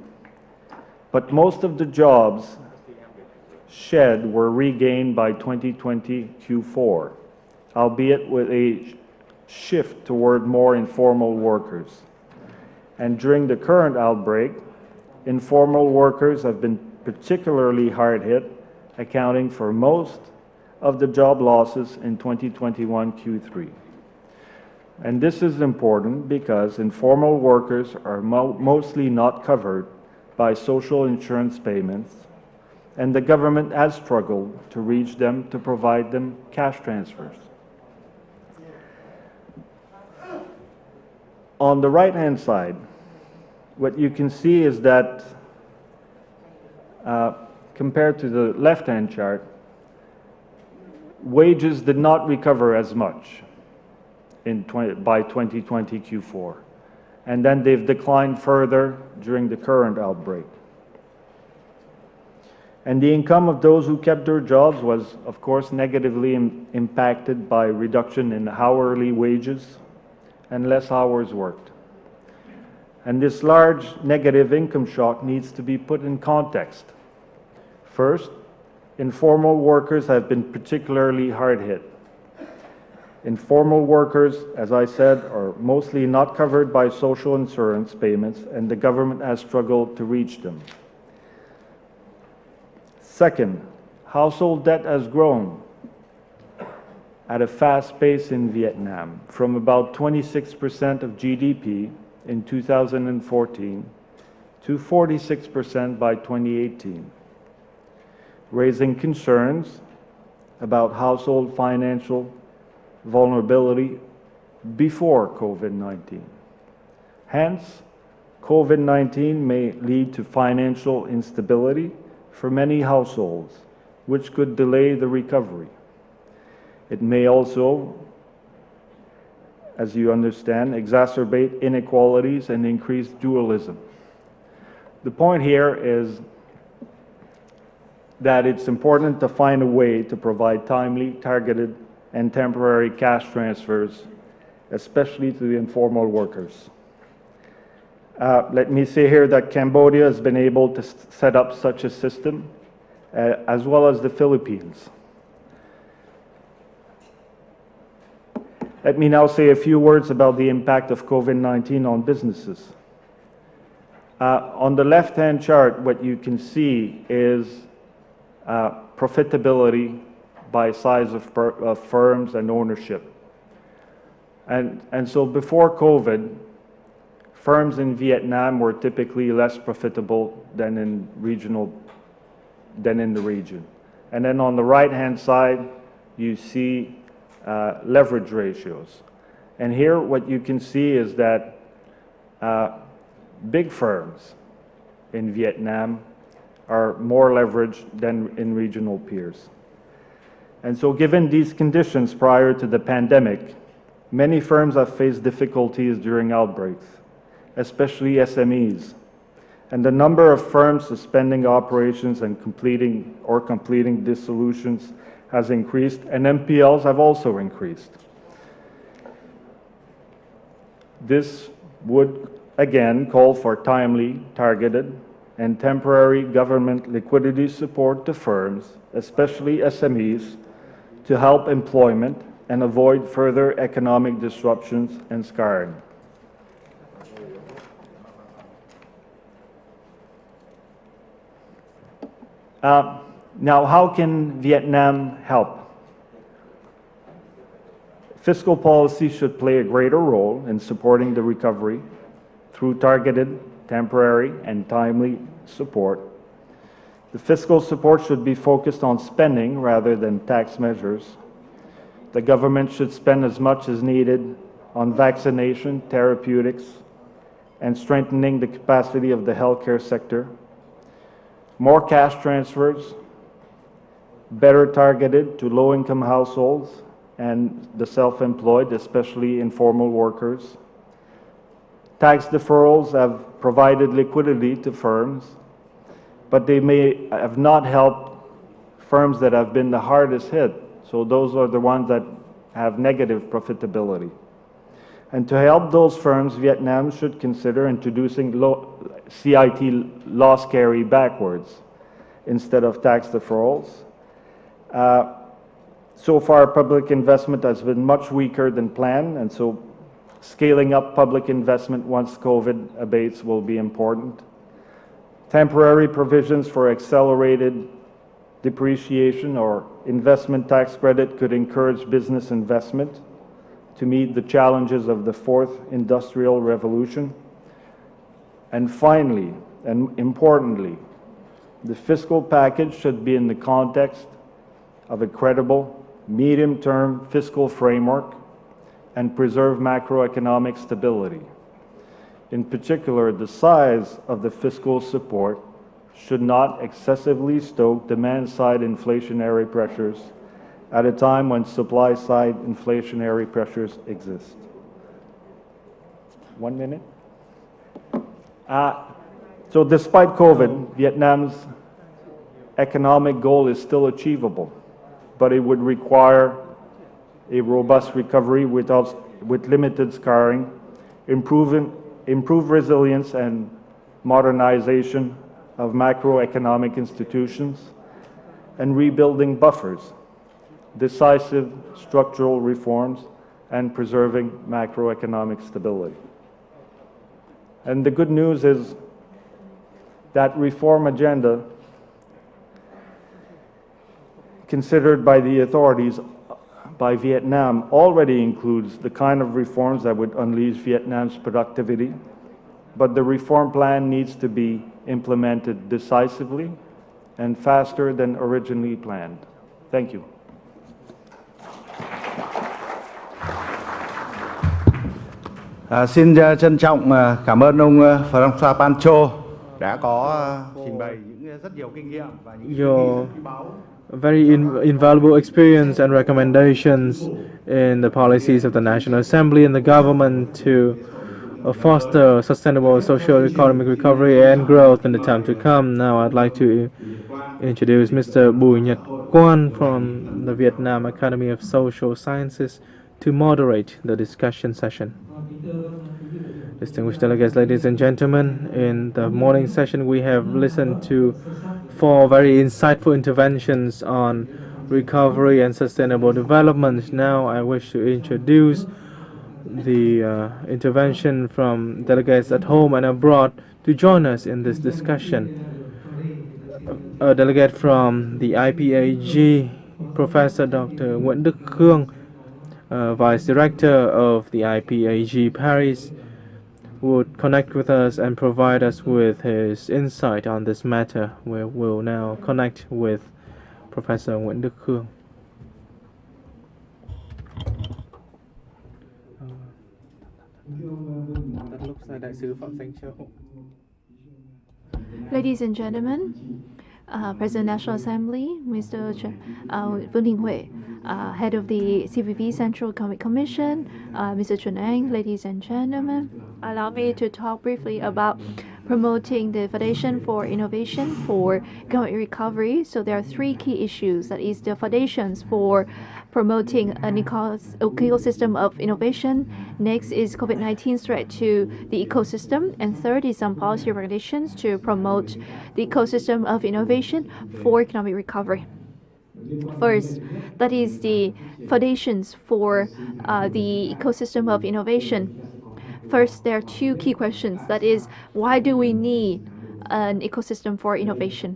but most of the jobs shed were regained by 2020 Q4, albeit with a shift toward more informal workers. And during the current outbreak, informal workers have been particularly hard hit, accounting for most of the job losses in 2021 Q3. And this is important because informal workers are mostly not covered by social insurance payments, and the government has struggled to reach them to provide them cash transfers. On the right-hand side, what you can see is that compared to the left-hand chart, wages did not recover as much by 2020 Q4. And then they've declined further during the current outbreak. And the income of those who kept their jobs was, of course, negatively impacted by reduction in hourly wages, and less hours worked. And this large negative income shock needs to be put in context. First, informal workers have been particularly hard hit. Informal workers, as I said, are mostly not covered by social insurance payments, and the government has struggled to reach them. Second, household debt has grown at a fast pace in Vietnam, from about 26% of GDP in 2014 to 46% by 2018, raising concerns about household financial vulnerability before COVID-19. Hence, COVID-19 may lead to financial instability for many households, which could delay the recovery. It may also, as you understand, exacerbate inequalities and increase dualism. The point here is that it's important to find a way to provide timely, targeted, and temporary cash transfers, especially to the informal workers. Let me say here that Cambodia has been able to set up such a system, as well as the Philippines. Let me now say a few words about the impact of COVID-19 on businesses. On the left-hand chart, what you can see is profitability by size of firms and ownership. And so before COVID, firms in Vietnam were typically less profitable than in the region. And then on the right-hand side, you see leverage ratios. And here what you can see is that big firms in Vietnam are more leveraged than in regional peers. And so given these conditions prior to the pandemic, many firms have faced difficulties during outbreaks, especially SMEs. And the number of firms suspending operations and completing dissolutions has increased, and NPLs have also increased. This would, again, call for timely, targeted, and temporary government liquidity support to firms, especially SMEs, to help employment and avoid further economic disruptions and scarring. Now, how can Vietnam help? Fiscal policy should play a greater role in supporting the recovery through targeted, temporary, and timely support. The fiscal support should be focused on spending rather than tax measures. The government should spend as much as needed on vaccination, therapeutics, and strengthening the capacity of the healthcare sector. More cash transfers, better targeted to low-income households and the self-employed, especially informal workers. Tax deferrals have provided liquidity to firms, but they may have not helped firms that have been the hardest hit. So those are the ones that have negative profitability. And to help those firms, Vietnam should consider introducing CIT loss carry backwards instead of tax deferrals. So far, public investment has been much weaker than planned, and so scaling up public investment once COVID abates will be important. Temporary provisions for accelerated depreciation or investment tax credit could encourage business investment to meet the challenges of the fourth industrial revolution. And finally, and importantly, the fiscal package should be in the context of a credible, medium-term fiscal framework and preserve macroeconomic stability. In particular, the size of the fiscal support should not excessively stoke demand-side inflationary pressures at a time when supply-side inflationary pressures exist. 1 minute. So despite COVID, Vietnam's economic goal is still achievable, but it would require a robust recovery without with limited scarring, improve resilience and modernization of macroeconomic institutions, and rebuilding buffers, decisive structural reforms, and preserving macroeconomic stability. And the good news is that reform agenda considered by the authorities by Vietnam already includes the kind of reforms that would unleash Vietnam's productivity, but the reform plan needs to be implemented decisively and faster than originally planned. Thank you. Xin trân trọng cảm ơn ông François Pancho đã có trình bày những rất nhiều kinh nghiệm và những Your very invaluable experience and recommendations in the policies of the National Assembly and the government to foster sustainable socio-economic recovery and growth in the time to come. Now I'd like to introduce Mr. Bùi Nhật Quang from the Vietnam Academy of Social Sciences to moderate the discussion session. Distinguished delegates, ladies and gentlemen, in the morning session we have listened to 4 very insightful interventions on recovery and sustainable development. Now I wish to introduce the intervention from delegates at home and abroad to join us in this discussion. A delegate from the IPAG, Professor Dr. Nguyễn Đức Khương, Vice Director of the IPAG Paris, would connect with us and provide us with his insight on this matter. We will now connect with Professor Nguyễn Đức Khương. Ladies and gentlemen, President National Assembly, Mr. Vương Đình Huệ, Head of the CPV Central Economic Commission, Mr. Chuẩn Anh, ladies and gentlemen, allow me to talk briefly about promoting the foundation for innovation for economic recovery. So there are 3 key issues. That is the foundations for promoting an ecosystem of innovation. Next is COVID-19 threat to the ecosystem. And third is some policy recommendations to promote the ecosystem of innovation for economic recovery. First, that is the foundations for the ecosystem of innovation. First, there are 2 key questions. That is, why do we need an ecosystem for innovation?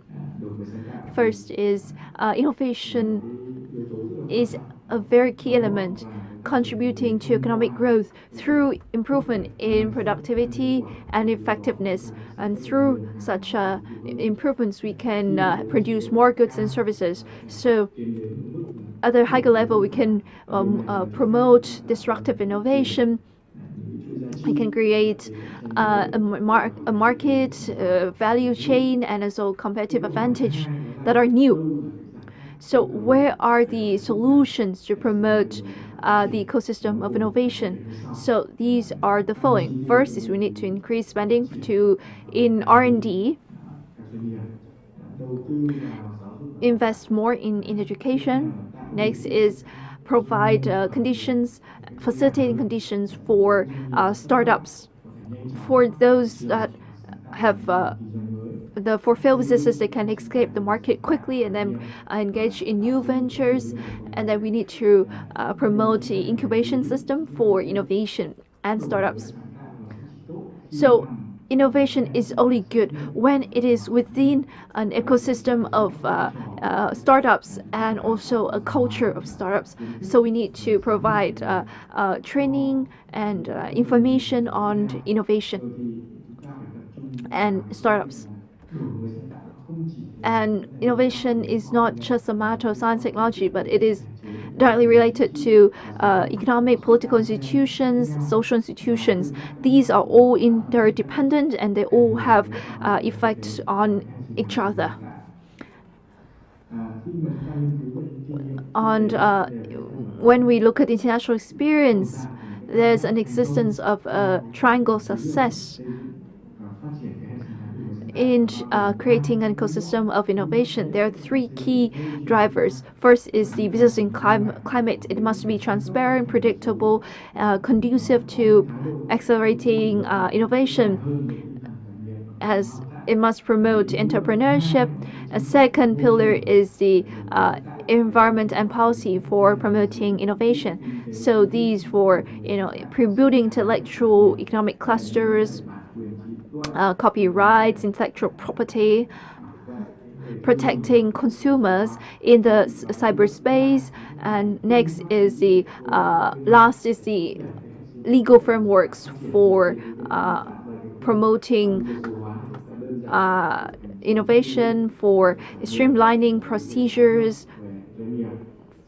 First is innovation is a very key element contributing to economic growth through improvement in productivity and effectiveness. And through such improvements, we can produce more goods and services. So at a higher level, we can promote disruptive innovation. We can create a market, value chain, and also competitive advantage that are new. So where are the solutions to promote the ecosystem of innovation? So these are the following. First is we need to increase spending in R&D, invest more in education. Next is provide facilitating conditions for startups. For those that have for failed businesses, they can escape the market quickly and then engage in new ventures. And then we need to promote the incubation system for innovation and startups. So innovation is only good when it is within an ecosystem of startups and also a culture of startups. So we need to provide training and information on innovation and startups. And innovation is not just a matter of science technology, but it is directly related to economic, political institutions, social institutions. These are all interdependent and they all have effects on each other. And when we look at international experience, there's an existence of a triangle success. in creating an ecosystem of innovation, there are three key drivers. First is the business climate. It must be transparent, predictable, conducive to accelerating innovation, as it must promote entrepreneurship. A second pillar is the environment and policy for promoting innovation. So these for building intellectual economic clusters, copyrights, intellectual property, protecting consumers in the cyberspace, and next is the last is the legal frameworks for promoting innovation, for streamlining procedures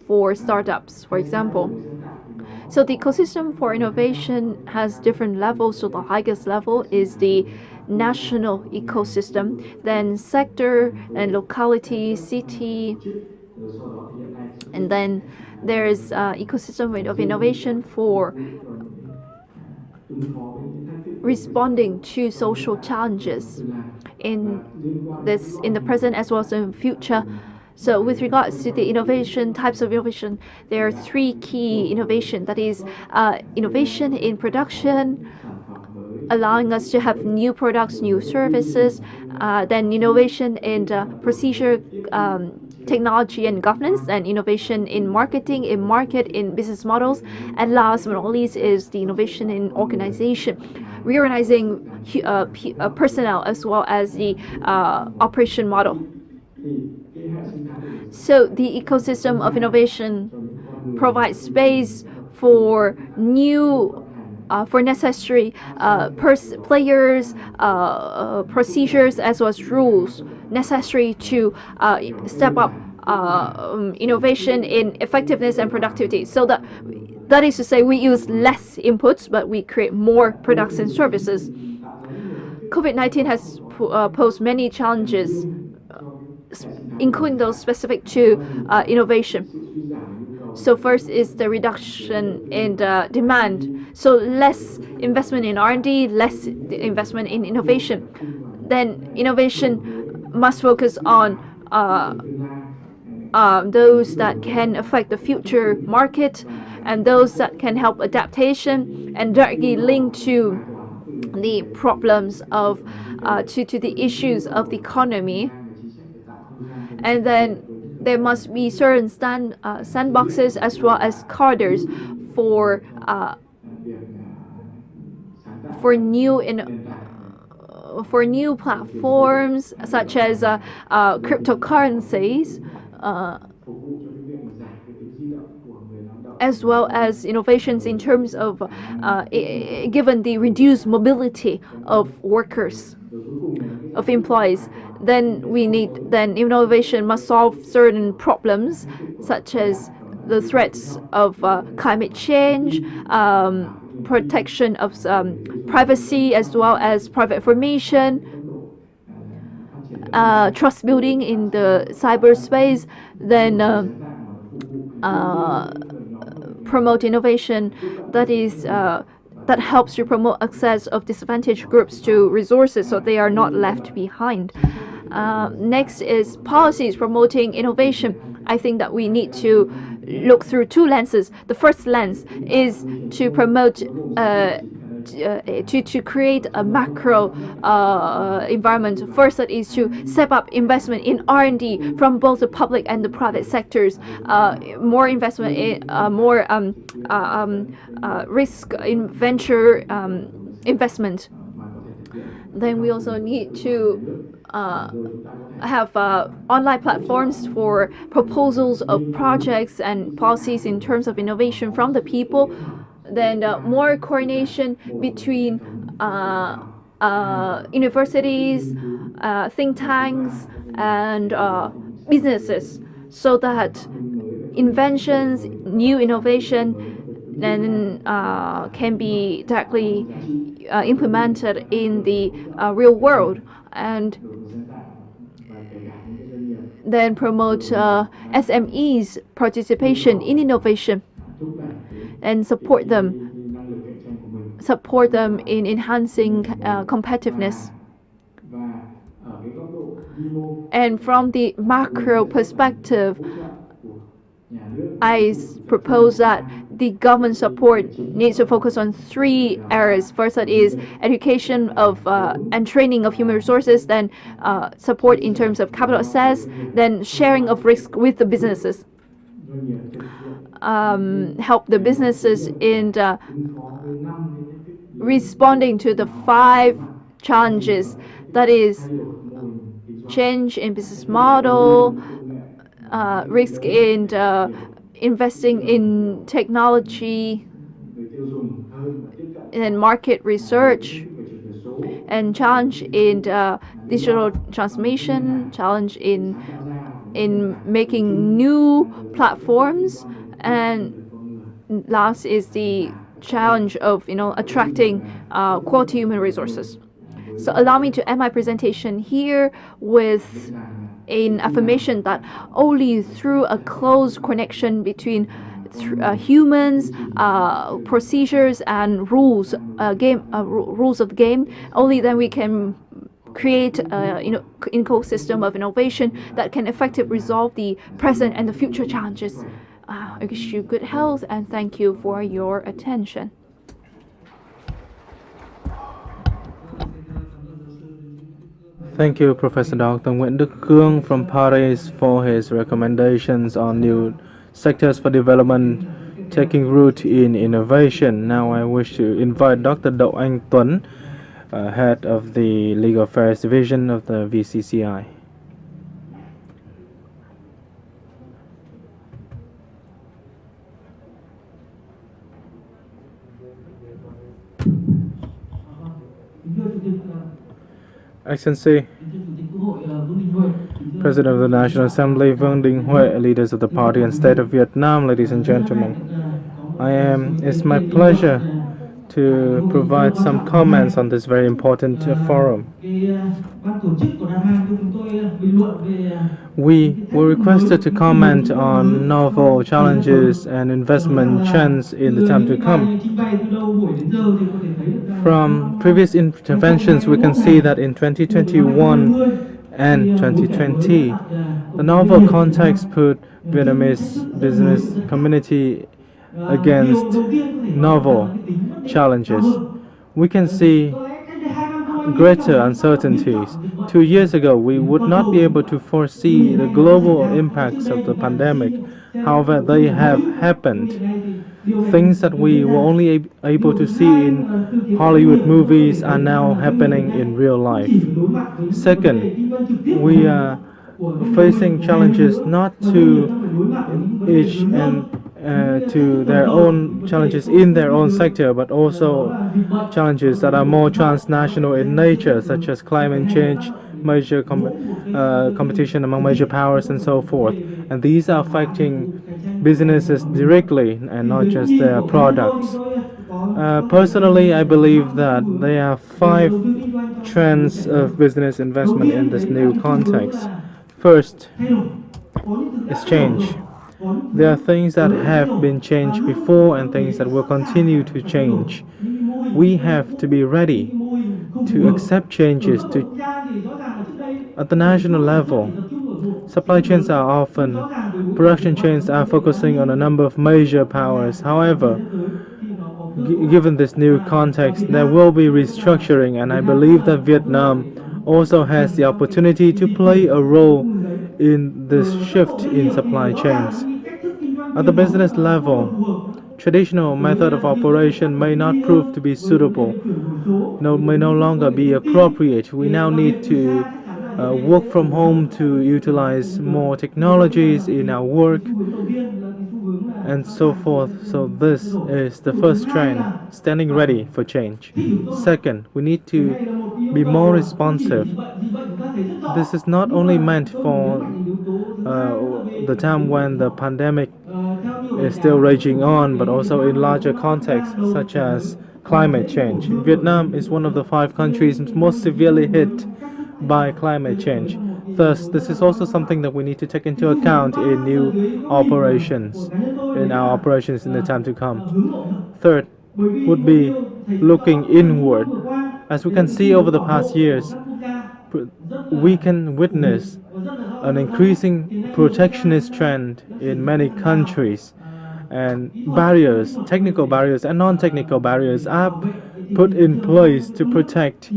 for startups, for example. So the ecosystem for innovation has different levels. So the highest level is the national ecosystem, then sector and locality, city, and then there's ecosystem of innovation for responding to social challenges in the present as well as in the future. So with regards to the innovation, types of innovation, there are three key innovation. That is innovation in production, allowing us to have new products, new services, then innovation in procedure, technology and governance, and innovation in marketing, in market, in business models, and last but not least is the innovation in organization, reorganizing personnel as well as the operation model. So the ecosystem of innovation provides space for new for necessary players, procedures, as well as rules necessary to step up innovation in effectiveness and productivity. So that is to say, we use less inputs, but we create more products and services. COVID-19 has posed many challenges, including those specific to innovation. So first is the reduction in the demand. So less investment in R&D, less investment in innovation. Then innovation must focus on those that can affect the future market and those that can help adaptation and directly link to the problems of to the issues of the economy. And then there must be certain sandboxes as well as corridors for new platforms such as cryptocurrencies, as well as innovations in terms of given the reduced mobility of workers, of employees. Then innovation must solve certain problems such as the threats of climate change, protection of privacy as well as private information, trust building in the cyberspace, then promote innovation that helps to promote access of disadvantaged groups to resources so they are not left behind. Next is policies promoting innovation. I think that we need to look through two lenses. The first lens is to promote to create a macro environment. First, that is to step up investment in R&D from both the public and the private sectors. More investment in more risk in venture investment. Then we also need to have online platforms for proposals of projects and policies in terms of innovation from the people. Then more coordination between universities, think tanks, and businesses, so that inventions, new innovation, then can be directly implemented in the real world, and then promote SMEs' participation in innovation and support them in enhancing competitiveness. And from the macro perspective, propose that the government support needs to focus on three areas. First, that is education of and training of human resources, then support in terms of capital access, then sharing of risk with the businesses. Help the businesses in responding to the 5 challenges, that is change in business model, risk in investing in technology and market research, and challenge in digital transformation, challenge in making new platforms, and last is the challenge of attracting quality human resources. So allow me to end my presentation here with an affirmation that only through a close connection between humans, procedures, and rules of the game, only then we can create an ecosystem of innovation that can effectively resolve the present and the future challenges. I wish you good health and thank you for your attention. Thank you, Professor Dr. Nguyễn Đức Khương from Paris for his recommendations on new sectors for development taking root in innovation. Now I wish to invite Dr. Đậu Anh Tuấn, head of the Legal Affairs Division of the VCCI. Excellency, President of the National Assembly Vương Đình Huệ, leaders of the party and state of Vietnam, ladies and gentlemen, it's my pleasure to provide some comments on this very important forum. We were requested to comment on novel challenges and investment trends in the time to come. From previous interventions, we can see that in 2021 and 2020, the novel context put Vietnamese business community against novel challenges. We can see greater uncertainties. 2 years ago, we would not be able to foresee the global impacts of the pandemic. However, they have happened. Things that we were only able to see in Hollywood movies are now happening in real life. Second, we are facing challenges not to each and to their own challenges in their own sector, but also challenges that are more transnational in nature, such as climate change, major competition among major powers, and so forth. And these are affecting businesses directly and not just their products. Personally, I believe that there are 5 trends of business investment in this new context. First is change. There are things that have been changed before and things that will continue to change. We have to be ready to accept changes at the national level. Supply chains are often, production chains are focusing on a number of major powers. However, given this new context, there will be restructuring, and I believe that Vietnam also has the opportunity to play a role in this shift in supply chains. At the business level, traditional method of operation may not prove to be suitable, may no longer be appropriate. We now need to work from home to utilize more technologies in our work and so forth. So this is the first trend, standing ready for change. Second, we need to be more responsive. This is not only meant for the time when the pandemic is still raging on, but also in larger contexts such as climate change. Vietnam is one of the 5 countries most severely hit by climate change. Thus, this is also something that we need to take into account in new operations, in our operations in the time to come. Third would be looking inward. As we can see over the past years, we can witness an increasing protectionist trend in many countries, and barriers, technical barriers and non-technical barriers, are put in place to protect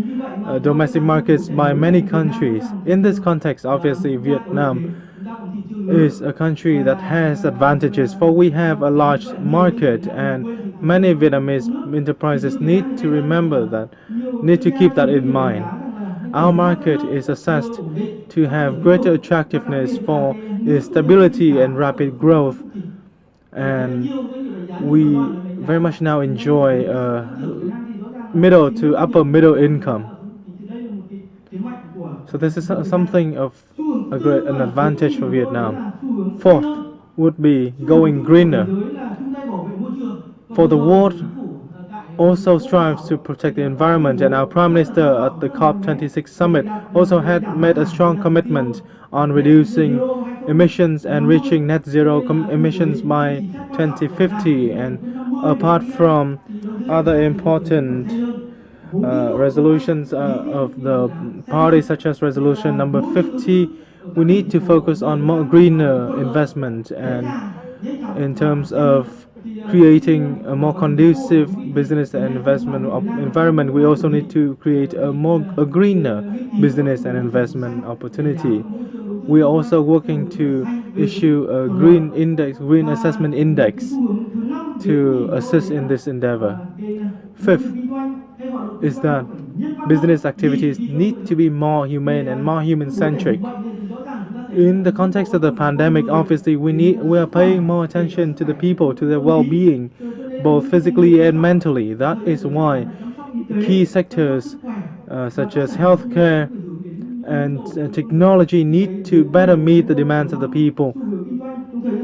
domestic markets by many countries. In this context, obviously, Vietnam is a country that has advantages, for we have a large market, and many Vietnamese enterprises need to remember that, need to keep that in mind. Our market is assessed to have greater attractiveness for its stability and rapid growth, and we very much now enjoy middle to upper middle income. So this is something of an advantage for Vietnam. Fourth would be going greener. For the world also strives to protect the environment, and our Prime Minister at the COP26 summit also had made a strong commitment on reducing emissions and reaching net zero emissions by 2050. And apart from other important resolutions of the party, such as resolution number 50, we need to focus on more greener investment, and in terms of creating a more conducive business and investment environment, we also need to create a greener business and investment opportunity. We are also working to issue a green assessment index to assist in this endeavor. Fifth is that business activities need to be more humane and more human-centric. In the context of the pandemic, obviously, we are paying more attention to the people, to their well-being, both physically and mentally. That is why key sectors such as healthcare and technology need to better meet the demands of the people.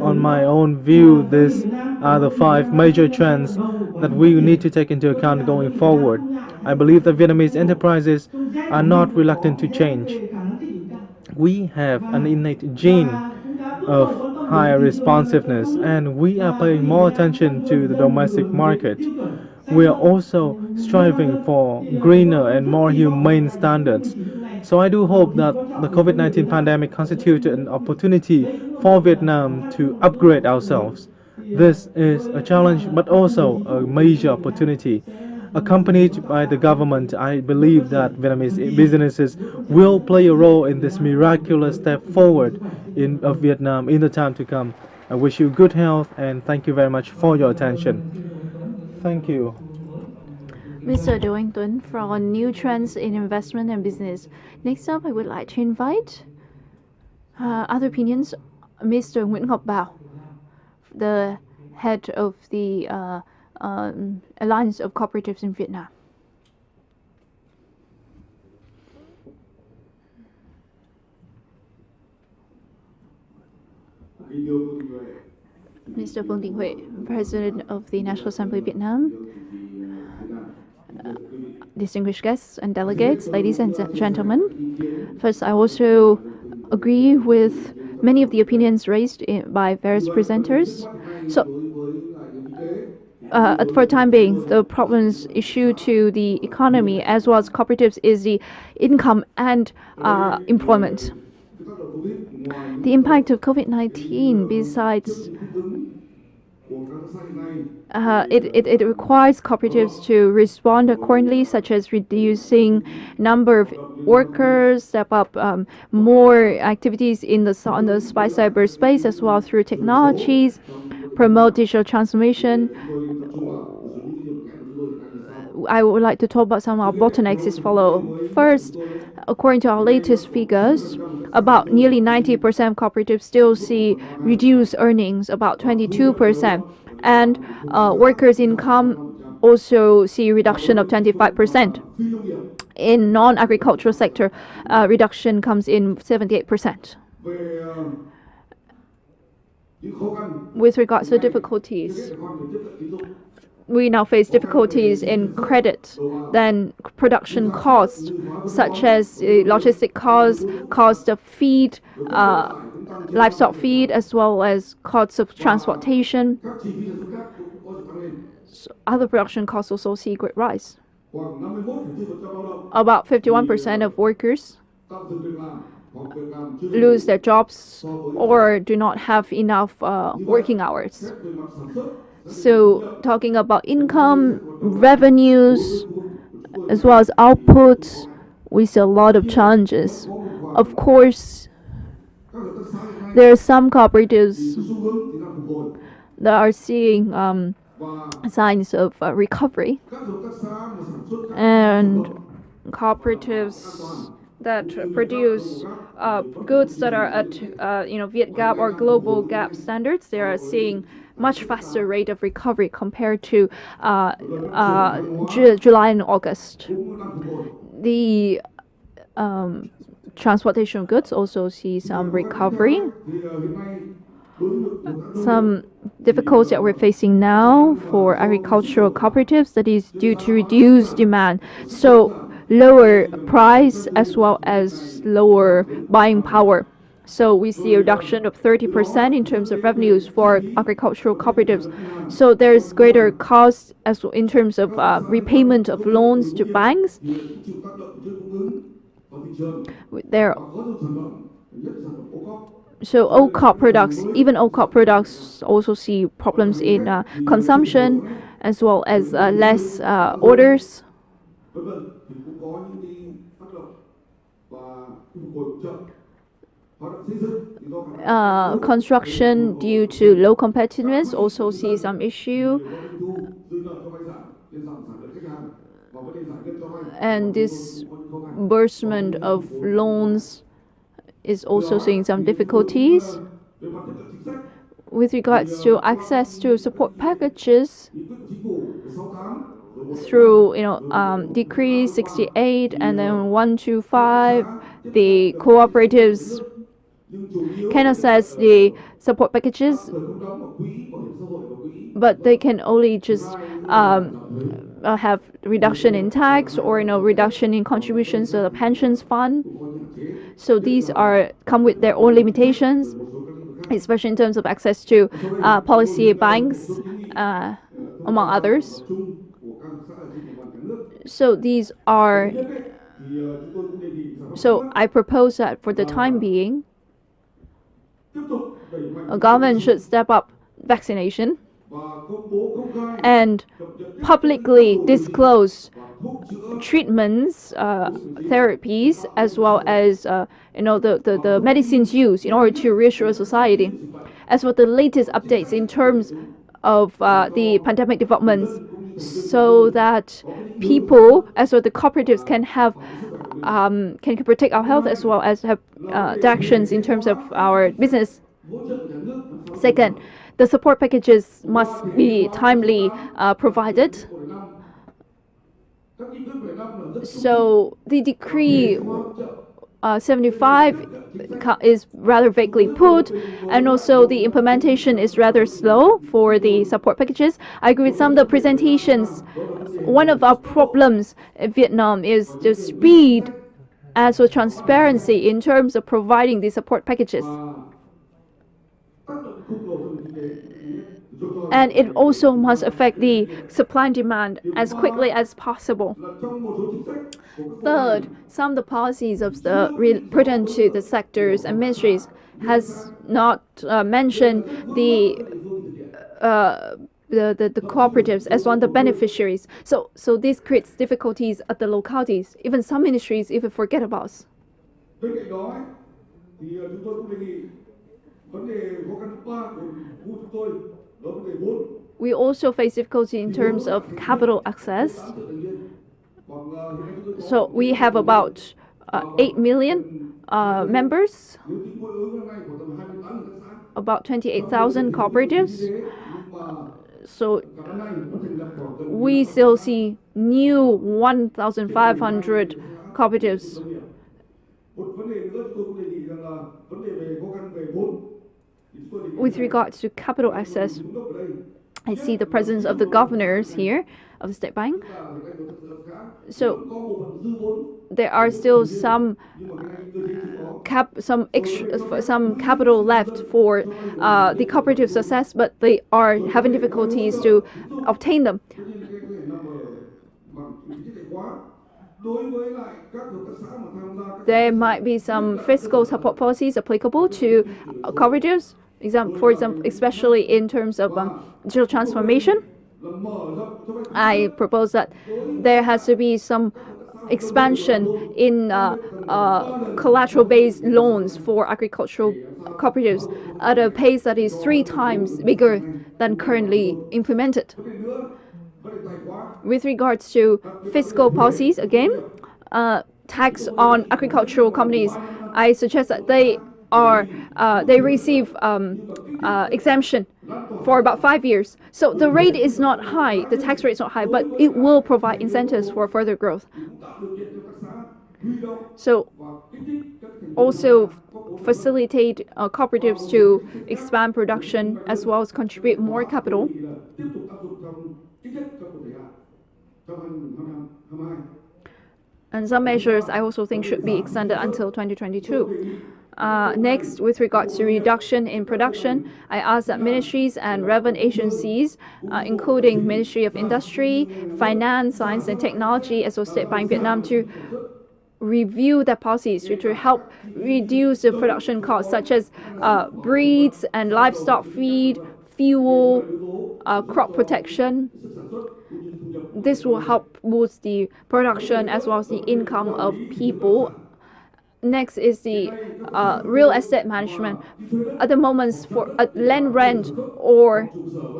On my own view, these are the 5 major trends that we need to take into account going forward. I believe that Vietnamese enterprises are not reluctant to change. We have an innate gene of higher responsiveness, and we are paying more attention to the domestic market. We are also striving for greener and more humane standards. So I do hope that the COVID-19 pandemic constituted an opportunity for Vietnam to upgrade ourselves. This is a challenge, but also a major opportunity. Accompanied by the government, I believe that Vietnamese businesses will play a role in this miraculous step forward of Vietnam in the time to come. I wish you good health, and thank you very much for your attention. Thank you. Mr. Do Anh Tuấn for new trends in investment and business. Next up, I would like to invite other opinions. Mr. Nguyễn Ngọc Bảo, the head of the Alliance of Cooperatives in Vietnam. Mr. Vương Đình Huệ, President of the National Assembly of Vietnam, distinguished guests and delegates, ladies and gentlemen. First, I also agree with many of the opinions raised by various presenters. So, for the time being, the problems issue to the economy as well as cooperatives is the income and employment. The impact of COVID-19, besides it requires cooperatives to respond accordingly, such as reducing number of workers, step up more activities on the cyberspace as well through technologies, promote digital transformation. I would like to talk about some of our bottlenecks as follow. First, according to our latest figures, about nearly 90% of cooperatives still see reduced earnings, about 22%, and workers' income also see reduction of 25%. In non-agricultural sector, reduction comes in 78%. With regards to difficulties, we now face difficulties in credit, then production costs, such as logistic costs, cost of feed, livestock feed, as well as costs of transportation. So other production costs also see great rise. About 51% of workers lose their jobs or do not have enough working hours. So talking about income, revenues, as well as output, we see a lot of challenges. Of course, there are some cooperatives that are seeing signs of recovery, and cooperatives that produce goods that are at Viet Gap or global Gap standards, they are seeing much faster rate of recovery compared to July and August. The transportation goods also see some recovery. Some difficulties that we're facing now for agricultural cooperatives, that is due to reduced demand. So lower price as well as lower buying power. So we see a reduction of 30% in terms of revenues for agricultural cooperatives. So there's greater cost as well in terms of repayment of loans to banks. So OCOP products, even OCOP products also see problems in consumption as well as less orders. Construction, due to low competitiveness, also see some issue. And disbursement of loans is also seeing some difficulties. With regards to access to support packages, through Decree 68 and then 125, the cooperatives can access the support packages, but they can only just have reduction in tax or reduction in contributions to the pensions fund. So these come with their own limitations, especially in terms of access to policy banks, among others. So these are. So I propose that for the time being, a government should step up vaccination and publicly disclose treatments, therapies, as well as the medicines used in order to reassure society. As for the latest updates in terms of the pandemic developments, so that people, as well the cooperatives, can protect our health as well as have actions in terms of our business. Second, the support packages must be timely provided. So the decree 75 is rather vaguely put, and also the implementation is rather slow for the support packages. I agree with some of the presentations. One of our problems in Vietnam is the speed as well as transparency in terms of providing the support packages. And it also must affect the supply and demand as quickly as possible. Third, some of the policies of pertinent to the sectors and ministries has not mentioned the cooperatives as one of the beneficiaries. So this creates difficulties at the localities. Even some ministries even forget about us. We also face difficulty in terms of capital access. So we have about 8 million members, about 28,000 cooperatives. So we still see new 1,500 cooperatives. With regards to capital access, I see the presence of the governors here of the State Bank. So there are still some capital left for the cooperative success, but they are having difficulties to obtain them. There might be some fiscal support policies applicable to cooperatives, for example, especially in terms of digital transformation. I propose that there has to be some expansion in collateral-based loans for agricultural cooperatives at a pace that is 3 times bigger than currently implemented. With regards to fiscal policies, again, tax on agricultural companies, I suggest that they receive exemption for about 5 years. So the rate is not high, the tax rate is not high, but it will provide incentives for further growth. So also facilitate cooperatives to expand production as well as contribute more capital. And some measures I also think should be extended until 2022. Next, with regards to reduction in production, I ask that ministries and relevant agencies, including Ministry of Industry, Finance, Science and Technology, as well as State Bank Vietnam, to review their policies to help reduce the production costs, such as breeds and livestock feed, fuel, crop protection. This will help boost the production as well as the income of people. Next is the real estate management. At the moment, for land rent or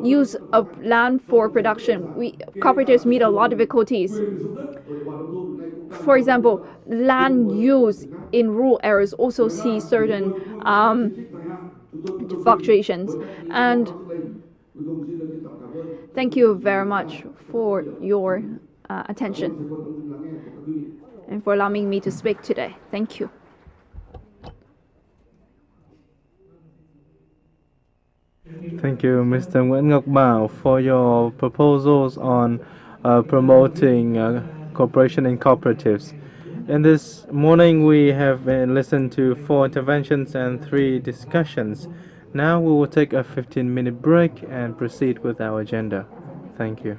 use of land for production, cooperatives meet a lot of difficulties. For example, land use in rural areas also see certain fluctuations. And thank you very much for your attention and for allowing me to speak today. Thank you. Thank you, Mr. Nguyễn Ngọc Bảo, for your proposals on promoting cooperation in cooperatives. In this morning, we have listened to 4 interventions and 3 discussions. Now we will take a 15-minute break and proceed with our agenda. Thank you.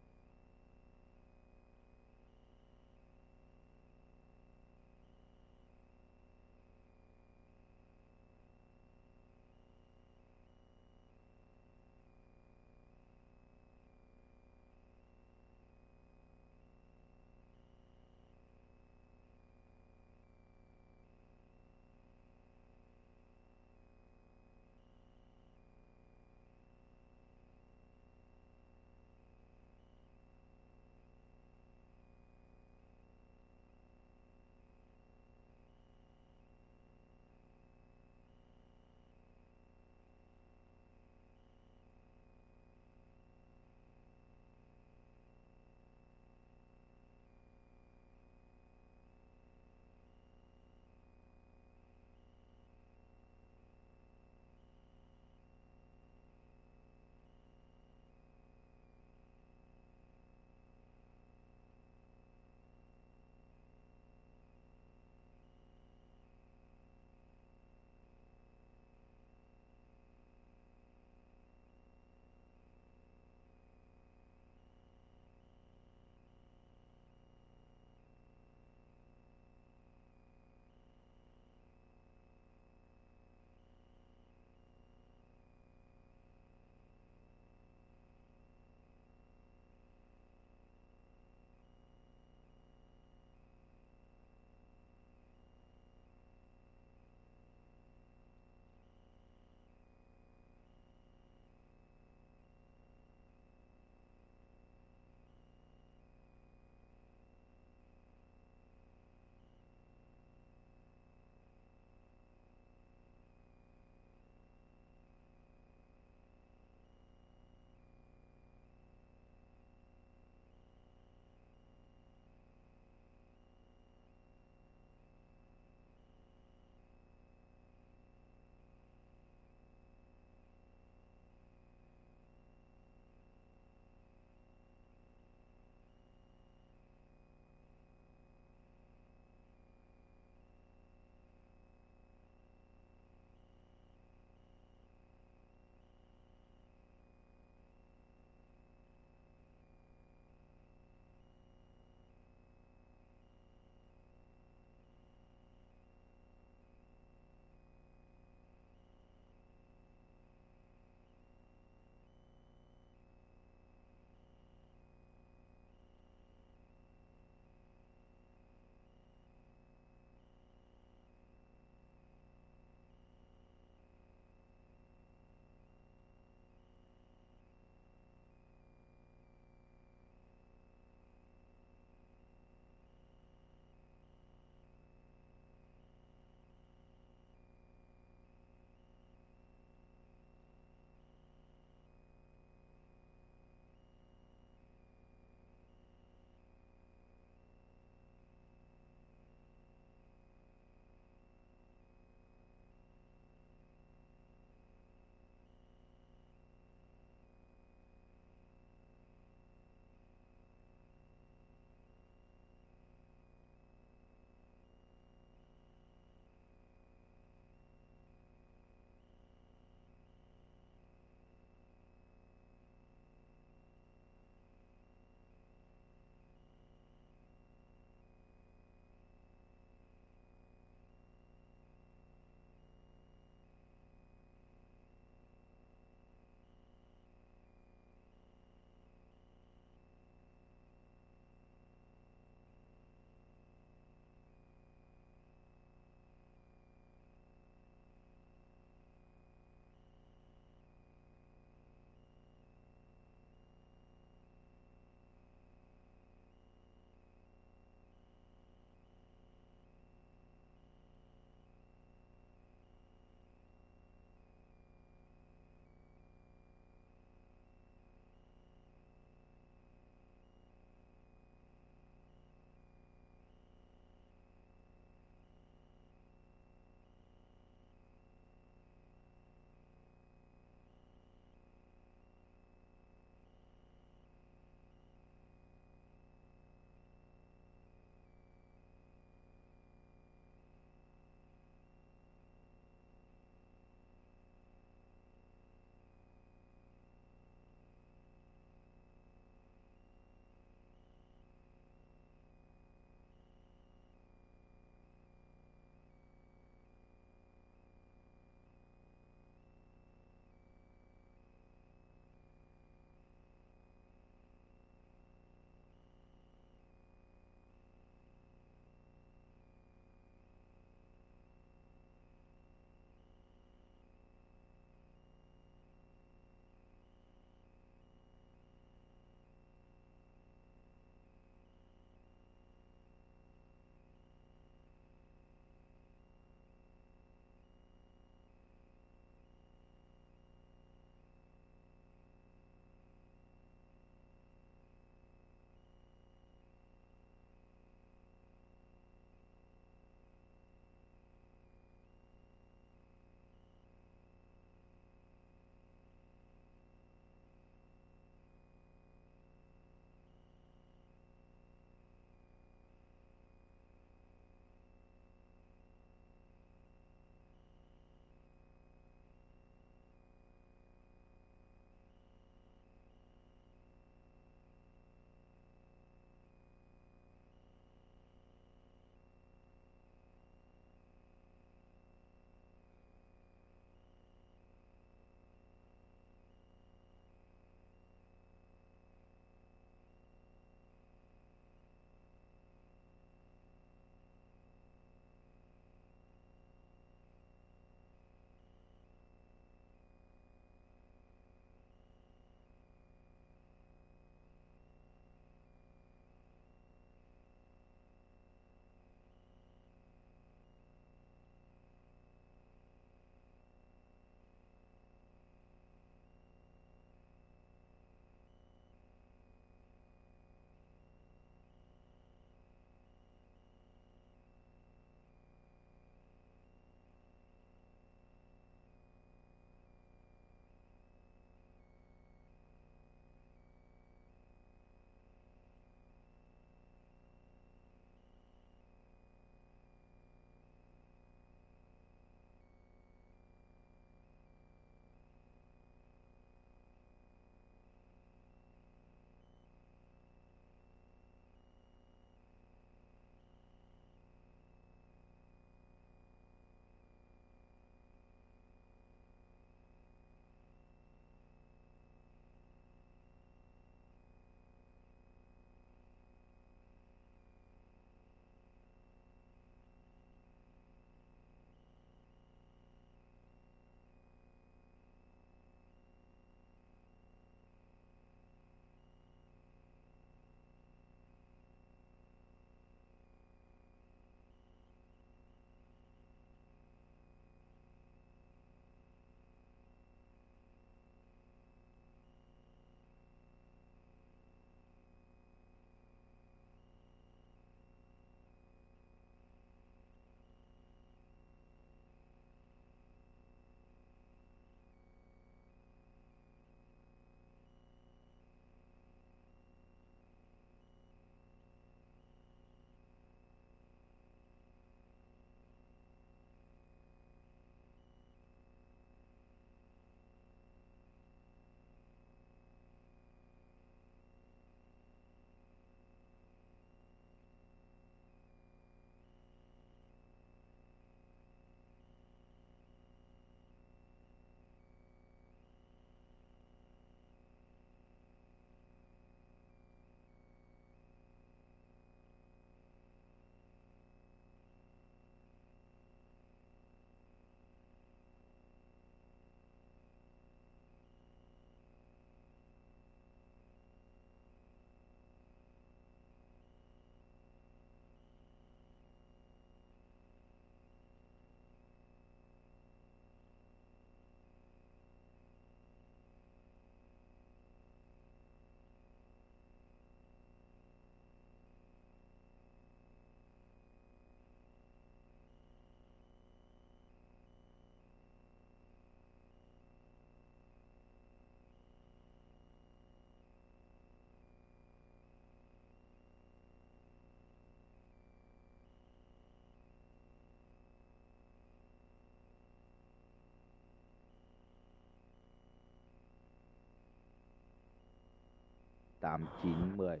8 9 10.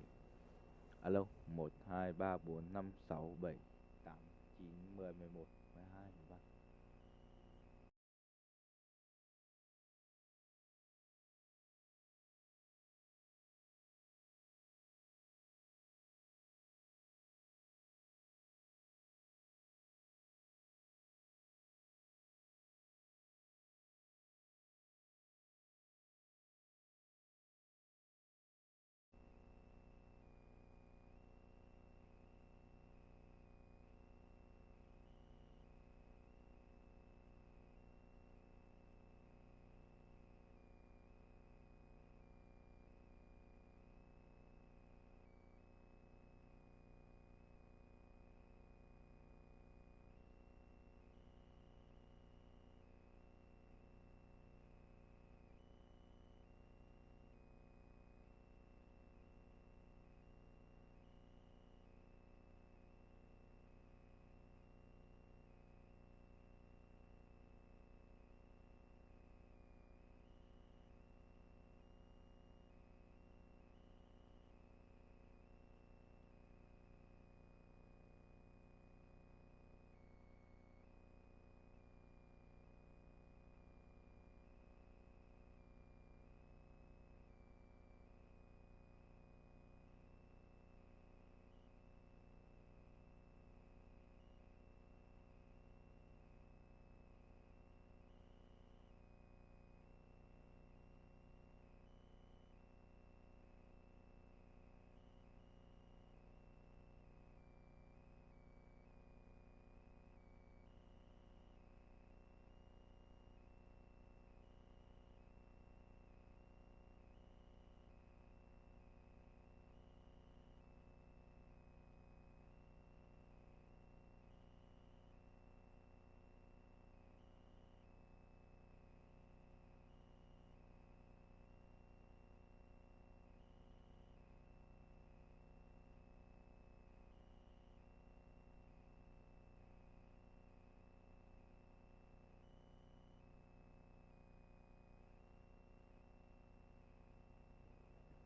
Alo, 1 2 3 4 5 6 7 8 9 10 11 12 13.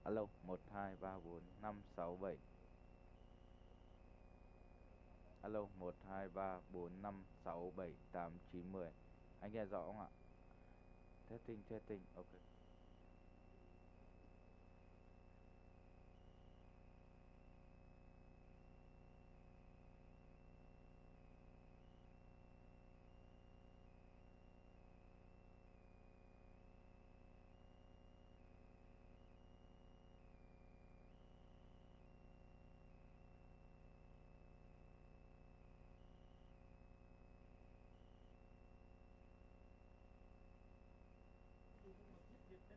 Alo, 1 2 3 4 5 6 7. Alo, 1 2 3 4 5 6 7 8 9 10. Anh nghe rõ không ạ? Testing, ok.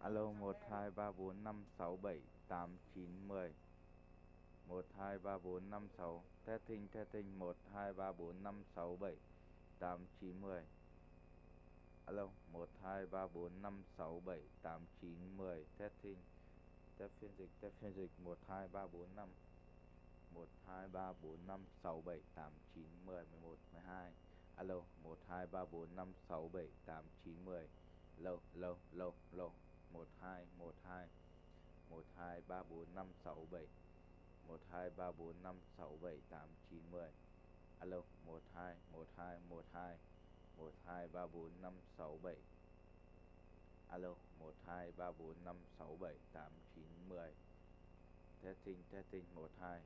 Alo, 1 2 3 4 5 6 7 8 9 10. 1 2 3 4 5 6. Testing, 1 2 3 4 5 6 7 8 9 10. Alo, 1 2 3 4 5 6 7 8 9 10. Testing. Test phiên dịch 1 2 3 4 5. 1 2 3 4 5 6 7 8 9 10 11 12. Alo, 1 2 3 4 5 6 7 8 9 10. Lô. 1 2 1 2 1 2 3 4 5 6 7 1 2 3 4 5 6 7 8 9 10. Alo, 1 2 1 2 1 2 1 2 3 4 5 6 7. Alo, 1 2 3 4 5 6 7 8 9 10. Testing 1 2.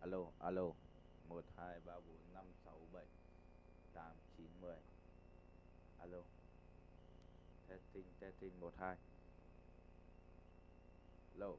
Alo. 1 2 3 4 5 6 7 8 9 10. Alo. Testing 1 2. Lô.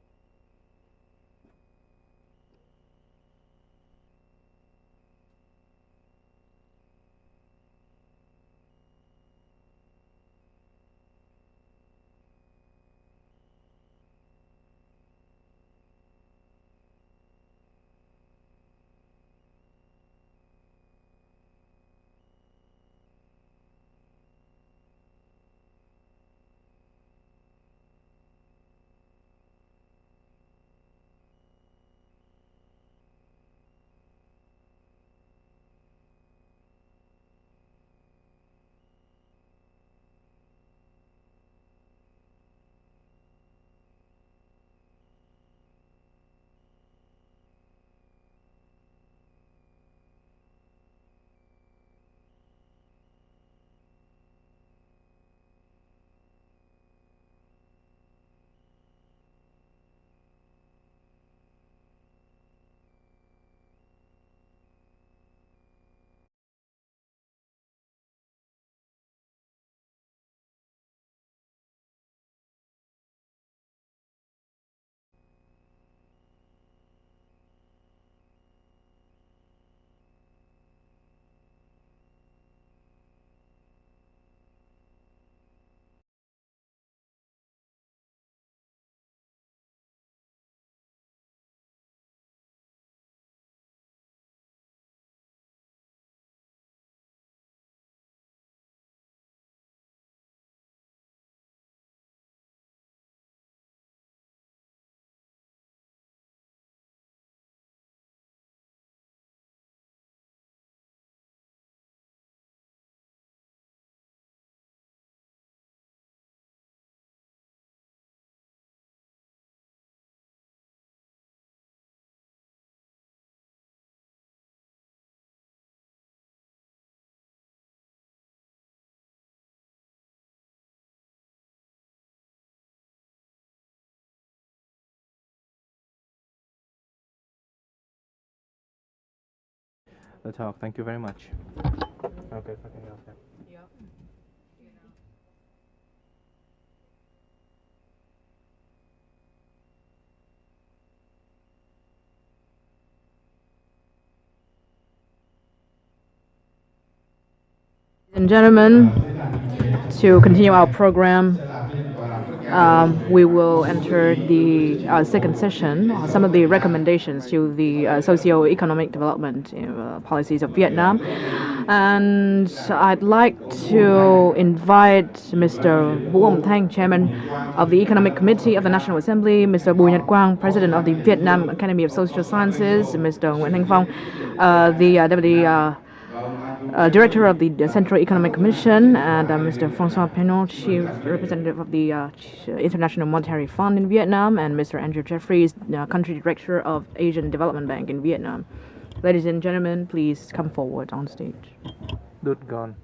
the talk. Thank you very much. Okay, fucking else. And gentlemen, to continue our program, we will enter the second session, some of the recommendations to the socio-economic development policies of Vietnam. And I'd like to invite Mr. Vũ Ông Thanh, Chairman of the Economic Committee of the National Assembly, Mr. Bùi Nhật Quang, President of the Vietnam Academy of Social Sciences, Mr. Nguyễn Thanh Phong, the Deputy Director of the Central Economic Commission, and Mr. François Penot, Chief Representative of the International Monetary Fund in Vietnam, and Mr. Andrew Jeffries, Country Director of Asian Development Bank in Vietnam. Ladies and gentlemen, please come forward on stage. Good gone.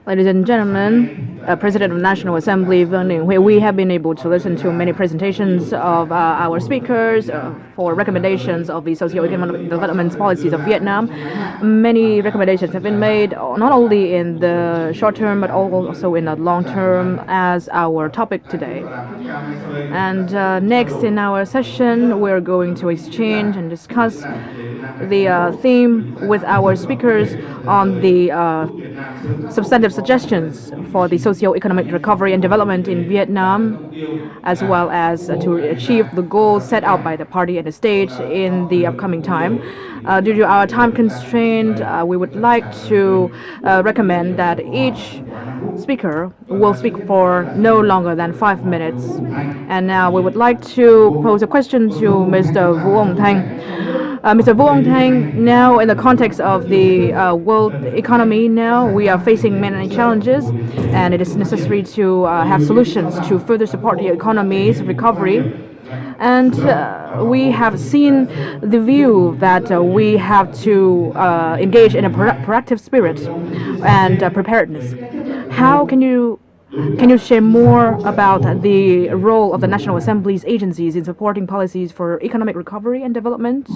Ladies and gentlemen, President of the National Assembly, where we have been able to listen to many presentations of our speakers for recommendations of the socio-economic development policies of Vietnam. Many recommendations have been made, not only in the short term, but also in the long term, as our topic today. And next in our session, we're going to exchange and discuss the theme with our speakers on the substantive suggestions for the socio-economic recovery and development in Vietnam, as well as to achieve the goals set out by the party and the state in the upcoming time. Due to our time constraint, we would like to recommend that each speaker will speak for no longer than 5 minutes. And now we would like to pose a question to Mr. Vũ Ông Thanh. Mr. Vũ Ông Thanh, now in the context of the world economy, now we are facing many challenges, and it is necessary to have solutions to further support the economy's recovery. And we have seen the view that we have to engage in a proactive spirit and preparedness. How can you share more about the role of the National Assembly's agencies in supporting policies for economic recovery and development?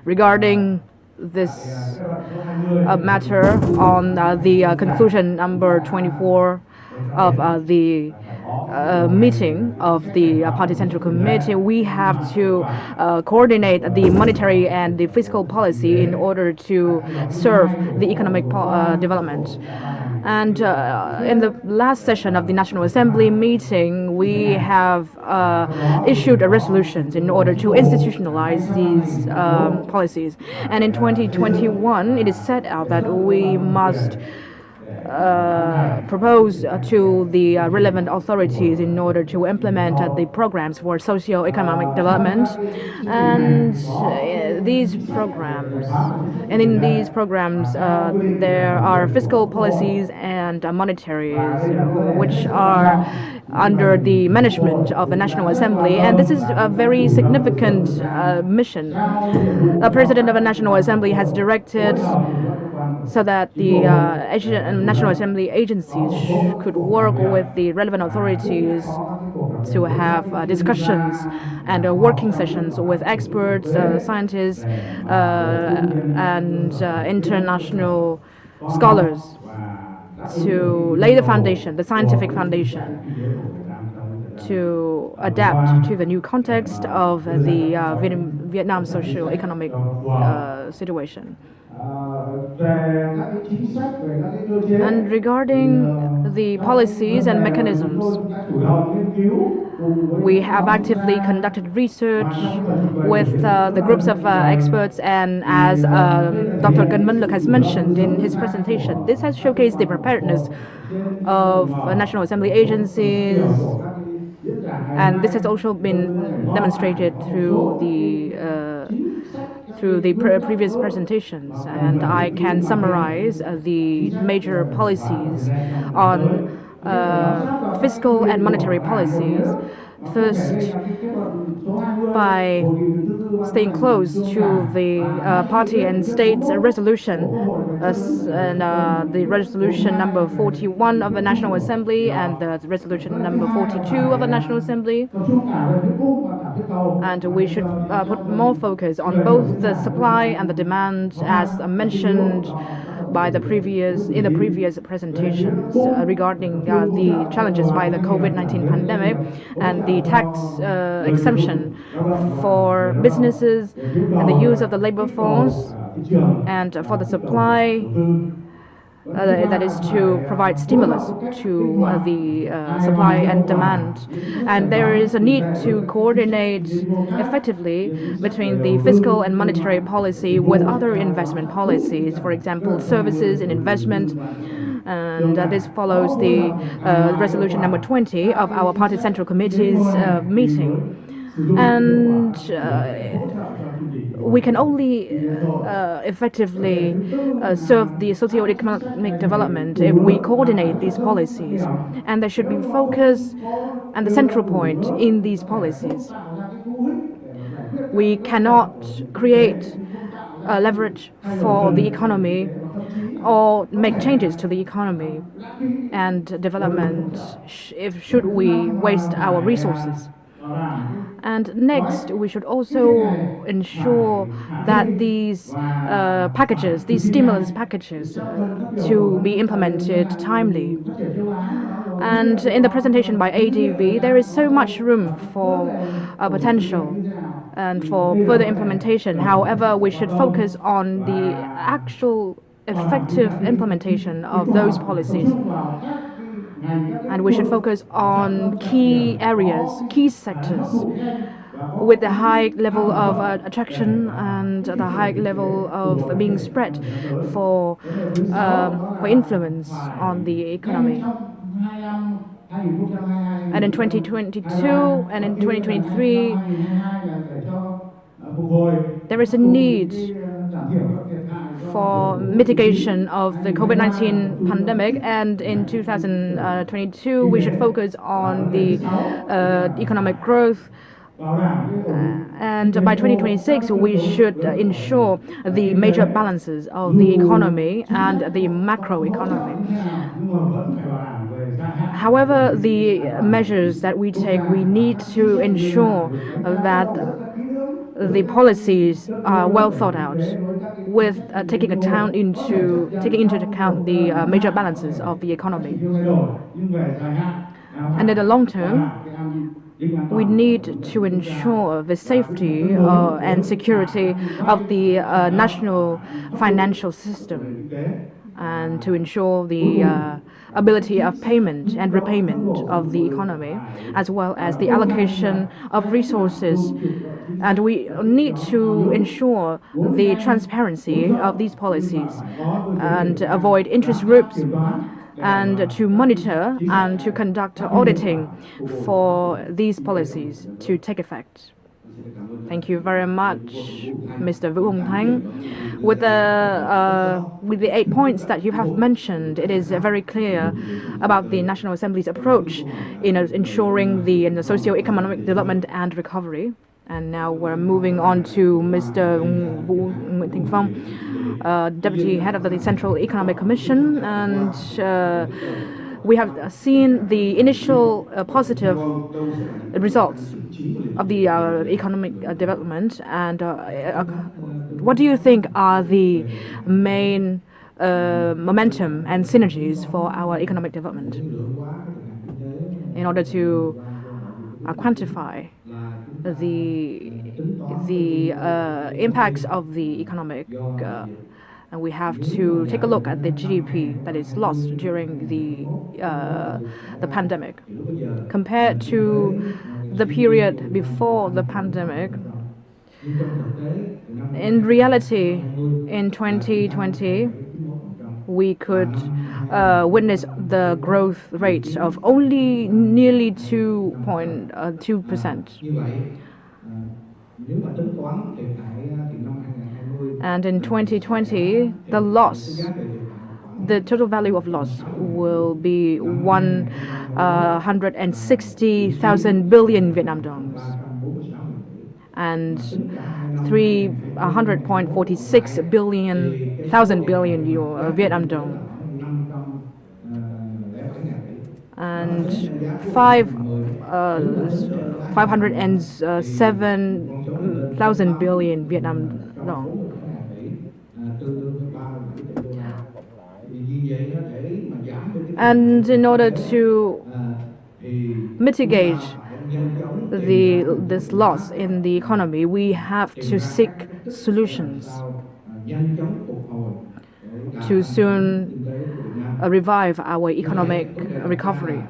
Regarding this matter on the conclusion number 24 of the meeting of the Party Central Committee, we have to coordinate the monetary and the fiscal policy in order to serve the economic development. And in the last session of the National Assembly meeting, we have issued resolutions in order to institutionalize these policies. And in 2021, it is set out that we must propose to the relevant authorities in order to implement the programs for socio-economic development. And in these programs, there are fiscal policies and monetaries, which are under the management of the National Assembly, and this is a very significant mission. The President of the National Assembly has directed so that the National Assembly agencies could work with the relevant authorities to have discussions and working sessions with experts, scientists, and international scholars to lay the foundation, the scientific foundation, to adapt to the new context of the Vietnam socio-economic situation. And regarding the policies and mechanisms, we have actively conducted research with the groups of experts, and as Dr. Cân Minh Lực has mentioned in his presentation, this has showcased the preparedness of National Assembly agencies, and this has also been demonstrated through the through the previous presentations, and I can summarize the major policies on fiscal and monetary policies. First, by staying close to the party and states resolution, and the resolution number 41 of the National Assembly and the resolution number 42 of the National Assembly. And we should put more focus on both the supply and the demand, as mentioned by the previous presentations regarding the challenges by the COVID-19 pandemic and the tax exemption for businesses and the use of the labor force, and for the supply, that is to provide stimulus to the supply and demand. And there is a need to coordinate effectively between the fiscal and monetary policy with other investment policies, for example, services and investment. And this follows the resolution number 20 of our Party Central Committee's meeting. And we can only effectively serve the socio-economic development if we coordinate these policies. And there should be focus and the central point in these policies. We cannot create leverage for the economy or make changes to the economy and development should we waste our resources. And next, we should also ensure that these packages, these stimulus packages, to be implemented timely. And in the presentation by ADB, there is so much room for potential and for further implementation. However, we should focus on the actual effective implementation of those policies. And we should focus on key areas, key sectors, with the high level of attraction and the high level of being spread for influence on the economy. And in 2022 and in 2023, there is a need for mitigation of the COVID-19 pandemic, and in 2022 we should focus on the economic growth, and by 2026 we should ensure the major balances of the economy and the macroeconomy. However, the measures that we take, we need to ensure that the policies are well thought out, with taking into account the major balances of the economy. And in the long term, we need to ensure the safety and security of the national financial system, and to ensure the ability of payment and repayment of the economy, as well as the allocation of resources. And we need to ensure the transparency of these policies and avoid interest groups, and to monitor and to conduct auditing for these policies to take effect. Thank you very much, Mr. Vũ Hồng Thanh. With the 8 points that you have mentioned, it is very clear about the National Assembly's approach in ensuring the socio-economic development and recovery. And now we're moving on to Mr. Vũ Nguyễn Thành Phong, Deputy Head of the Central Economic Commission, and we have seen the initial positive results of the economic development. And what do you think are the main momentum and synergies for our economic development in order to quantify the impacts of the economic? And we have to take a look at the GDP that is lost during the pandemic. Compared to the period before the pandemic, in reality, in 2020, we could witness the growth rate of only nearly 2.2%. And in 2020, the total value of loss will be 160,000 billion Vietnam dongs and 300.46 billion Vietnam dong and 507,000 billion Vietnam dong. And in order to mitigate this loss in the economy, we have to seek solutions to soon revive our economic recovery.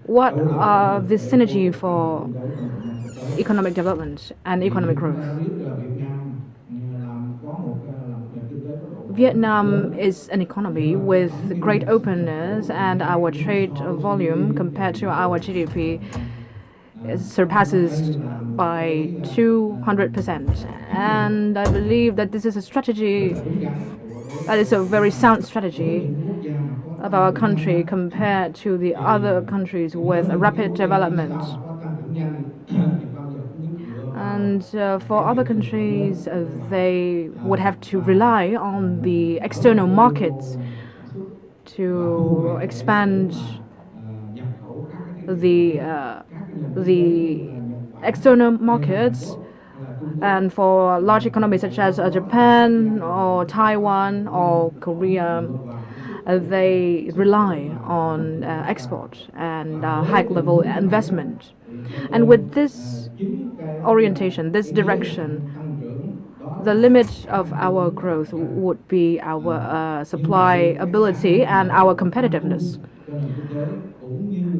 What are the synergy for economic development and economic growth? Vietnam is an economy with great openness, and our trade volume compared to our GDP surpasses by 200%. And I believe that this is a strategy that is a very sound strategy of our country compared to the other countries with rapid development. And for other countries, they would have to rely on the external markets to expand the external markets. And for large economies such as Japan or Taiwan or Korea, they rely on export and high-level investment. And with this orientation, this direction, the limit of our growth would be our supply ability and our competitiveness.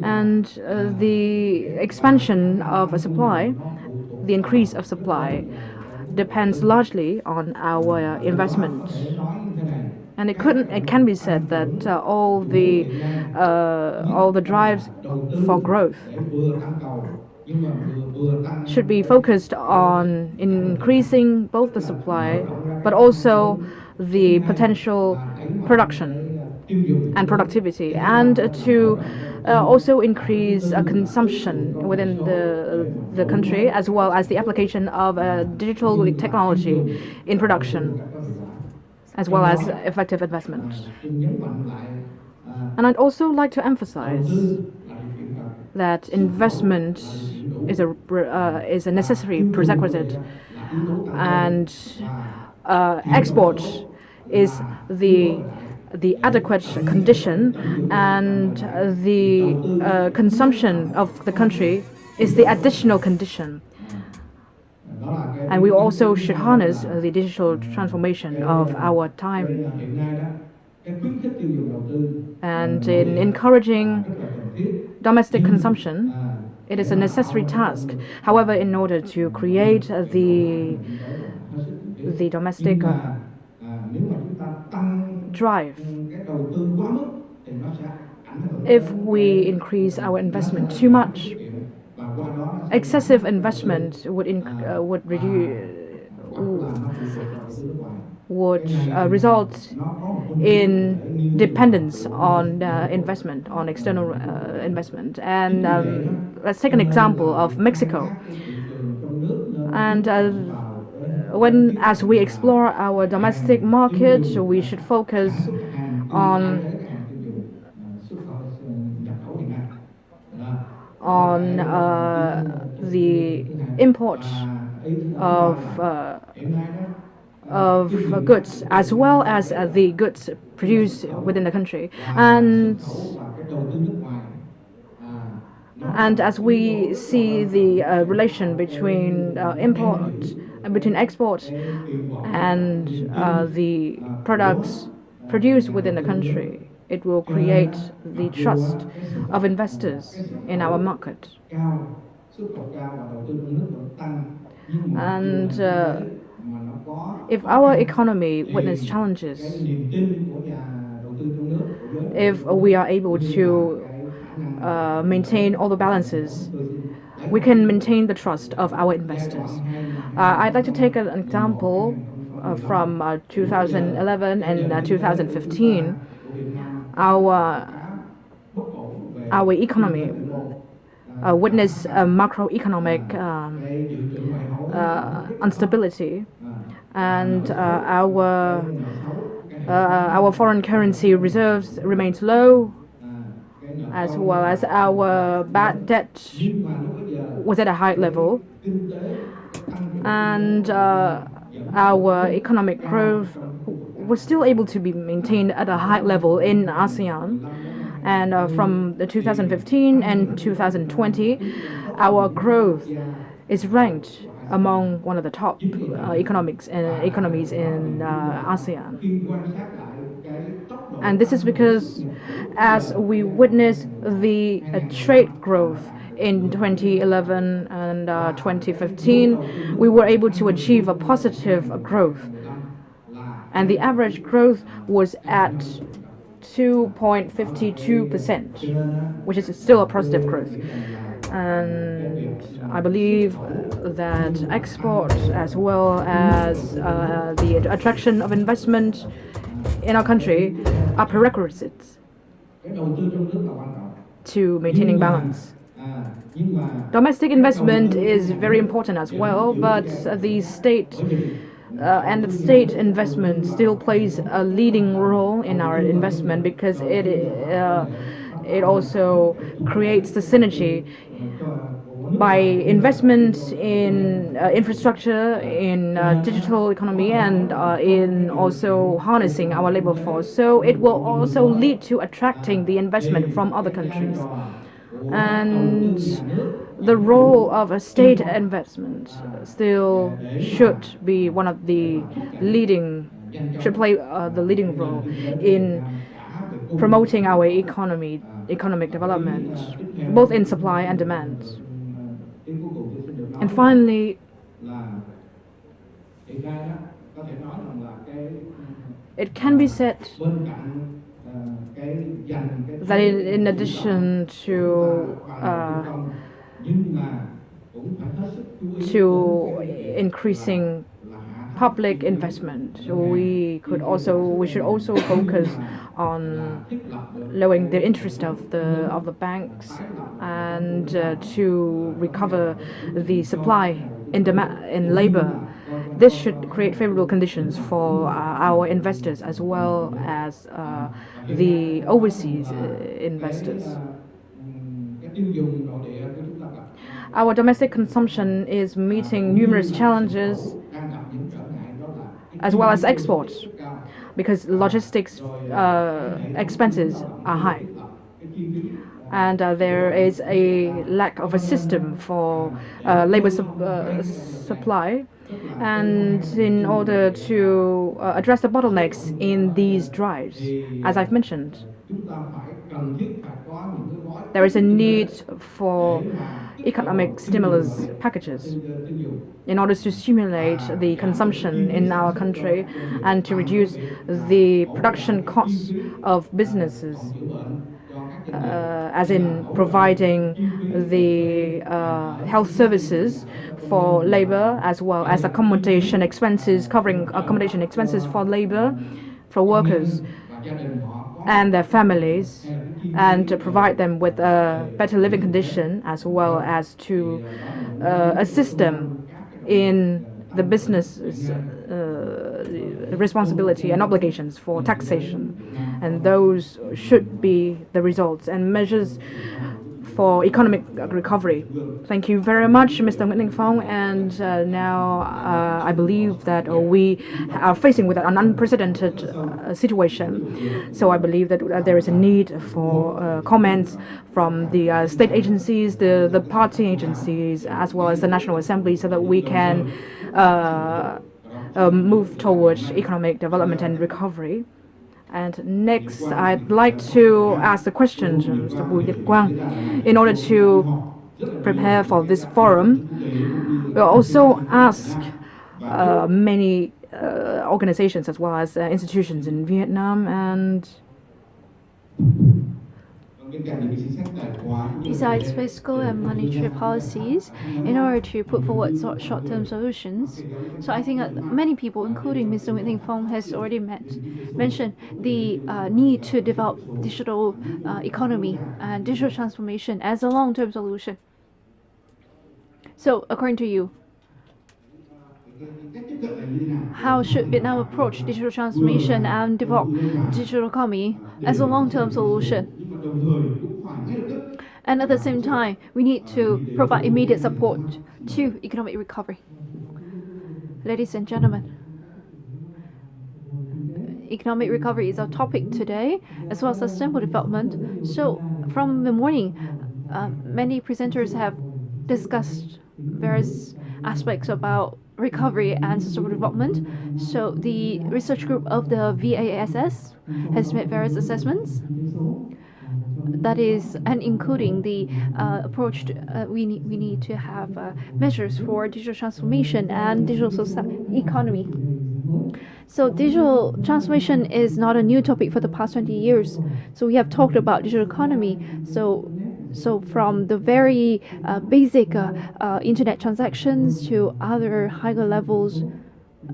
And the expansion of a supply, the increase of supply, depends largely on our investment. And it can be said that all the drives for growth should be focused on increasing both the supply but also the potential production and productivity, and to also increase consumption within the country, as well as the application of digital technology in production, as well as effective investment. And I'd also like to emphasize that investment is a necessary prerequisite, and export is the adequate condition, and the consumption of the country is the additional condition. And we also should harness the digital transformation of our time. And in encouraging domestic consumption, it is a necessary task. However, in order to create the domestic drive, if we increase our investment too much, excessive investment would result in dependence on investment, on external investment. And let's take an example of Mexico. And as we explore our domestic market, we should focus on the import of goods, as well as the goods produced within the country. And as we see the relation between export and the products produced within the country, it will create the trust of investors in our market. And if our economy witnesses challenges, if we are able to maintain all the balances, we can maintain the trust of our investors. I'd like to take an example from 2011 and 2015. Our economy witnessed a macroeconomic instability, and our foreign currency reserves remains low, as well as our bad debt was at a high level, and our economic growth was still able to be maintained at a high level in ASEAN. And from the 2015 and 2020, our growth is ranked among one of the top economies in ASEAN. And this is because as we witness the trade growth in 2011 and 2015, we were able to achieve a positive growth. And the average growth was at 2.52%, which is still a positive growth. And I believe that export as well as the attraction of investment in our country are prerequisites to maintaining balance. Domestic investment is very important as well, but the state investment still plays a leading role in our investment because it also creates the synergy by investment in infrastructure, in digital economy, and in also harnessing our labor force. So it will also lead to attracting the investment from other countries. And the role of a state investment still should be one of the should play the leading role in promoting our economic development, both in supply and demand. And finally, it can be said that in addition to increasing public investment, we should also focus on lowering the interest of the banks and to recover the supply in labor. This should create favorable conditions for our investors as well as the overseas investors. Our domestic consumption is meeting numerous challenges as well as exports because logistics expenses are high. And there is a lack of a system for labor supply. And in order to address the bottlenecks in these drives, as I've mentioned, there is a need for economic stimulus packages in order to stimulate the consumption in our country and to reduce the production costs of businesses, as in providing the health services for labor as well as accommodation expenses, covering accommodation expenses for labor, for workers and their families, and to provide them with a better living condition as well as to assist them in the business's responsibility and obligations for taxation. And those should be the results and measures for economic recovery. Thank you very much, Mr. Nguyễn Đình Phong. And now I believe that we are facing with an unprecedented situation. So I believe that there is a need for comments from the state agencies, the party agencies, as well as the National Assembly, so that we can move towards economic development and recovery. And next, I'd like to ask the question to Mr. Bùi Việt Quang. In order to prepare for this forum, we'll also ask many organizations as well as institutions in Vietnam, and Besides fiscal and monetary policies, in order to put forward short-term solutions. So I think that many people, including Mr. Nguyễn Thành Phong, has already mentioned the need to develop digital economy and digital transformation as a long-term solution. So, according to you, how should Vietnam approach digital transformation and develop digital economy as a long-term solution? And at the same time, we need to provide immediate support to economic recovery. Ladies and gentlemen, economic recovery is our topic today, as well as sustainable development. So, from the morning, many presenters have discussed various aspects about recovery and sustainable development. So, the research group of the VASS has made various assessments. That is, and including the approach we need to have measures for digital transformation and digital economy. So digital transformation is not a new topic for the past 20 years. So we have talked about digital economy. So from the very basic internet transactions to other higher levels,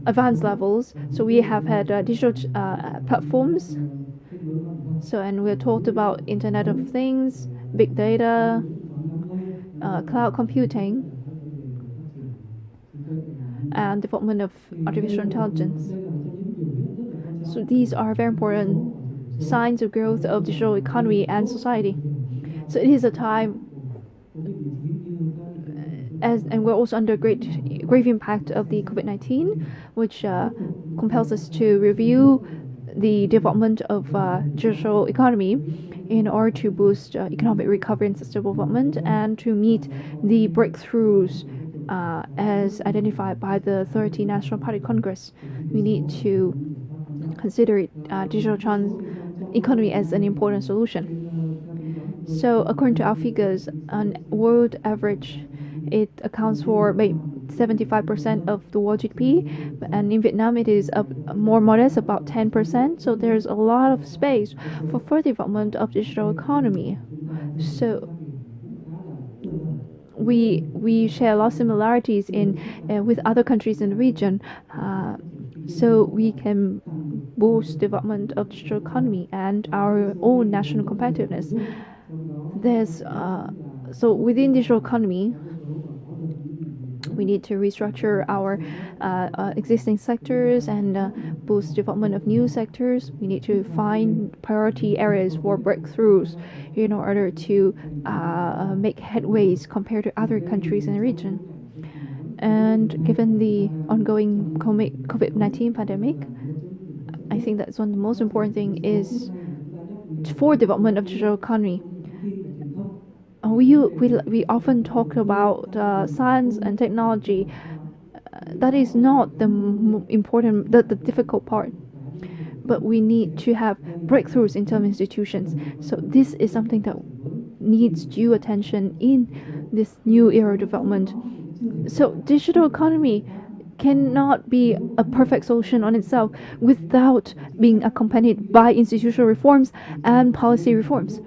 advanced levels. So we have had digital platforms. So, and we talked about Internet of Things, big data, cloud computing, and development of artificial intelligence. So these are very important signs of growth of digital economy and society. So it is a time, and we're also under grave impact of the COVID-19, which compels us to review the development of digital economy in order to boost economic recovery and sustainable development and to meet the breakthroughs as identified by the 30 National Party Congress. We need to consider digital economy as an important solution. So according to our figures, on world average, it accounts for 75% of the world GDP, and in Vietnam it is more modest, about 10%. So there's a lot of space for further development of digital economy. So we share a lot of similarities in with other countries in the region, so we can boost development of digital economy and our own national competitiveness. There's so within digital economy, we need to restructure our existing sectors and boost development of new sectors. We need to find priority areas for breakthroughs in order to make headways compared to other countries in the region. And given the ongoing COVID-19 pandemic, I think that's one of the most important thing is for development of digital economy. We often talk about science and technology. That is not the important, the difficult part. But we need to have breakthroughs in terms of institutions. So this is something that needs due attention in this new era of development. So digital economy cannot be a perfect solution on itself without being accompanied by institutional reforms and policy reforms.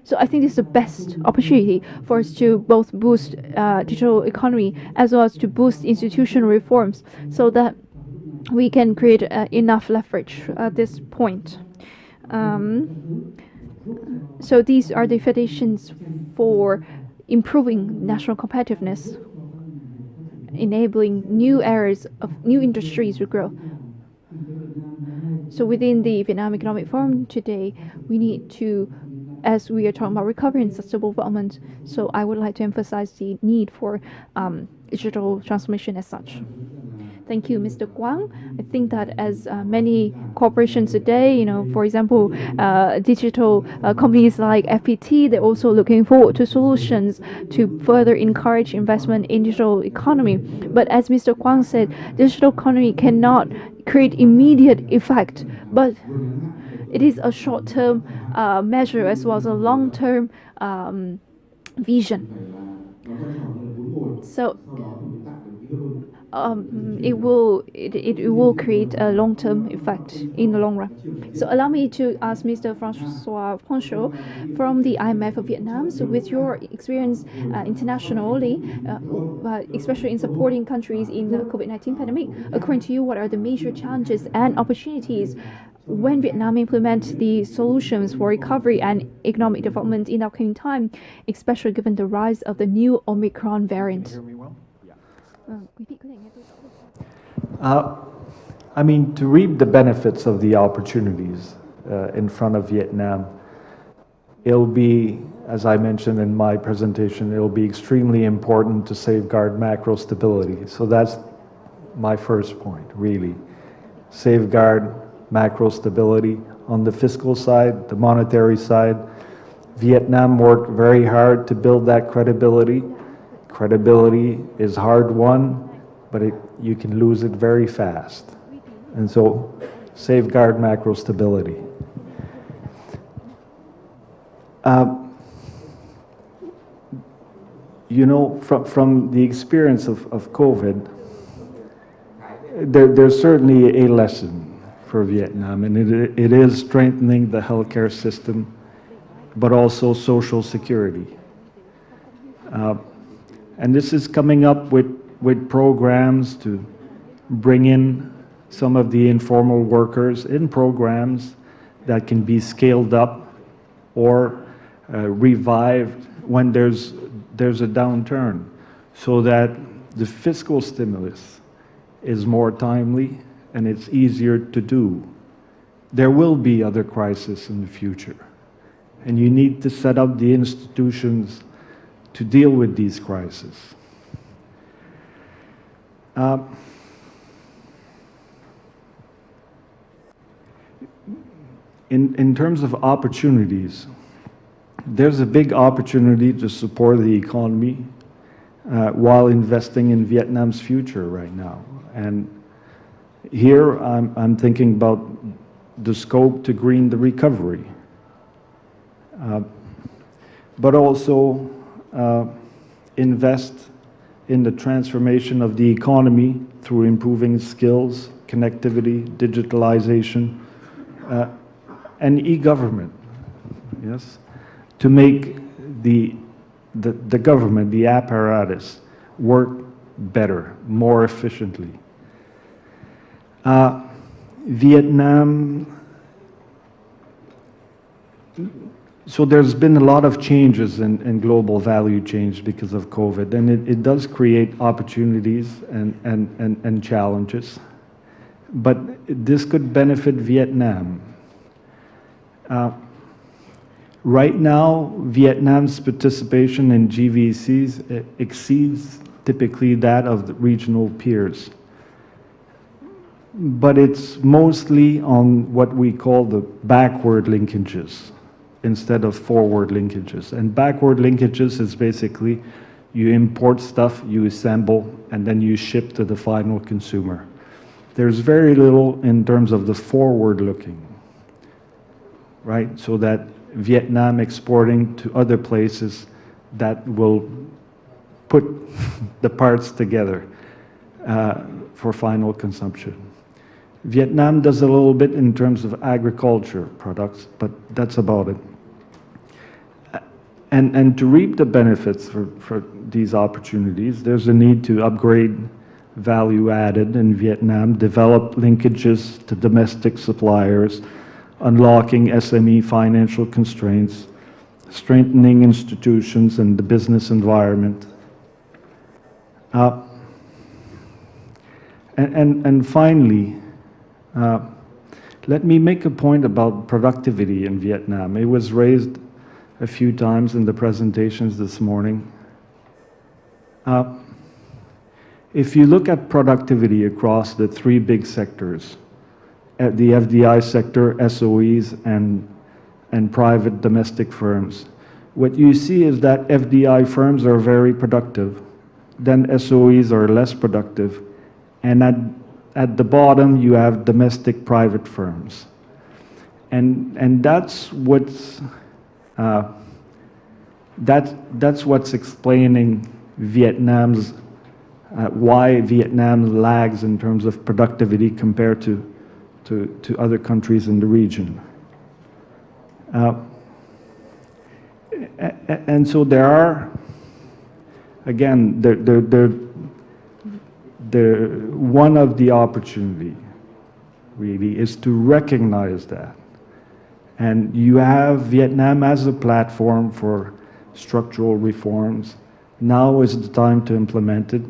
So I think this is the best opportunity for us to both boost digital economy as well as to boost institutional reforms so that we can create enough leverage at this point. So these are the foundations for improving national competitiveness, enabling new areas of new industries to grow. So within the Vietnam Economic Forum today, we need to, as we are talking about recovery and sustainable development, so I would like to emphasize the need for digital transformation as such. Thank you, Mr. Quang. I think that as many corporations today, for example, digital companies like FPT, they're also looking forward to solutions to further encourage investment in digital economy. But as Mr. Quang said, digital economy cannot create immediate effect, but it is a short-term measure as well as a long-term vision. So it will create a long-term effect in the long run. So allow me to ask Mr. Francois Poncho from the IMF of Vietnam. So with your experience internationally, especially in supporting countries in the COVID-19 pandemic, according to you, what are the major challenges and opportunities when Vietnam implement the solutions for recovery and economic development in the upcoming time, especially given the rise of the new Omicron variant? I mean, to reap the benefits of the opportunities in front of Vietnam, it'll be, as I mentioned in my presentation, it'll be extremely important to safeguard macro stability. So that's my first point, really. Safeguard macro stability on the fiscal side, the monetary side. Vietnam worked very hard to build that credibility. Credibility is hard won, but you can lose it very fast. And so safeguard macro stability. You know, from the experience of COVID, there's certainly a lesson for Vietnam, and it is strengthening the healthcare system, but also social security. And this is coming up with programs to bring in some of the informal workers in programs that can be scaled up or revived when there's a downturn, so that the fiscal stimulus is more timely and it's easier to do. There will be other crises in the future, and you need to set up the institutions to deal with these crises. In terms of opportunities, there's a big opportunity to support the economy while investing in Vietnam's future right now. And here I'm thinking about the scope to green the recovery, but also invest in the transformation of the economy through improving skills, connectivity, digitalization, and e-government, yes, to make the government, the apparatus, work better, more efficiently. Vietnam, so there's been a lot of changes in global value change because of COVID, and it does create opportunities and challenges, but this could benefit Vietnam. Right now, Vietnam's participation in GVCs exceeds typically that of the regional peers. But it's mostly on what we call the backward linkages instead of forward linkages. And backward linkages is basically you import stuff, you assemble, and then you ship to the final consumer. There's very little in terms of the forward looking, right? So that Vietnam exporting to other places that will put the parts together for final consumption. Vietnam does a little bit in terms of agriculture products, but that's about it. And to reap the benefits for these opportunities, there's a need to upgrade value added in Vietnam, develop linkages to domestic suppliers, unlocking SME financial constraints, strengthening institutions and the business environment. And finally, let me make a point about productivity in Vietnam. It was raised a few times in the presentations this morning. If you look at productivity across the three big sectors, at the FDI sector, SOEs, and private domestic firms, what you see is that FDI firms are very productive, then SOEs are less productive, and at the bottom you have domestic private firms. And that's what's explaining Vietnam's why Vietnam lags in terms of productivity compared to other countries in the region. And so there are, again, one of the opportunity really is to recognize that. And you have Vietnam as a platform for structural reforms. Now is the time to implement it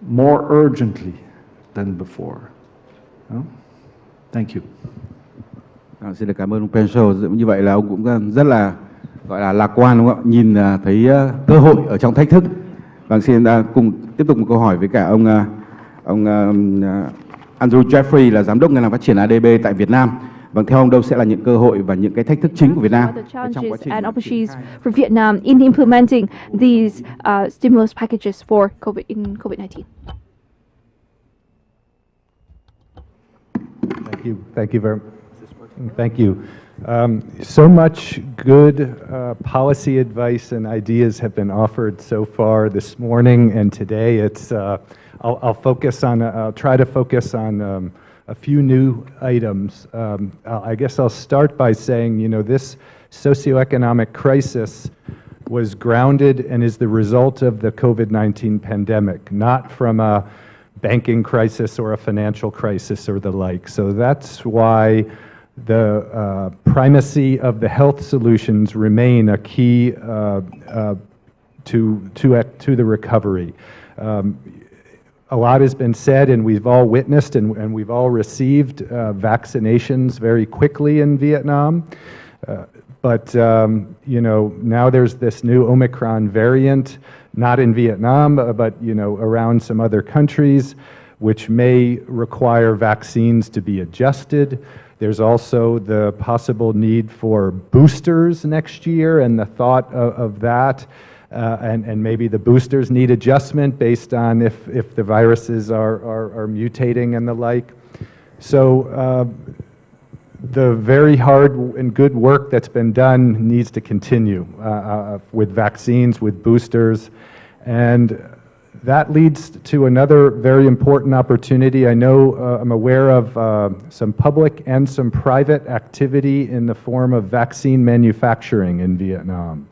more urgently than before. Thank you. Xin được cảm ơn ông Penso. Như vậy là ông cũng rất là gọi là lạc quan đúng không ạ? Nhìn thấy cơ hội ở trong thách thức. Vâng, xin cùng tiếp tục một câu hỏi với cả ông Andrew Jeffrey là giám đốc ngân hàng phát triển ADB tại Việt Nam. Vâng, theo ông đâu sẽ là những cơ hội và những cái thách thức chính của Việt Nam trong quá trình and opportunities for Vietnam in implementing these stimulus packages for COVID-19? Thank you very much. Thank you. So much good policy advice and ideas have been offered so far this morning and today. It's I'll try to focus on a few new items. I guess I'll start by saying, you know, this socioeconomic crisis was grounded and is the result of the COVID-19 pandemic, not from a banking crisis or a financial crisis or the like. So that's why the primacy of the health solutions remain a key to the recovery. A lot has been said, and we've all witnessed, and we've all received vaccinations very quickly in Vietnam. But you know, now there's this new Omicron variant, not in Vietnam, but you know, around some other countries, which may require vaccines to be adjusted. There's also the possible need for boosters next year, and the thought of that. And maybe the boosters need adjustment based on if the viruses are mutating and the like. So the very hard and good work that's been done needs to continue with vaccines, with boosters. And that leads to another very important opportunity. I know I'm aware of some public and some private activity in the form of vaccine manufacturing in Vietnam.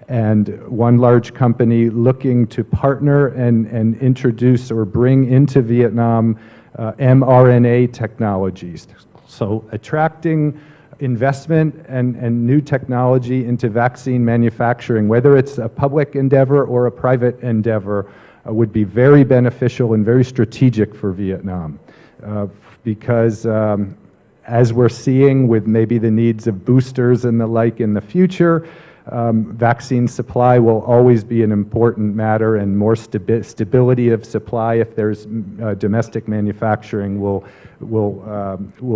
And one large company looking to partner and introduce or bring into Vietnam mRNA technologies. So attracting investment and new technology into vaccine manufacturing, whether it's a public endeavor or a private endeavor, would be very beneficial and very strategic for Vietnam. Because as we're seeing with maybe the needs of boosters and the like in the future, vaccine supply will always be an important matter, and more stability of supply, if there's domestic manufacturing, will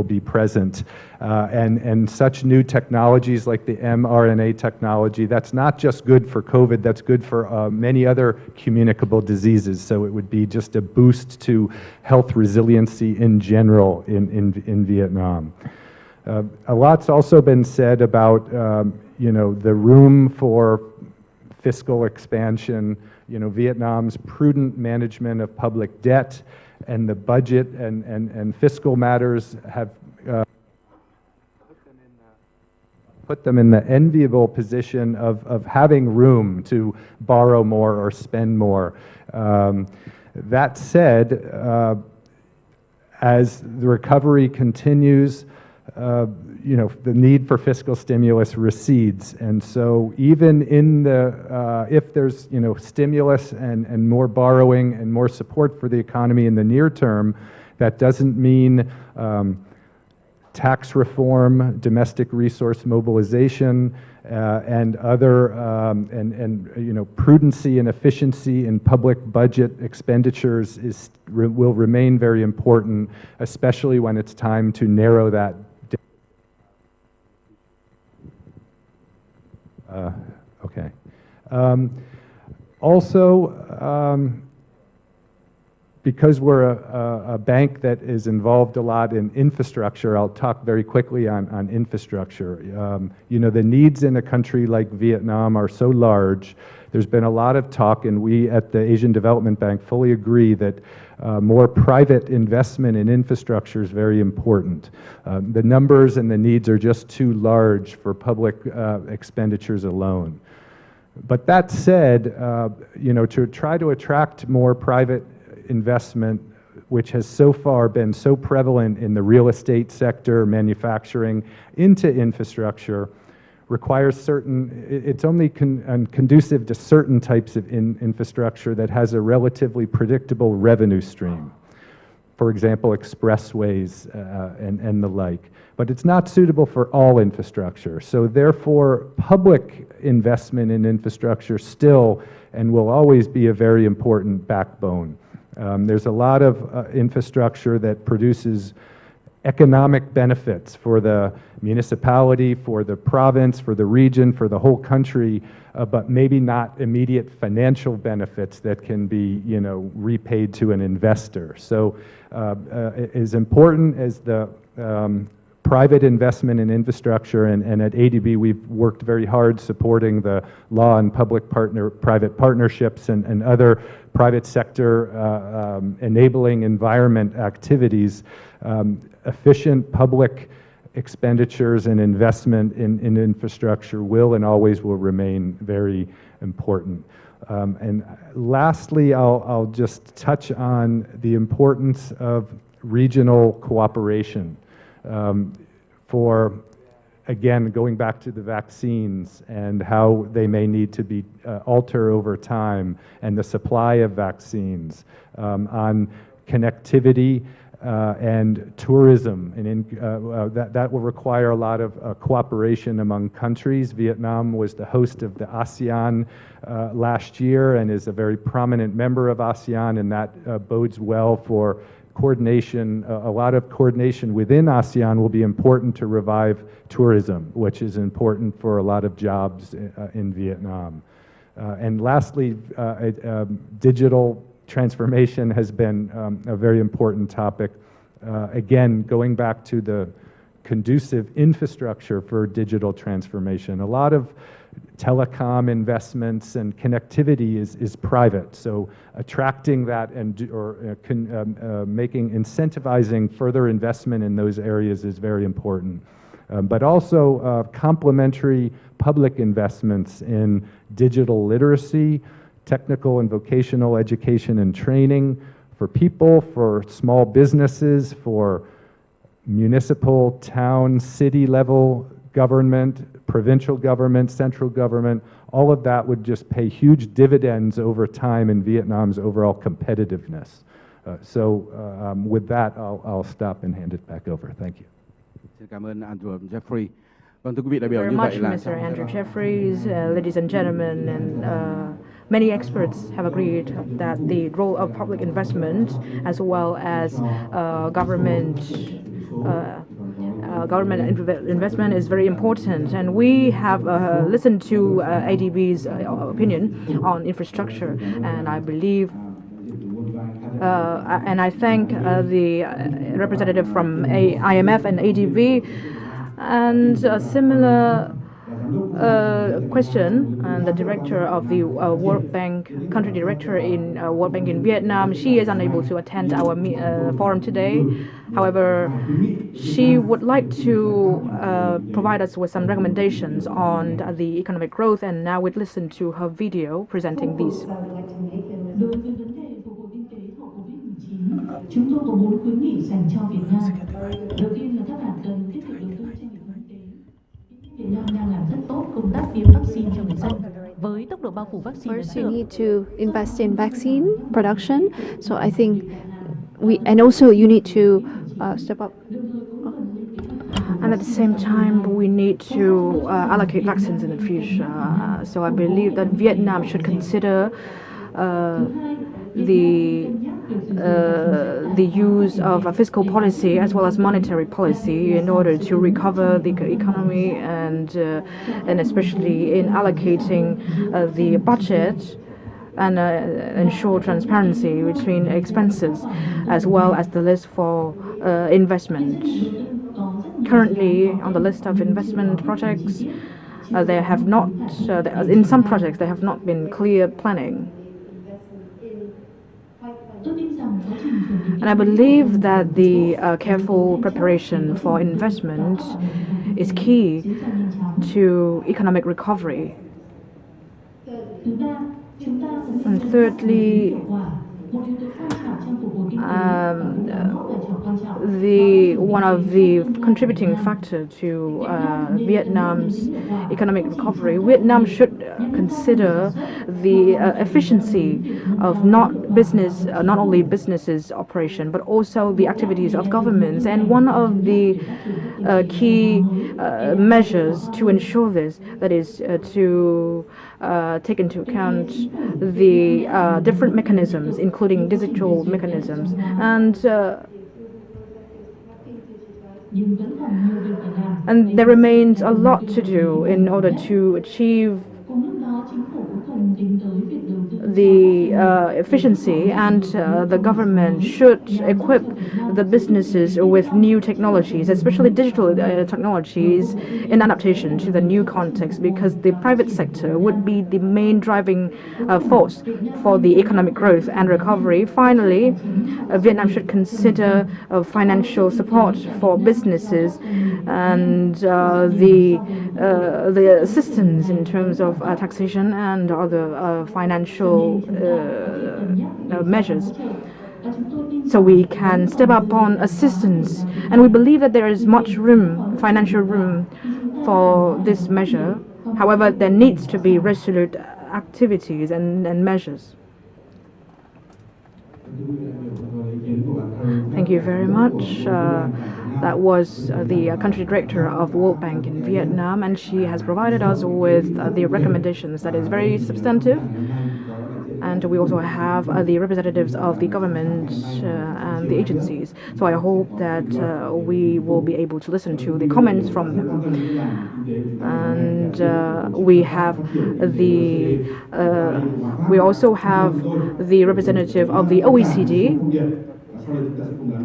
be present. And such new technologies like the mRNA technology, that's not just good for COVID, that's good for many other communicable diseases. So it would be just a boost to health resiliency in general in Vietnam. A lot's also been said about you know, the room for fiscal expansion, you know, Vietnam's prudent management of public debt and the budget and fiscal matters have put them in the enviable position of having room to borrow more or spend more. That said, as the recovery continues, you know, the need for fiscal stimulus recedes, and so even in the if there's, you know, stimulus and more borrowing and more support for the economy in the near term, that doesn't mean tax reform, domestic resource mobilization, and other and you know, prudency and efficiency in public budget expenditures will remain very important, especially when it's time to narrow that. Okay. Also, because we're a bank that is involved a lot in infrastructure, I'll talk very quickly on infrastructure. You know, the needs in a country like Vietnam are so large there's been a lot of talk, and we at the Asian Development Bank fully agree that more private investment in infrastructure is very important. The numbers and the needs are just too large for public expenditures alone. But that said, to try to attract more private investment, which has so far been so prevalent in the real estate sector, manufacturing, into infrastructure, requires it's only conducive to certain types of infrastructure that has a relatively predictable revenue stream. For example, expressways and the like. But it's not suitable for all infrastructure. So therefore, public investment in infrastructure still and will always be a very important backbone. There's a lot of infrastructure that produces economic benefits for the municipality, for the province, for the region, for the whole country, but maybe not immediate financial benefits that can be, repaid to an investor. So as important as the private investment in infrastructure, and at ADB we've worked very hard supporting the law and private partnerships and other private sector enabling environment activities. Efficient public expenditures and investment in infrastructure will and always will remain very important. And lastly, I'll just touch on the importance of regional cooperation. For, again, going back to the vaccines and how they may need to be alter over time, and the supply of vaccines, on connectivity and tourism, and that will require a lot of cooperation among countries. Vietnam was the host of the ASEAN last year and is a very prominent member of ASEAN, and that bodes well for coordination. A lot of coordination within ASEAN will be important to revive tourism, which is important for a lot of jobs in Vietnam. And lastly, digital transformation has been a very important topic. Again, going back to the conducive infrastructure for digital transformation. A lot of telecom investments and connectivity is private, so attracting that incentivizing further investment in those areas is very important. But also complementary public investments in digital literacy, technical and vocational education and training for people, for small businesses, for municipal, town, city level government, provincial government, central government. All of that would just pay huge dividends over time in Vietnam's overall competitiveness. With that, I'll stop and hand it back over. Thank you. Xin cảm ơn Andrew Jeffrey. Vâng, thưa quý vị đại biểu, Very như much, vậy là Mr. Andrew Jeffries, ladies and gentlemen, and many experts have agreed that the role of public investment as well as government investment is very important, and we have listened to ADB's opinion on infrastructure, and I believe and I thank the representative from IMF and ADB. And a similar question, and the director of the World Bank, country director in World Bank in Vietnam, she is unable to attend our forum today. However, she would like to provide us with some recommendations on the economic growth, and now we'd listen to her video presenting these. Chúng tôi có 4 khuyến nghị dành cho Việt Nam. Đầu tiên là các bạn cần tiếp tục đầu tư cho nền kinh tế. Việt Nam đang làm rất tốt công tác tiêm vaccine cho người dân. Với tốc độ bao phủ vaccine First, you need to invest in vaccine production. So I think and also you need to step up. And at the same time, we need to allocate vaccines in the future. So I believe that Vietnam should consider the use of a fiscal policy as well as monetary policy in order to recover the economy, and especially in allocating the budget, and ensure transparency between expenses as well as the list for investment. Currently on the list of investment projects, there have not, in some projects, there have not been clear planning. And I believe that the careful preparation for investment is key to economic recovery. And thirdly, one of the contributing factor to Vietnam's economic recovery, Vietnam should consider the efficiency of not only businesses' operation, but also the activities of governments. And one of the key measures to ensure this, that is to take into account the different mechanisms, including digital mechanisms. And there remains a lot to do in order to achieve the efficiency, and the government should equip the businesses with new technologies, especially digital technologies, in adaptation to the new context, because the private sector would be the main driving force for the economic growth and recovery. Finally, Vietnam should consider financial support for businesses and the assistance in terms of taxation and other financial measures, so we can step up on assistance. And we believe that there is much room, financial room, for this measure. However, there needs to be resolute activities and measures. Thank you very much. That was the country director of World Bank in Vietnam, and she has provided us with the recommendations that is very substantive. And we also have the representatives of the government and the agencies. So I hope that we will be able to listen to the comments from them. And we also have the representative of the OECD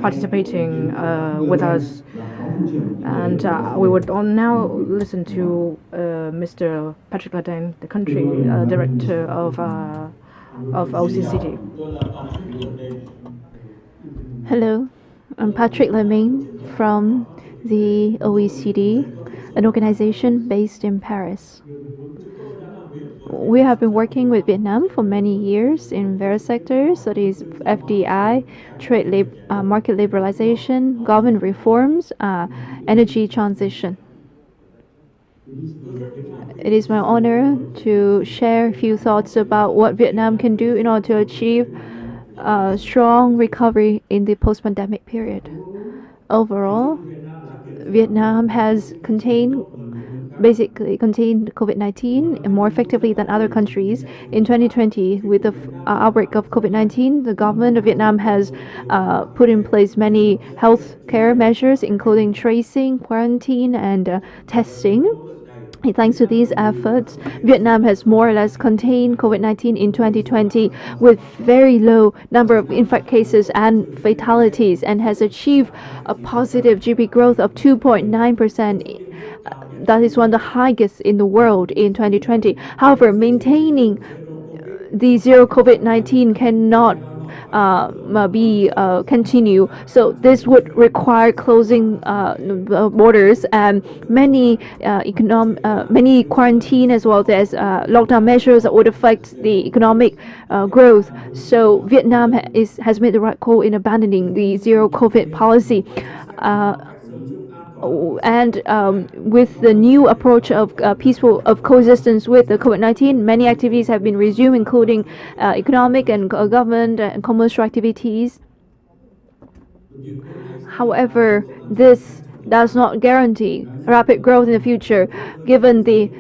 participating with us. And we would now listen to Mr. Patrick Ladin, the country director of OECD. Hello, I'm Patrick Lemay from the OECD, an organization based in Paris. We have been working with Vietnam for many years in various sectors, that is FDI, market liberalization, government reforms, energy transition. It is my honor to share a few thoughts about what Vietnam can do in order to achieve a strong recovery in the post-pandemic period. Overall, Vietnam has basically contained COVID-19 more effectively than other countries. In 2020, with the outbreak of COVID-19, the government of Vietnam has put in place many health care measures, including tracing, quarantine, and testing. Thanks to these efforts, Vietnam has more or less contained COVID-19 in 2020 with very low number of infect cases and fatalities, and has achieved a positive GDP growth of 2.9%. That is one of the highest in the world in 2020. However, maintaining the zero COVID-19 cannot continue. So this would require closing borders and many quarantine as well as lockdown measures that would affect the economic growth. So Vietnam has made the right call in abandoning the zero COVID policy. And with the new approach of coexistence with the COVID-19, many activities have been resumed, including economic and government and commercial activities. However, this does not guarantee rapid growth in the future, given the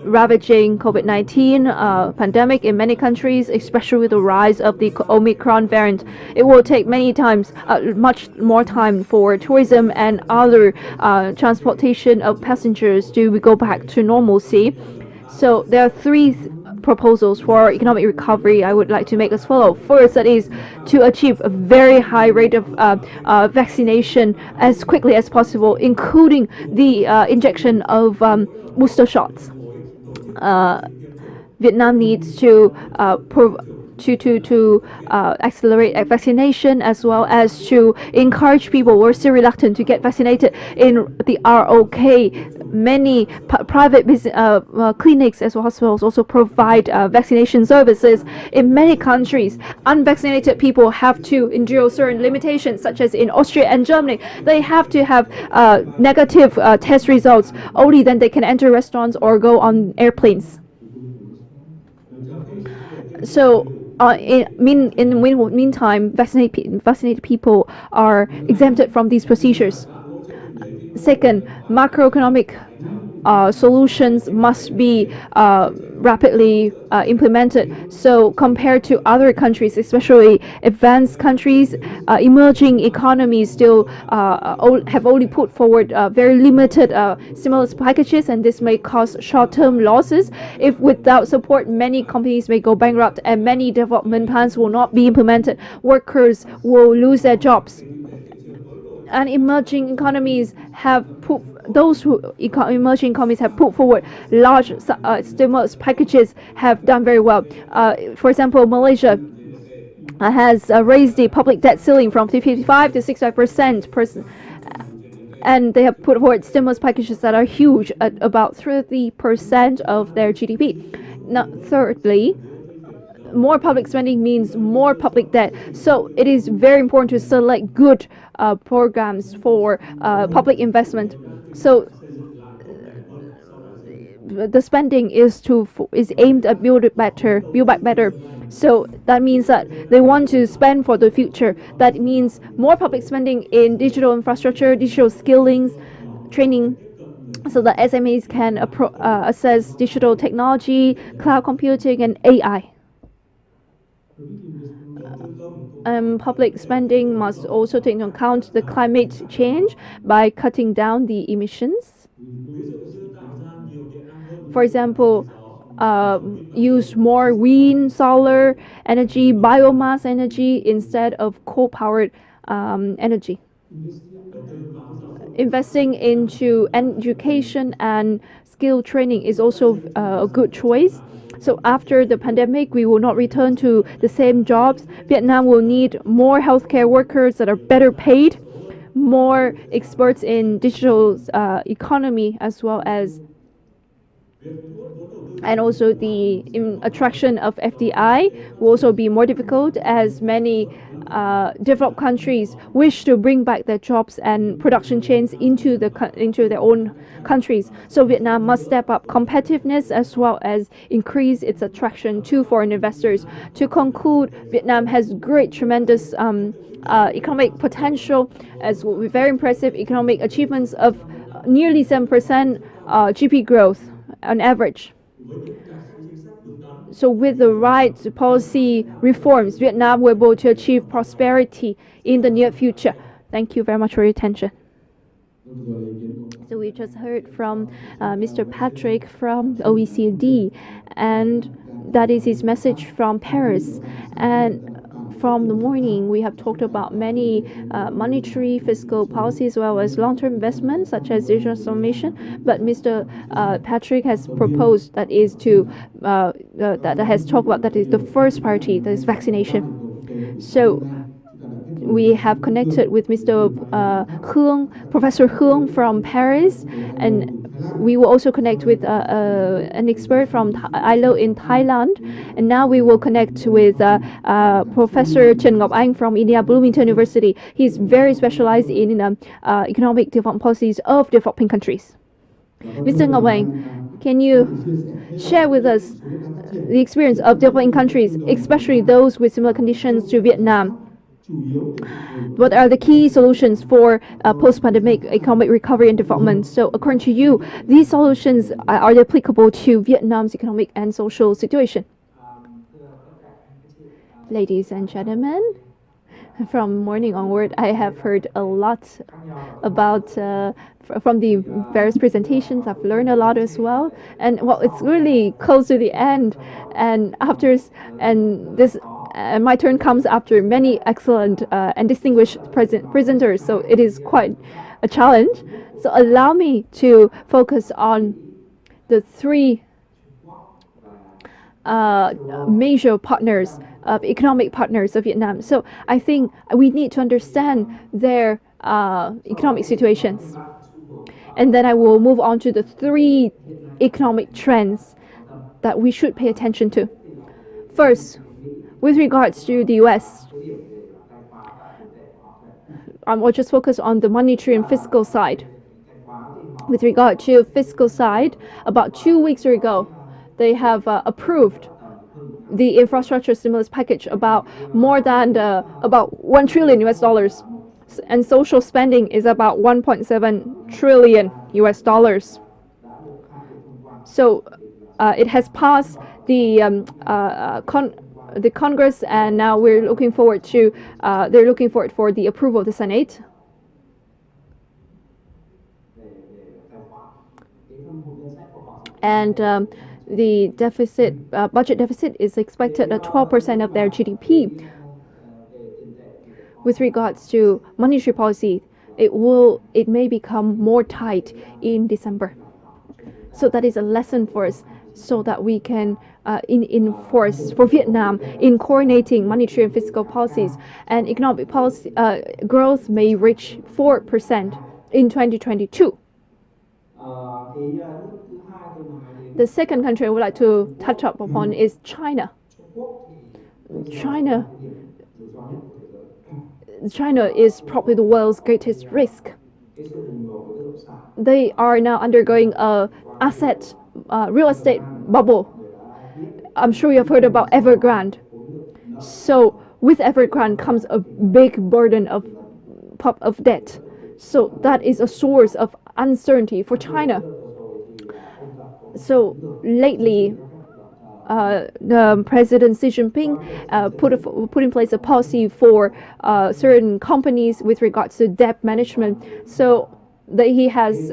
ravaging COVID-19 pandemic in many countries, especially with the rise of the Omicron variant. It will take much more time for tourism and other transportation of passengers to go back to normalcy. So there are three proposals for economic recovery, I would like to make as follow. First, that is to achieve a very high rate of vaccination as quickly as possible, including the injection of booster shots. Vietnam needs to accelerate vaccination, as well as to encourage people who are still reluctant to get vaccinated in the ROK. Many private clinics as well as hospitals also provide vaccination services. In many countries, unvaccinated people have to endure certain limitations, such as in Austria and Germany. They have to have negative test results. Only then they can enter restaurants or go on airplanes. So in the meantime, vaccinated people are exempted from these procedures. Second, macroeconomic solutions must be rapidly implemented. So compared to other countries, especially advanced countries, emerging economies still have only put forward very limited stimulus packages, and this may cause short-term losses. If without support, many companies may go bankrupt and many development plans will not be implemented. Workers will lose their jobs. And emerging economies have put forward large stimulus packages, have done very well. For example, Malaysia has raised the public debt ceiling from 55 to 65%, and they have put forward stimulus packages that are huge, at about 30% of their GDP. Now, thirdly, more public spending means more public debt. So it is very important to select good programs for public investment. So the spending is aimed at build back better. So that means that they want to spend for the future. That means more public spending in digital infrastructure, digital skillings, training, so that SMEs can access digital technology, cloud computing, and AI. Public spending must also take into account the climate change by cutting down the emissions. For example, use more wind, solar energy, biomass energy instead of coal-powered energy. Investing into education and skill training is also a good choice. So after the pandemic, we will not return to the same jobs. Vietnam will need more healthcare workers that are better paid, more experts in digital economy, as well as, and also the attraction of FDI will also be more difficult, as many developed countries wish to bring back their jobs and production chains into their own countries. So Vietnam must step up competitiveness as well as increase its attraction to foreign investors. To conclude, Vietnam has tremendous economic potential, as with very impressive economic achievements of nearly 7% GP growth on average. So with the right policy reforms, Vietnam will be able to achieve prosperity in the near future. Thank you very much for your attention. So we just heard from Mr. Patrick from OECD, and that is his message from Paris. And from the morning, we have talked about many monetary, fiscal policies, as well as long-term investments, such as digital transformation. But Mr. Patrick has proposed that is the first priority, that is vaccination. So we have connected with Mr. Professor Hương from Paris, and we will also connect with an expert from ILO in Thailand. And now we will connect with Professor Trần Ngọc Anh from India Bloomington University. He's very specialized in economic development policies of developing countries. Mr. Ngọc Anh, can you share with us the experience of developing countries, especially those with similar conditions to Vietnam? What are the key solutions for post-pandemic economic recovery and development? So according to you, these solutions are they applicable to Vietnam's economic and social situation? Ladies and gentlemen, From morning onward, I have heard a lot about from the various presentations. I've learned a lot as well, and well, it's really close to the end, and my turn comes after many excellent and distinguished presenters, so it is quite a challenge. So allow me to focus on the three major partners of economic partners of Vietnam. So I think we need to understand their economic situations. And then I will move on to the three economic trends that we should pay attention to. First, with regards to the US, we'll just focus on the monetary and fiscal side. With regard to fiscal side, about 2 weeks ago, they have approved the infrastructure stimulus package about more than about 1 trillion US dollars, and social spending is about 1.7 trillion US dollars. So it has passed the Congress, and now we're looking forward to they're looking forward for the approval of the Senate. And the deficit, budget deficit is expected at 12% of their GDP. With regards to monetary policy, it may become more tight in December. So that is a lesson for us, so that we can enforce for Vietnam in coordinating monetary and fiscal policies, and economic policy growth may reach 4% in 2022. The second country I would like to touch up upon is China. China is probably the world's greatest risk. They are now undergoing a real estate bubble. I'm sure you have heard about Evergrande. So with Evergrande comes a big burden of debt. So that is a source of uncertainty for China. So lately, President Xi Jinping put in place a policy for certain companies with regards to debt management. So that he has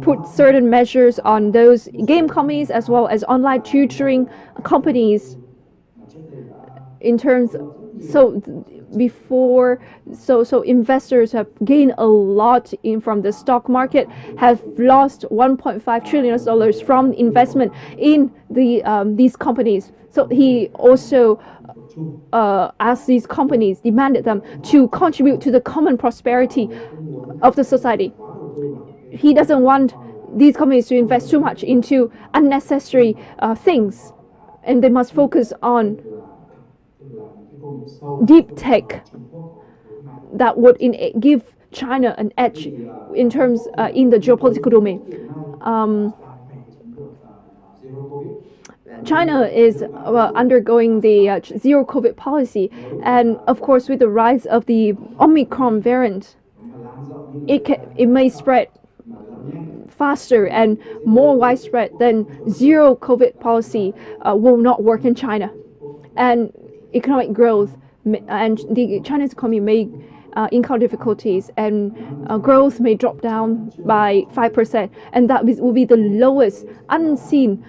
put certain measures on those game companies as well as online tutoring companies. In terms, so investors have gained a lot from the stock market, have lost 1.5 trillion dollars from investment in these companies. So he also asked these companies, demanded them to contribute to the common prosperity of the society. He doesn't want these companies to invest too much into unnecessary things, and they must focus on deep tech that would give China an edge in terms in the geopolitical domain. China is undergoing the zero COVID policy, and of course, with the rise of the Omicron variant, it may spread faster and more widespread. Then zero COVID policy will not work in China, and economic growth and the Chinese economy may encounter difficulties, and growth may drop down by 5%, and that will be the lowest unseen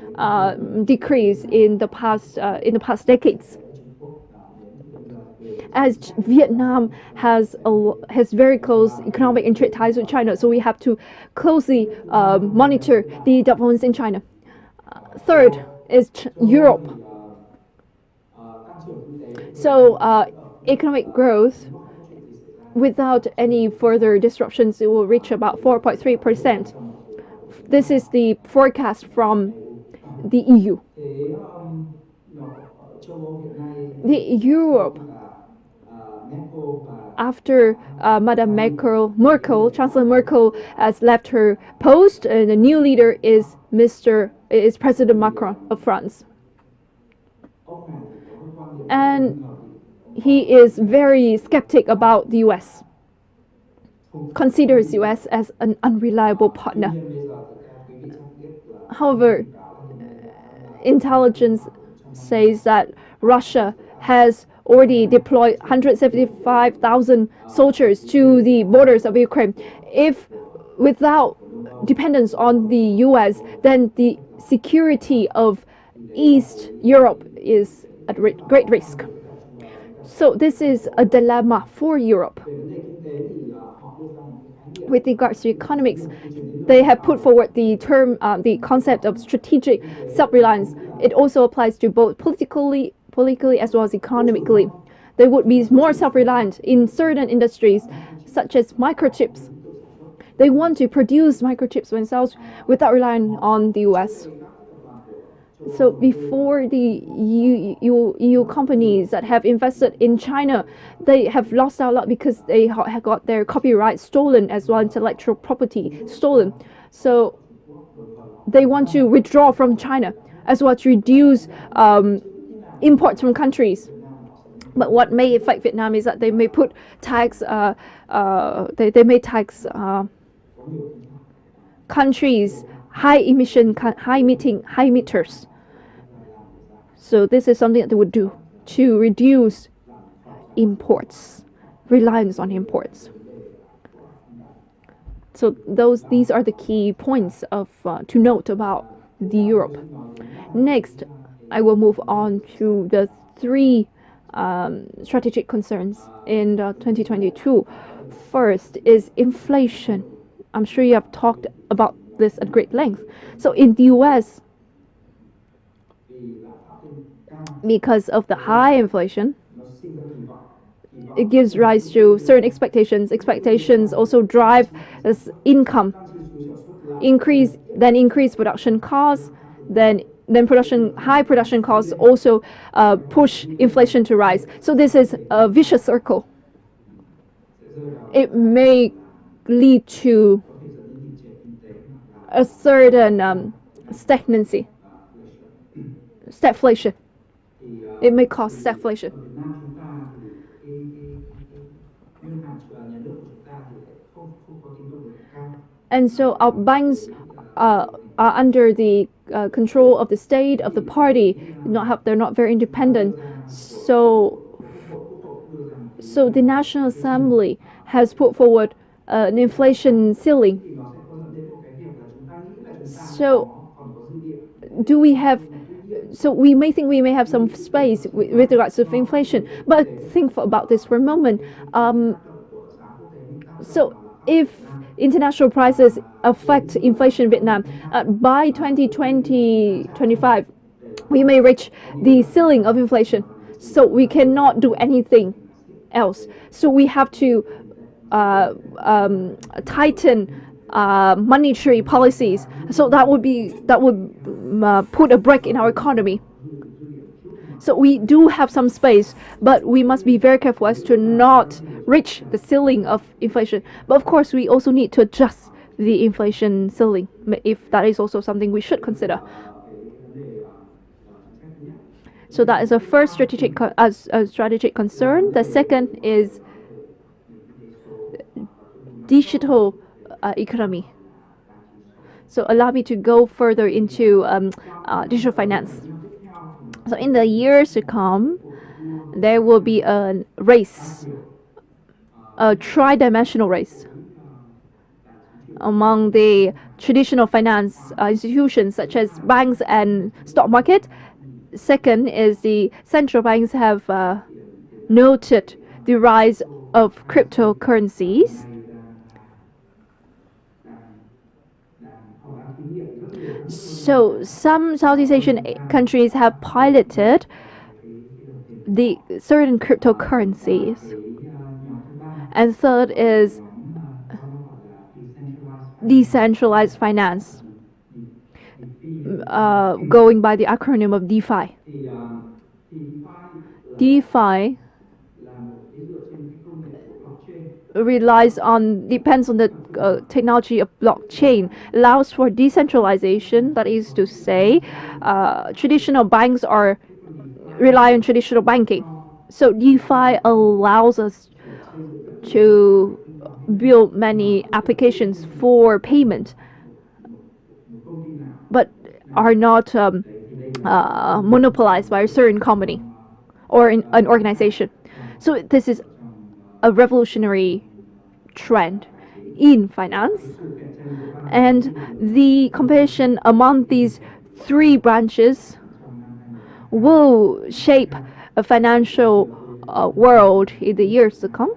decrease in the past decades. As Vietnam has very close economic and trade ties with China, so we have to closely monitor the developments in China. Third is Europe. So economic growth, without any further disruptions, it will reach about 4.3%. This is the forecast from the EU. Europe, after Madame Merkel, Chancellor Merkel has left her post, and the new leader is President Macron of France. And he is very skeptic about the US, considers US as an unreliable partner. However, intelligence says that Russia has already deployed 175,000 soldiers to the borders of Ukraine. If without dependence on the US, then the security of East Europe is at great risk. So this is a dilemma for Europe. With regards to economics, they have put forward the term, the concept of strategic self-reliance. It also applies to both politically as well as economically. They would be more self-reliant in certain industries, such as microchips. They want to produce microchips themselves without relying on the US. So before the EU companies that have invested in China, they have lost out a lot because they have got their copyright stolen as well, intellectual property stolen. So they want to withdraw from China as well to reduce imports from countries. But what may affect Vietnam is that they may put tax. They may tax countries high emitters. So this is something that they would do to reduce imports, reliance on imports. So these are the key points of to note about the Europe. Next, I will move on to the three strategic concerns in 2022. First is inflation. I'm sure you have talked about this at great length. So in the US, because of the high inflation, it gives rise to certain expectations. Expectations also drive this income increase production costs, then high production costs also push inflation to rise. So this is a vicious circle. It may lead to a certain stagnancy, stagflation. It may cause stagflation. And so our banks are under the control of the state, of the party. They're not very independent. So the National Assembly has put forward an inflation ceiling. So we may think we may have some space with regards to inflation, but think about this for a moment. So if international prices affect inflation in Vietnam, by 2025, we may reach the ceiling of inflation. So we cannot do anything else. So we have to tighten monetary policies. So that would put a brake in our economy. So we do have some space, but we must be very careful as to not reach the ceiling of inflation. But of course, we also need to adjust the inflation ceiling, if that is also something we should consider. So that is a first strategic concern. The second is digital economy. So allow me to go further into digital finance. So in the years to come, there will be a race, a tri-dimensional race among the traditional finance institutions such as banks and stock market. Second is the central banks have noted the rise of cryptocurrencies. So some Southeast Asian countries have piloted the certain cryptocurrencies. And third is decentralized finance, going by the acronym of DeFi. DeFi depends on the technology of blockchain, allows for decentralization. That is to say, traditional banks rely on traditional banking. So DeFi allows us to build many applications for payment, but are not monopolized by a certain company. or in an organization. So this is a revolutionary trend in finance, and the competition among these three branches will shape a financial world in the years to come.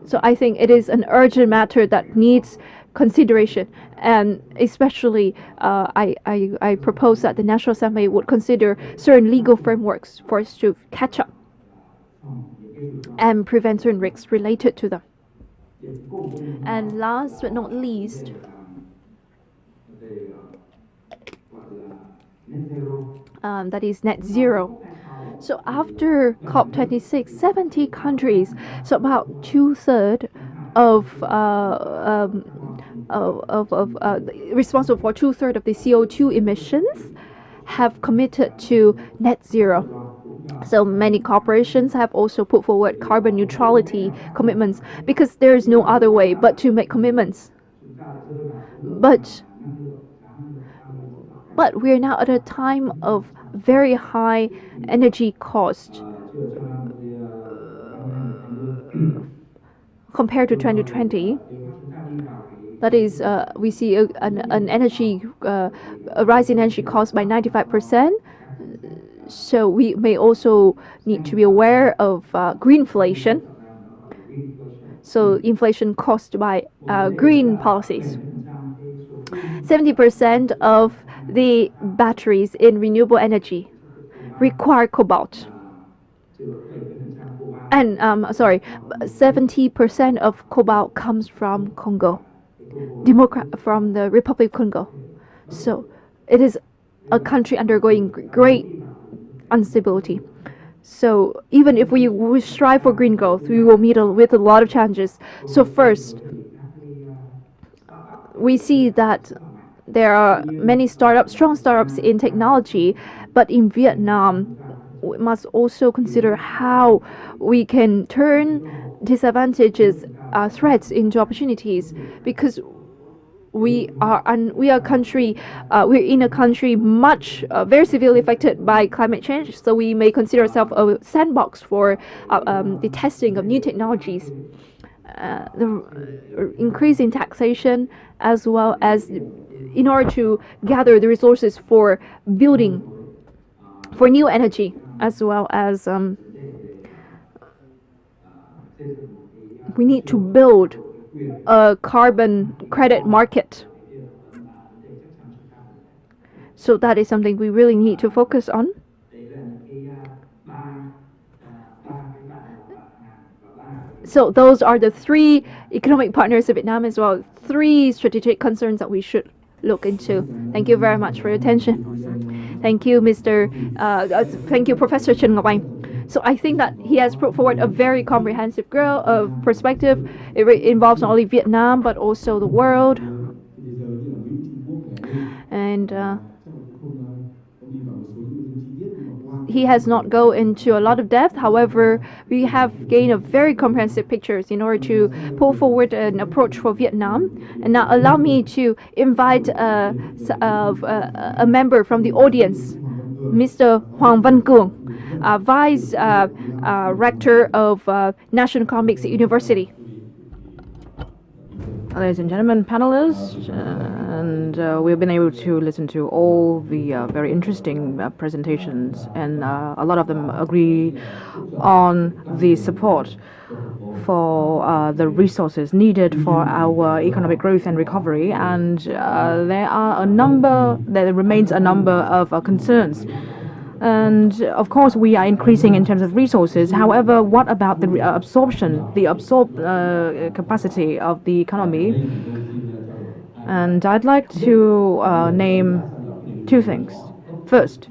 So I think it is an urgent matter that needs consideration, and especially I propose that the National Assembly would consider certain legal frameworks for us to catch up and prevent certain risks related to them. And last but not least, that is net zero. So after COP26, 70 countries, so about two-thirds responsible for two-thirds of the CO2 emissions have committed to net zero. So many corporations have also put forward carbon neutrality commitments because there is no other way but to make commitments. But we are now at a time of very high energy cost compared to 2020. That is, we see a rise in energy cost by 95%. So we may also need to be aware of greenflation. So inflation caused by green policies. 70% of the batteries in renewable energy require cobalt. And 70% of cobalt comes from Congo, from the Republic of Congo. So it is a country undergoing great instability. So even if we strive for green growth, we will meet with a lot of challenges. So first, we see that there are many strong startups in technology, but in Vietnam, we must also consider how we can turn disadvantages, threats into opportunities, because we're in a country much very severely affected by climate change. So we may consider ourselves a sandbox for the testing of new technologies. The increase in taxation, as well as in order to gather the resources for building for new energy, as well as we need to build a carbon credit market. So that is something we really need to focus on. So those are the three economic partners of Vietnam, as well, three strategic concerns that we should look into. Thank you very much for your attention. Thank you, thank you, Professor Trần Ngọc Anh. So I think that he has put forward a very comprehensive perspective. It involves not only Vietnam but also the world. And he has not go into a lot of depth. However, we have gained a very comprehensive picture in order to pull forward an approach for Vietnam. And now allow me to invite a member from the audience, Mr. Hoàng Văn Cường, Vice Rector of National Economics University. Ladies and gentlemen, panelists, and we've been able to listen to all the very interesting presentations, and a lot of them agree on the support for the resources needed for our economic growth and recovery, and there remains a number of concerns. And of course, we are increasing in terms of resources. However, what about the capacity of the economy? And I'd like to name two things. First,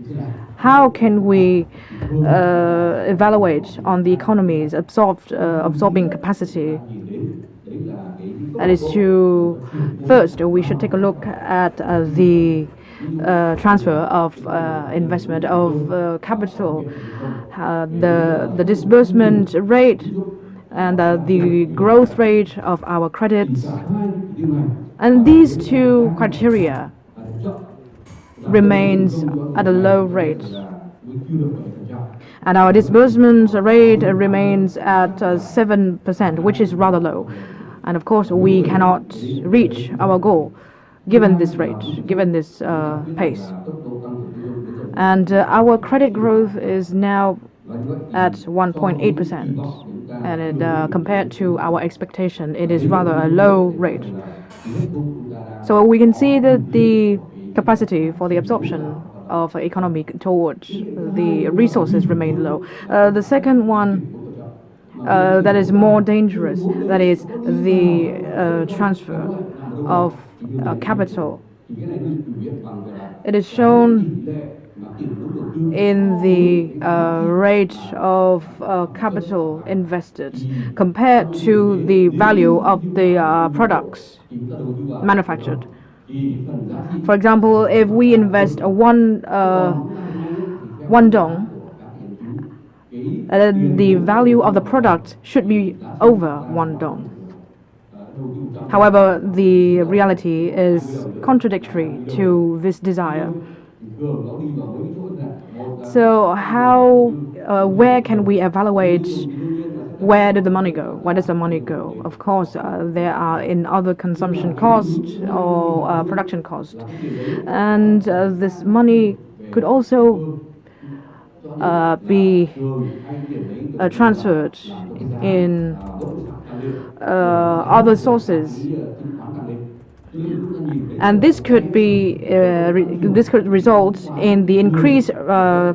how can we evaluate on the economy's absorbing capacity? That is first, we should take a look at the transfer of investment of capital, the disbursement rate, and the growth rate of our credits. And these two criteria remains at a low rate. And our disbursement rate remains at 7%, which is rather low. And of course, we cannot reach our goal given this rate, given this pace. And our credit growth is now at 1.8%. And compared to our expectation, it is rather a low rate. So we can see that the capacity for the absorption of economy towards the resources remain low. The second one that is more dangerous, that is the transfer of capital. It is shown in the rate of capital invested compared to the value of the products manufactured. For example, if we invest one dong, the value of the product should be over 1 dong. However, the reality is contradictory to this desire. So where can we evaluate where did the money go? Where does the money go? Of course, there are in other consumption costs or production costs. And this money could also be transferred in other sources. And this could be this could result in the increased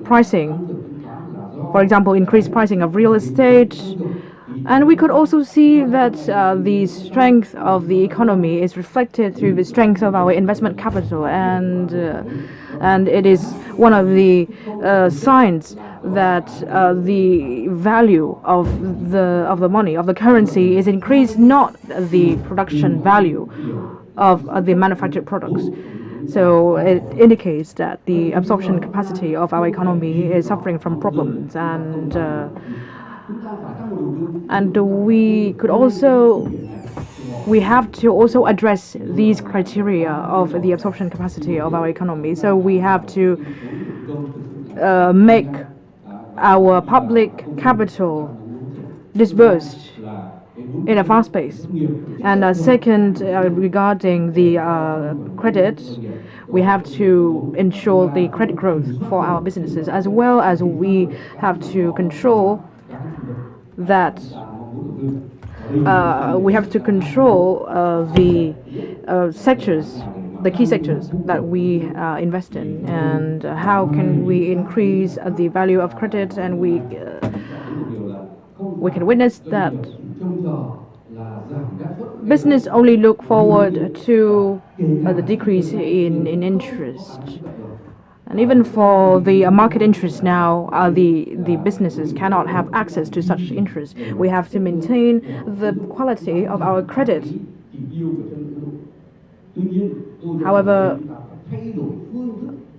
pricing. For example, increased pricing of real estate. And we could also see that the strength of the economy is reflected through the strength of our investment capital, and it is one of the signs that the value of the money, of the currency, is increased, not the production value of the manufactured products. So it indicates that the absorption capacity of our economy is suffering from problems, and we have to also address these criteria of the absorption capacity of our economy. So we have to make our public capital disbursed in a fast pace. And second, regarding the credit, we have to ensure the credit growth for our businesses, as well as we have to control that the sectors, the key sectors that we invest in, and how can we increase the value of credit. And we can witness that business only look forward to the decrease in interest. And even for the market interest now, the businesses cannot have access to such interest. We have to maintain the quality of our credit. However,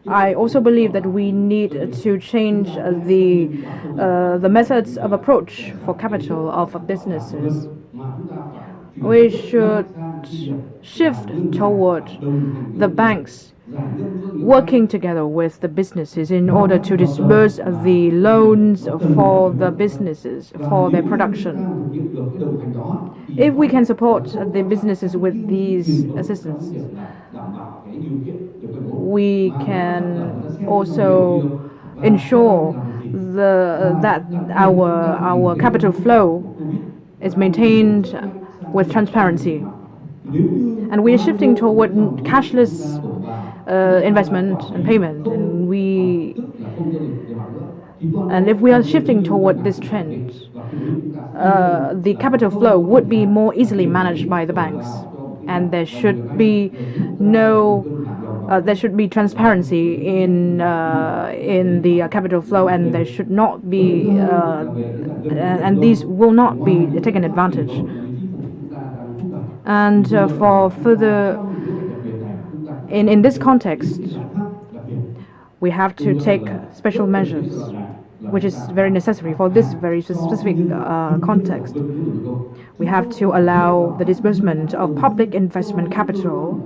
I also believe that we need to change the methods of approach for capital of businesses. We should shift toward the banks working together with the businesses in order to disburse the loans for the businesses for their production. If we can support the businesses with these assistance, we can also ensure that our capital flow is maintained with transparency. And we are shifting toward cashless investment and payment, and if we are shifting toward this trend, the capital flow would be more easily managed by the banks, and there should be transparency in the capital flow, and there should not be and these will not be taken advantage. And for further, in this context, we have to take special measures, which is very necessary for this very specific context. We have to allow the disbursement of public investment capital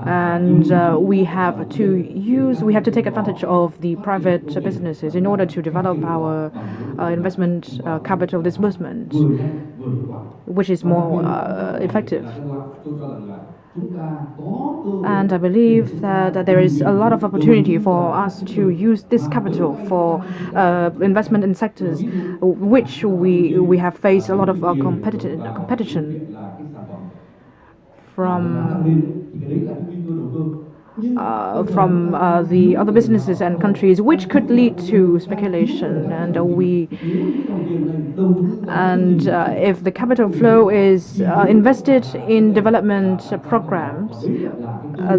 And we have to take advantage of the private businesses in order to develop our investment capital disbursement, which is more effective. And I believe that there is a lot of opportunity for us to use this capital for investment in sectors which we have faced a lot of competition from the other businesses and countries, which could lead to speculation. If the capital flow is invested in development programs,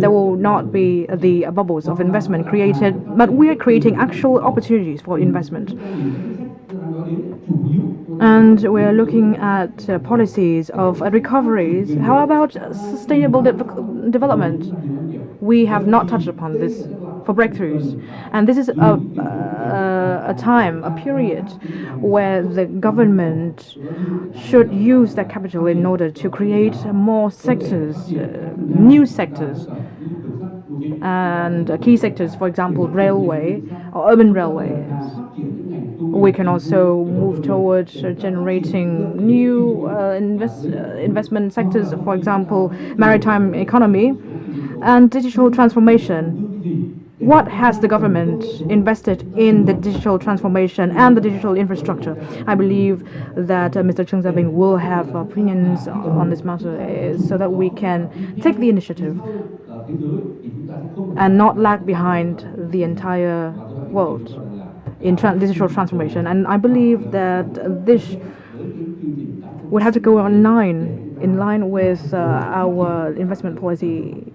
there will not be the bubbles of investment created, but we are creating actual opportunities for investment. And we are looking at policies of recoveries. How about sustainable development? We have not touched upon this for breakthroughs. And this is a time, a period, where the government should use that capital in order to create more sectors, new sectors, and key sectors, for example, railway or urban railways. We can also move towards generating new investment sectors, for example, maritime economy and digital transformation. What has the government invested in the digital transformation and the digital infrastructure? I believe that Mr. Chen Xiaobing will have opinions on this matter so that we can take the initiative and not lag behind the entire world in digital transformation. And I believe that this would have to go in line with our investment policy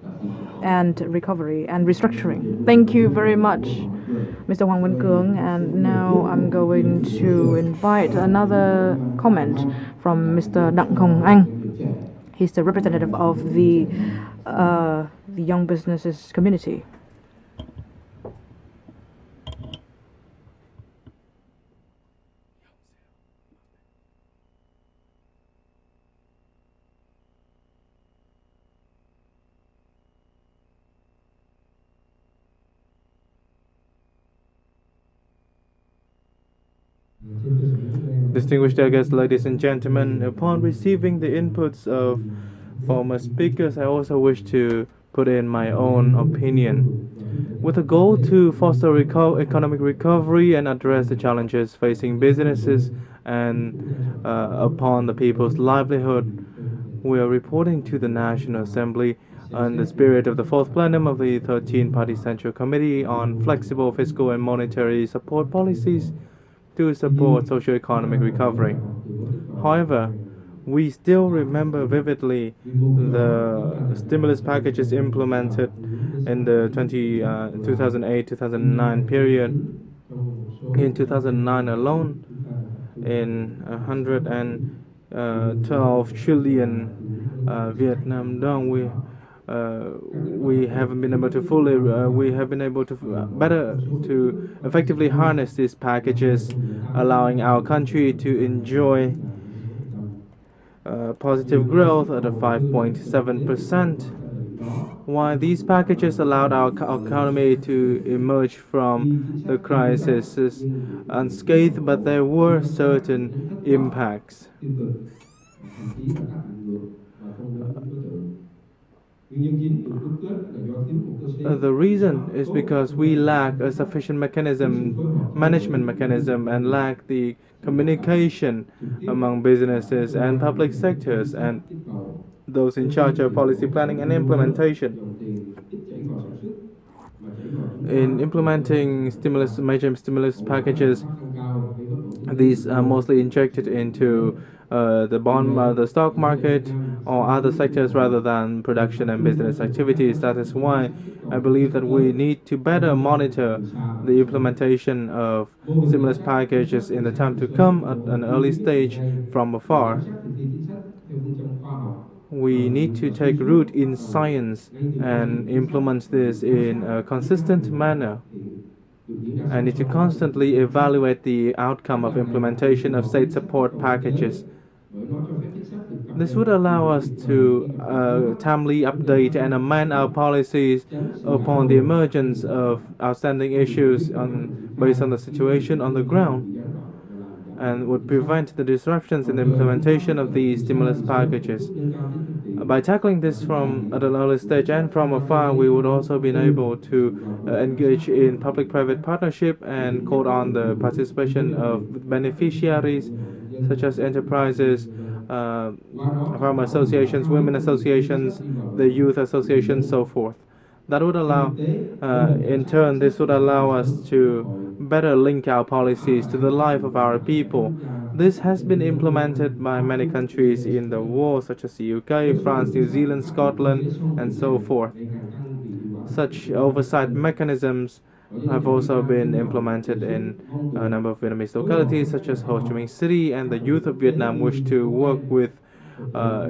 and recovery and restructuring. Thank you very much, Mr. Hoàng Văn Cường. And now I'm going to invite another comment from Mr. Đặng Hồng Anh. He's the representative of the young businesses community. Distinguished delegates, ladies and gentlemen, upon receiving the inputs of former speakers, I also wish to put in my own opinion. With a goal to foster economic recovery and address the challenges facing businesses and upon the people's livelihood, we are reporting to the National Assembly in the spirit of the fourth plenum of the 13-party Central Committee on flexible fiscal and monetary support policies to support socio-economic recovery. However, we still remember vividly the stimulus packages implemented in the 2008-2009 period. In 2009 alone, in 112 trillion Vietnam dong, we haven't been able to better to effectively harness these packages, allowing our country to enjoy positive growth at a 5.7%. While these packages allowed our economy to emerge from the crisis unscathed, but there were certain impacts. The reason is because we lack a sufficient management mechanism, and lack the communication among businesses and public sectors and those in charge of policy planning and implementation. In implementing major stimulus packages, these are mostly injected into the stock market or other sectors rather than production and business activities. That is why I believe that we need to better monitor the implementation of stimulus packages in the time to come at an early stage from afar. We need to take root in science and implement this in a consistent manner. I need to constantly evaluate the outcome of implementation of state support packages. This would allow us to timely update and amend our policies upon the emergence of outstanding issues based on the situation on the ground, and would prevent the disruptions in the implementation of these stimulus packages. By tackling this from at an early stage and from afar, we would also be able to engage in public-private partnership and call on the participation of beneficiaries such as enterprises, farm associations, women associations, the youth associations, so forth. That would allow, in turn, this would allow us to better link our policies to the life of our people. This has been implemented by many countries in the world, such as the UK, France, New Zealand, Scotland, and so forth. Such oversight mechanisms have also been implemented in a number of Vietnamese localities, such as Ho Chi Minh City, and the youth of Vietnam wish to work with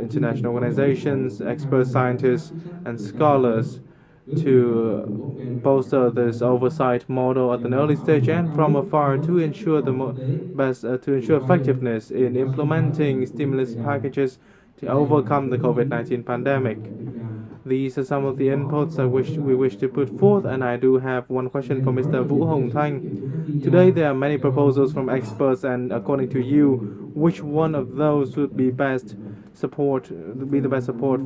international organizations, expert scientists, and scholars to bolster this oversight model at an early stage and from afar to ensure to ensure effectiveness in implementing stimulus packages to overcome the COVID-19 pandemic. These are some of the inputs we wish to put forth, and I do have one question for Mr. Vũ Hồng Thanh. Today there are many proposals from experts, and according to you, which one of those would be the best support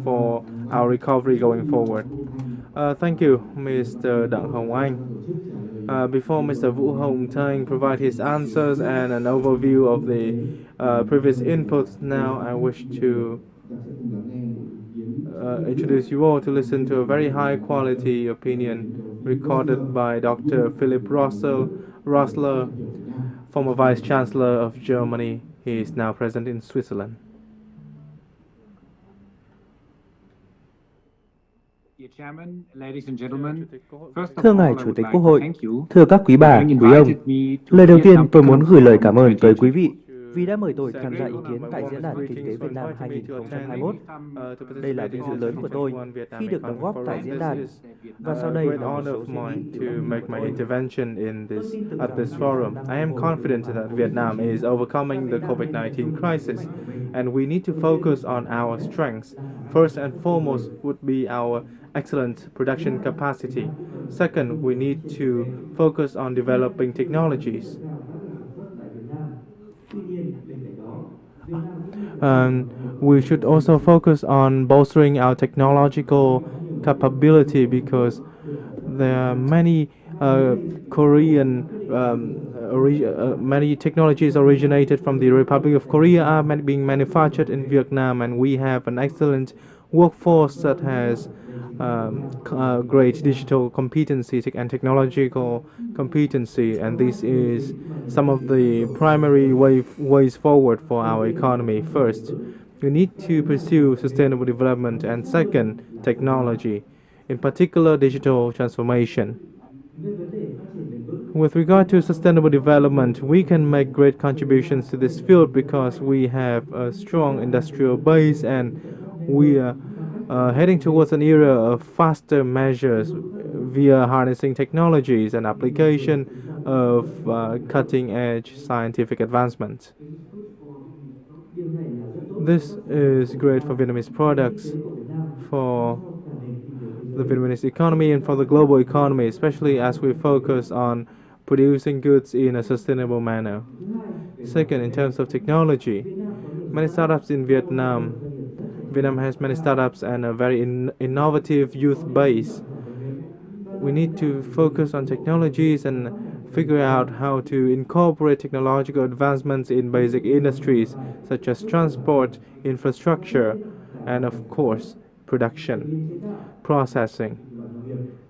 for our recovery going forward? Thank you, Mr. Đặng Hồng Anh. Before Mr. Vũ Hồng Thanh provide his answers and an overview of the previous inputs, now I wish to introduce you all to listen to a very high quality opinion recorded by Dr. Philip Rossler, former Vice Chancellor of Germany. He is now present in Switzerland. Thưa ngài Chủ tịch Quốc hội, thưa các quý bà, quý ông, lời đầu tiên tôi muốn gửi lời cảm ơn tới quý vị vì đã mời tôi tham gia ý kiến tại Diễn đàn Kinh tế Việt Nam 2021. Đây là vinh dự lớn của tôi khi được đóng góp tại diễn đàn. Và sau đây là một số suy nghĩ to make my intervention at this forum. I am confident that Vietnam is overcoming the COVID-19 crisis, and we need to focus on our strengths. First and foremost would be our excellent production capacity. Second, we need to focus on developing technologies. We should also focus on bolstering our technological capability because there are many many technologies originated from the Republic of Korea are being manufactured in Vietnam, and we have an excellent workforce that has great digital competency and technological competency, and this is some of the primary ways forward for our economy. First, we need to pursue sustainable development, and second, technology, in particular digital transformation. With regard to sustainable development, we can make great contributions to this field because we have a strong industrial base, and we are heading towards an era of faster measures via harnessing technologies and application of cutting-edge scientific advancements. This is great for Vietnamese products, for the Vietnamese economy, and for the global economy, especially as we focus on producing goods in a sustainable manner. Second, in terms of technology, many startups in Vietnam has many startups and a very innovative youth base. We need to focus on technologies and figure out how to incorporate technological advancements in basic industries such as transport, infrastructure, and of course, production, processing,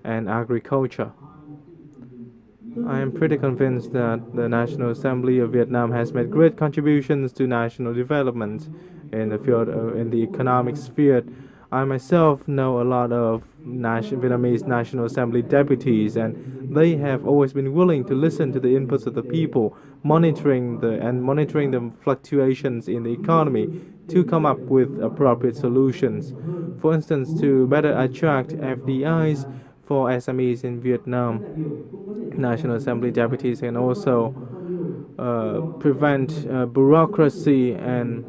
and agriculture. I am pretty convinced that the National Assembly of Vietnam has made great contributions to national development in the field in the economic sphere. I myself know a lot of Vietnamese National Assembly deputies, and they have always been willing to listen to the inputs of the people, monitoring the fluctuations in the economy to come up with appropriate solutions. For instance, to better attract FDIs for SMEs in Vietnam, National Assembly deputies can also prevent bureaucracy and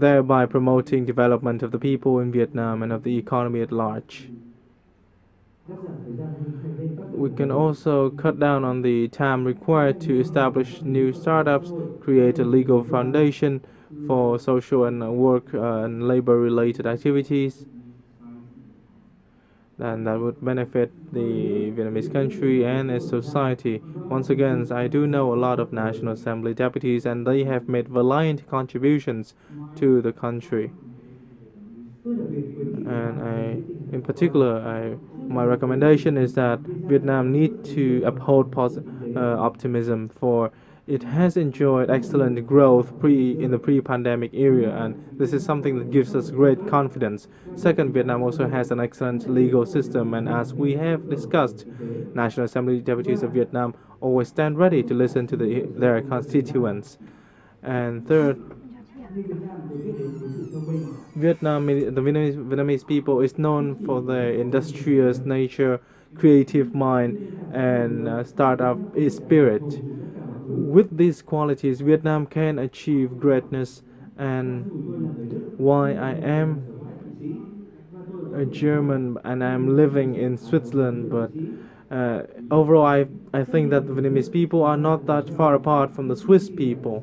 thereby promoting development of the people in Vietnam and of the economy at large. We can also cut down on the time required to establish new startups, create a legal foundation for social and work and labor-related activities, and that would benefit the Vietnamese country and its society. Once again, I do know a lot of National Assembly deputies, and they have made valiant contributions to the country. And in particular, my recommendation is that Vietnam need to uphold optimism, for it has enjoyed excellent growth in the pre-pandemic era, and this is something that gives us great confidence. Second, Vietnam also has an excellent legal system, and as we have discussed, National Assembly deputies of Vietnam always stand ready to listen to their constituents. And third, the Vietnamese people is known for their industrious nature, creative mind, and startup spirit. With these qualities, Vietnam can achieve greatness. And why I am a German and I'm living in Switzerland, but overall I think that the Vietnamese people are not that far apart from the Swiss people.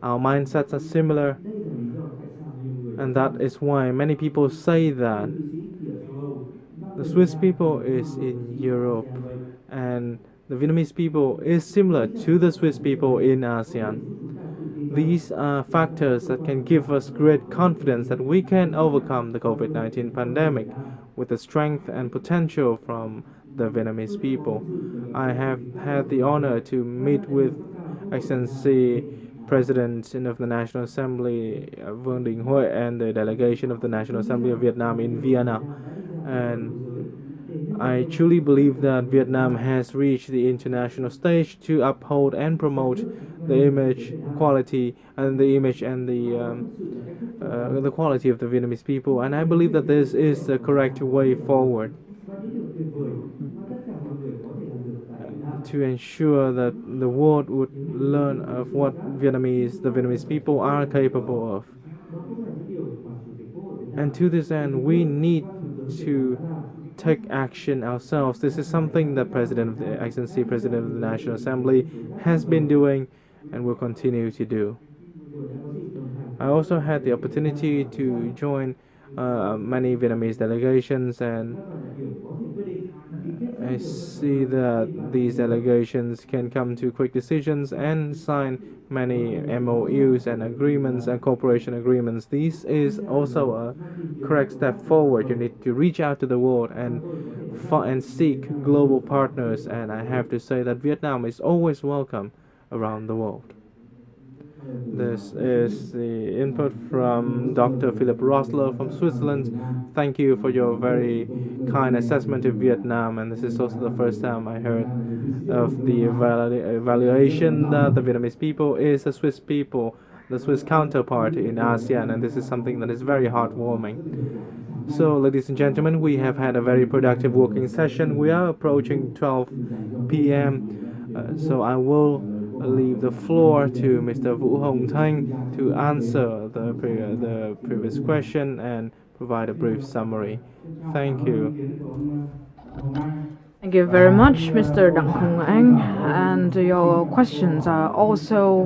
Our mindsets are similar, and that is why many people say that the Swiss people is in Europe and the Vietnamese people is similar to the Swiss people in ASEAN. These are factors that can give us great confidence that we can overcome the COVID-19 pandemic with the strength and potential from the Vietnamese people. I have had the honor to meet with Excellency President of the National Assembly Vương Đình Huệ and the delegation of the National Assembly of Vietnam in Vienna, and I truly believe that Vietnam has reached the international stage to uphold and promote the image, quality, and the image and the quality of the Vietnamese people, and I believe that this is the correct way forward to ensure that the world would learn of what the Vietnamese people are capable of. And to this end, we need to take action ourselves. This is something that Excellency President of the National Assembly has been doing and will continue to do. I also had the opportunity to join many Vietnamese delegations, and I see that these delegations can come to quick decisions and sign many MOUs and agreements and cooperation agreements. This is also a correct step forward. You need to reach out to the world and seek global partners, and I have to say that Vietnam is always welcome around the world. This is the input from Dr. Philip Rosler from Switzerland. Thank you for your very kind assessment of Vietnam, and this is also the first time I heard of the evaluation that the Vietnamese people is the Swiss people, the Swiss counterpart in ASEAN, and this is something that is very heartwarming. So, ladies and gentlemen, we have had a very productive working session. We are approaching 12 p.m., so I will leave the floor to Mr. Vũ Hồng Thanh to answer the previous question and provide a brief summary. Thank you. Thank you very much, Mr. Đặng Hồng Anh, and your questions are also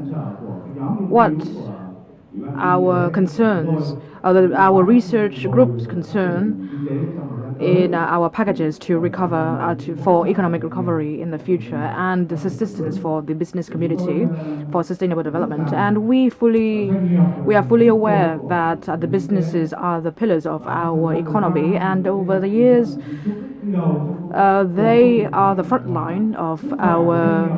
what our concerns, our research group's concern in our packages to recover for economic recovery in the future, and the assistance for the business community for sustainable development. And we are fully aware that the businesses are the pillars of our economy, and over the years they are the front line of our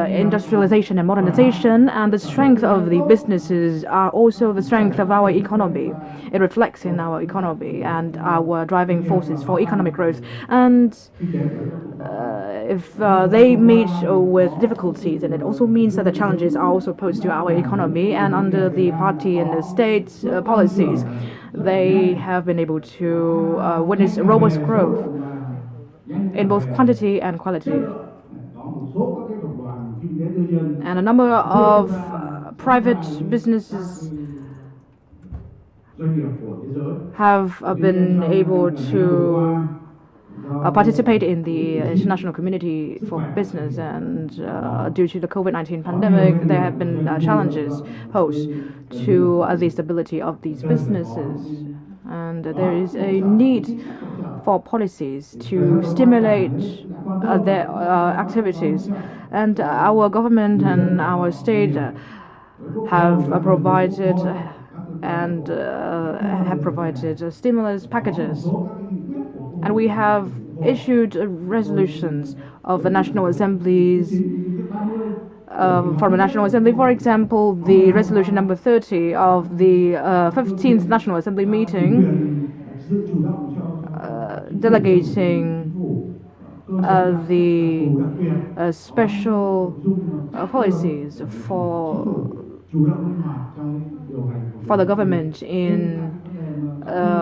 industrialization and modernization, and the strength of the businesses are also the strength of our economy. It reflects in our economy and our driving forces for economic growth. And if they meet with difficulties, and it also means that the challenges are also posed to our economy, and under the party and the state policies, they have been able to witness robust growth in both quantity and quality. And a number of private businesses have been able to participate in the international community for business, and due to the COVID-19 pandemic, there have been challenges posed to the stability of these businesses, and there is a need for policies to stimulate their activities, and our government and our state have provided stimulus packages, and we have issued resolutions of the National Assemblies. From the National Assembly, for example, the resolution number 30 of the 15th National Assembly meeting, delegating the special policies for the government in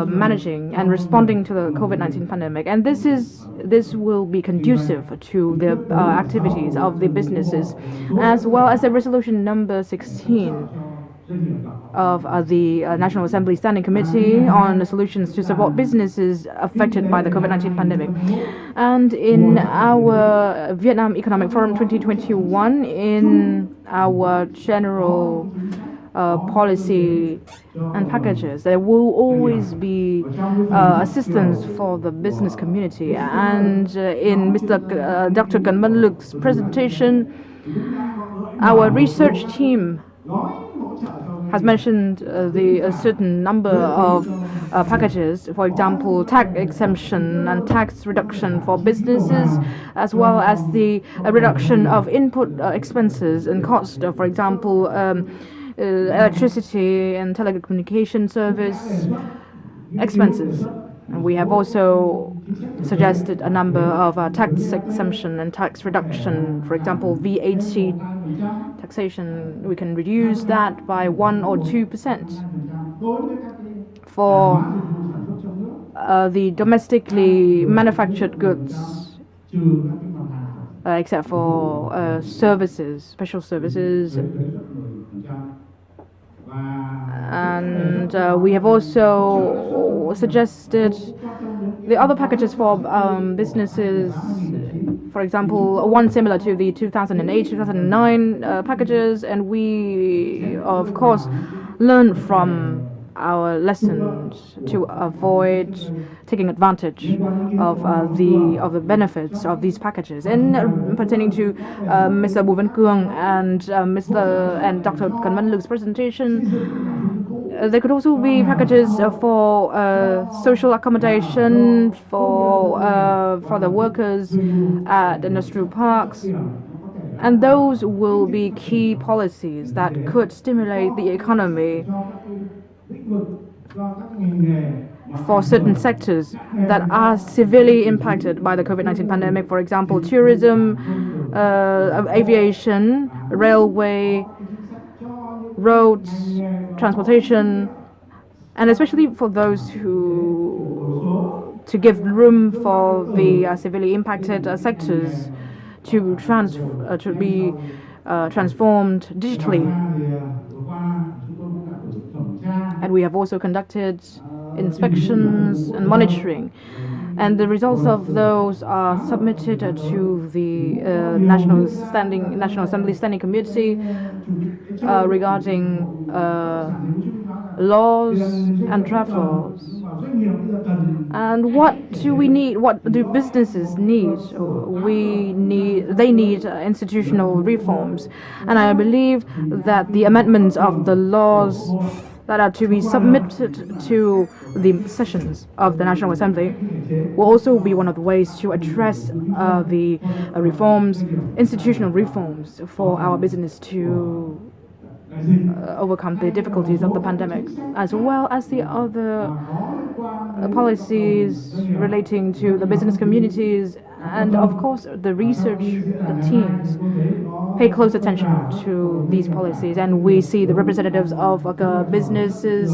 managing and responding to the COVID-19 pandemic, and this will be conducive to the activities of the businesses, as well as the resolution number 16 of the National Assembly Standing Committee on the solutions to support businesses affected by the COVID-19 pandemic. And in our Vietnam Economic Forum 2021, in our general policy and packages, there will always be assistance for the business community. And in Dr. Can Man Luk's presentation, our research team has mentioned a certain number of packages, for example, tax exemption and tax reduction for businesses, as well as the reduction of input expenses and cost, for example, electricity and telecommunication service expenses. And we have also suggested a number of tax exemption and tax reduction. For example, VAT taxation, we can reduce that by 1 or 2%. For the domestically manufactured goods, except for services, special services. And we have also suggested the other packages for businesses, for example, one similar to the 2008-2009 packages, and we, of course, learn from our lessons to avoid taking advantage of the benefits of these packages. And pertaining to Mr. Bùi Văn Cường and Dr. Can Man Luk's presentation, there could also be packages for social accommodation for the workers at industrial parks. And those will be key policies that could stimulate the economy for certain sectors that are severely impacted by the COVID-19 pandemic. For example, tourism, aviation, railway, roads, transportation, and especially for those to give room for the severely impacted sectors to be transformed digitally. And we have also conducted inspections and monitoring, and the results of those are submitted to the National Assembly Standing Committee regarding laws and draft laws. And what do we need? What do businesses need? They need institutional reforms, and I believe that the amendments of the laws that are to be submitted to the sessions of the National Assembly will also be one of the ways to address the reforms, institutional reforms for our business to overcome the difficulties of the pandemic, as well as the other policies relating to the business communities, and of course the research teams pay close attention to these policies, and we see the representatives of businesses,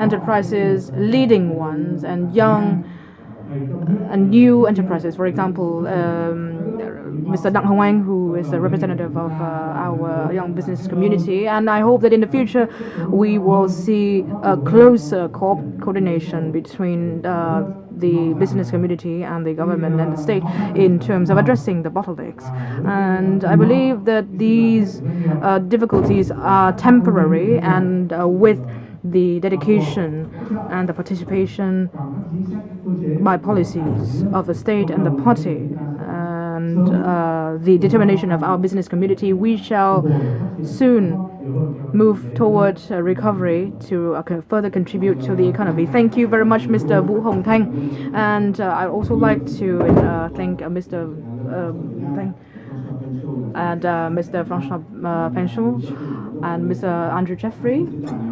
enterprises, leading ones, and young and new enterprises, for example, Mr. Dang Hong Anh, who is a representative of our young business community. And I hope that in the future we will see a closer coordination between the business community and the government and the state in terms of addressing the bottlenecks. And I believe that these difficulties are temporary, and with the dedication and the participation by policies of the state and the party and the determination of our business community, we shall soon move towards recovery to further contribute to the economy. Thank you very much, Mr. Vũ Hồng Thanh. And I'd also like to thank Mr. Thanh and Mr. François Penchon and Mr. Andrew Jeffrey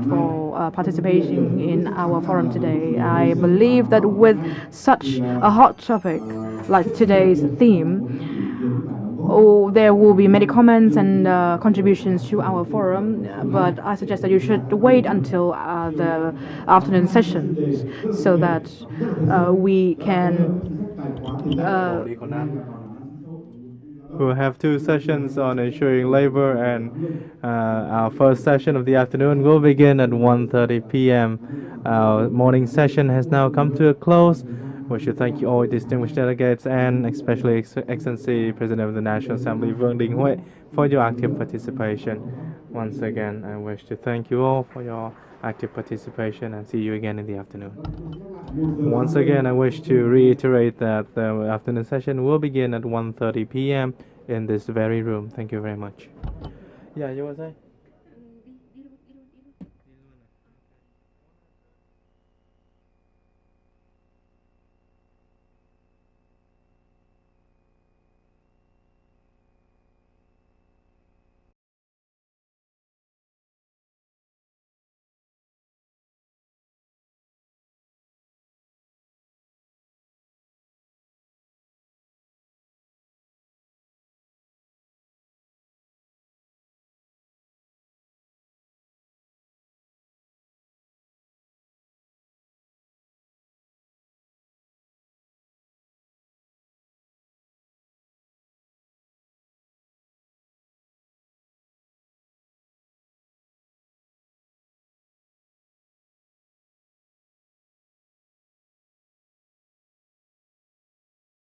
for participating in our forum today. I believe that with such a hot topic like today's theme, there will be many comments and contributions to our forum, but I suggest that you should wait until the afternoon sessions so that we can We'll have two sessions on ensuring labor, and our first session of the afternoon will begin at 1:30 p.m. Our morning session has now come to a close. We should thank you all distinguished delegates and especially Excellency President of the National Assembly Vương Đình Huệ for your active participation. Once again, I wish to thank you all for your active participation and see you again in the afternoon. Once again, I wish to reiterate that the afternoon session will begin at 1:30 p.m. in this very room. Thank you very much. Yeah, you were saying?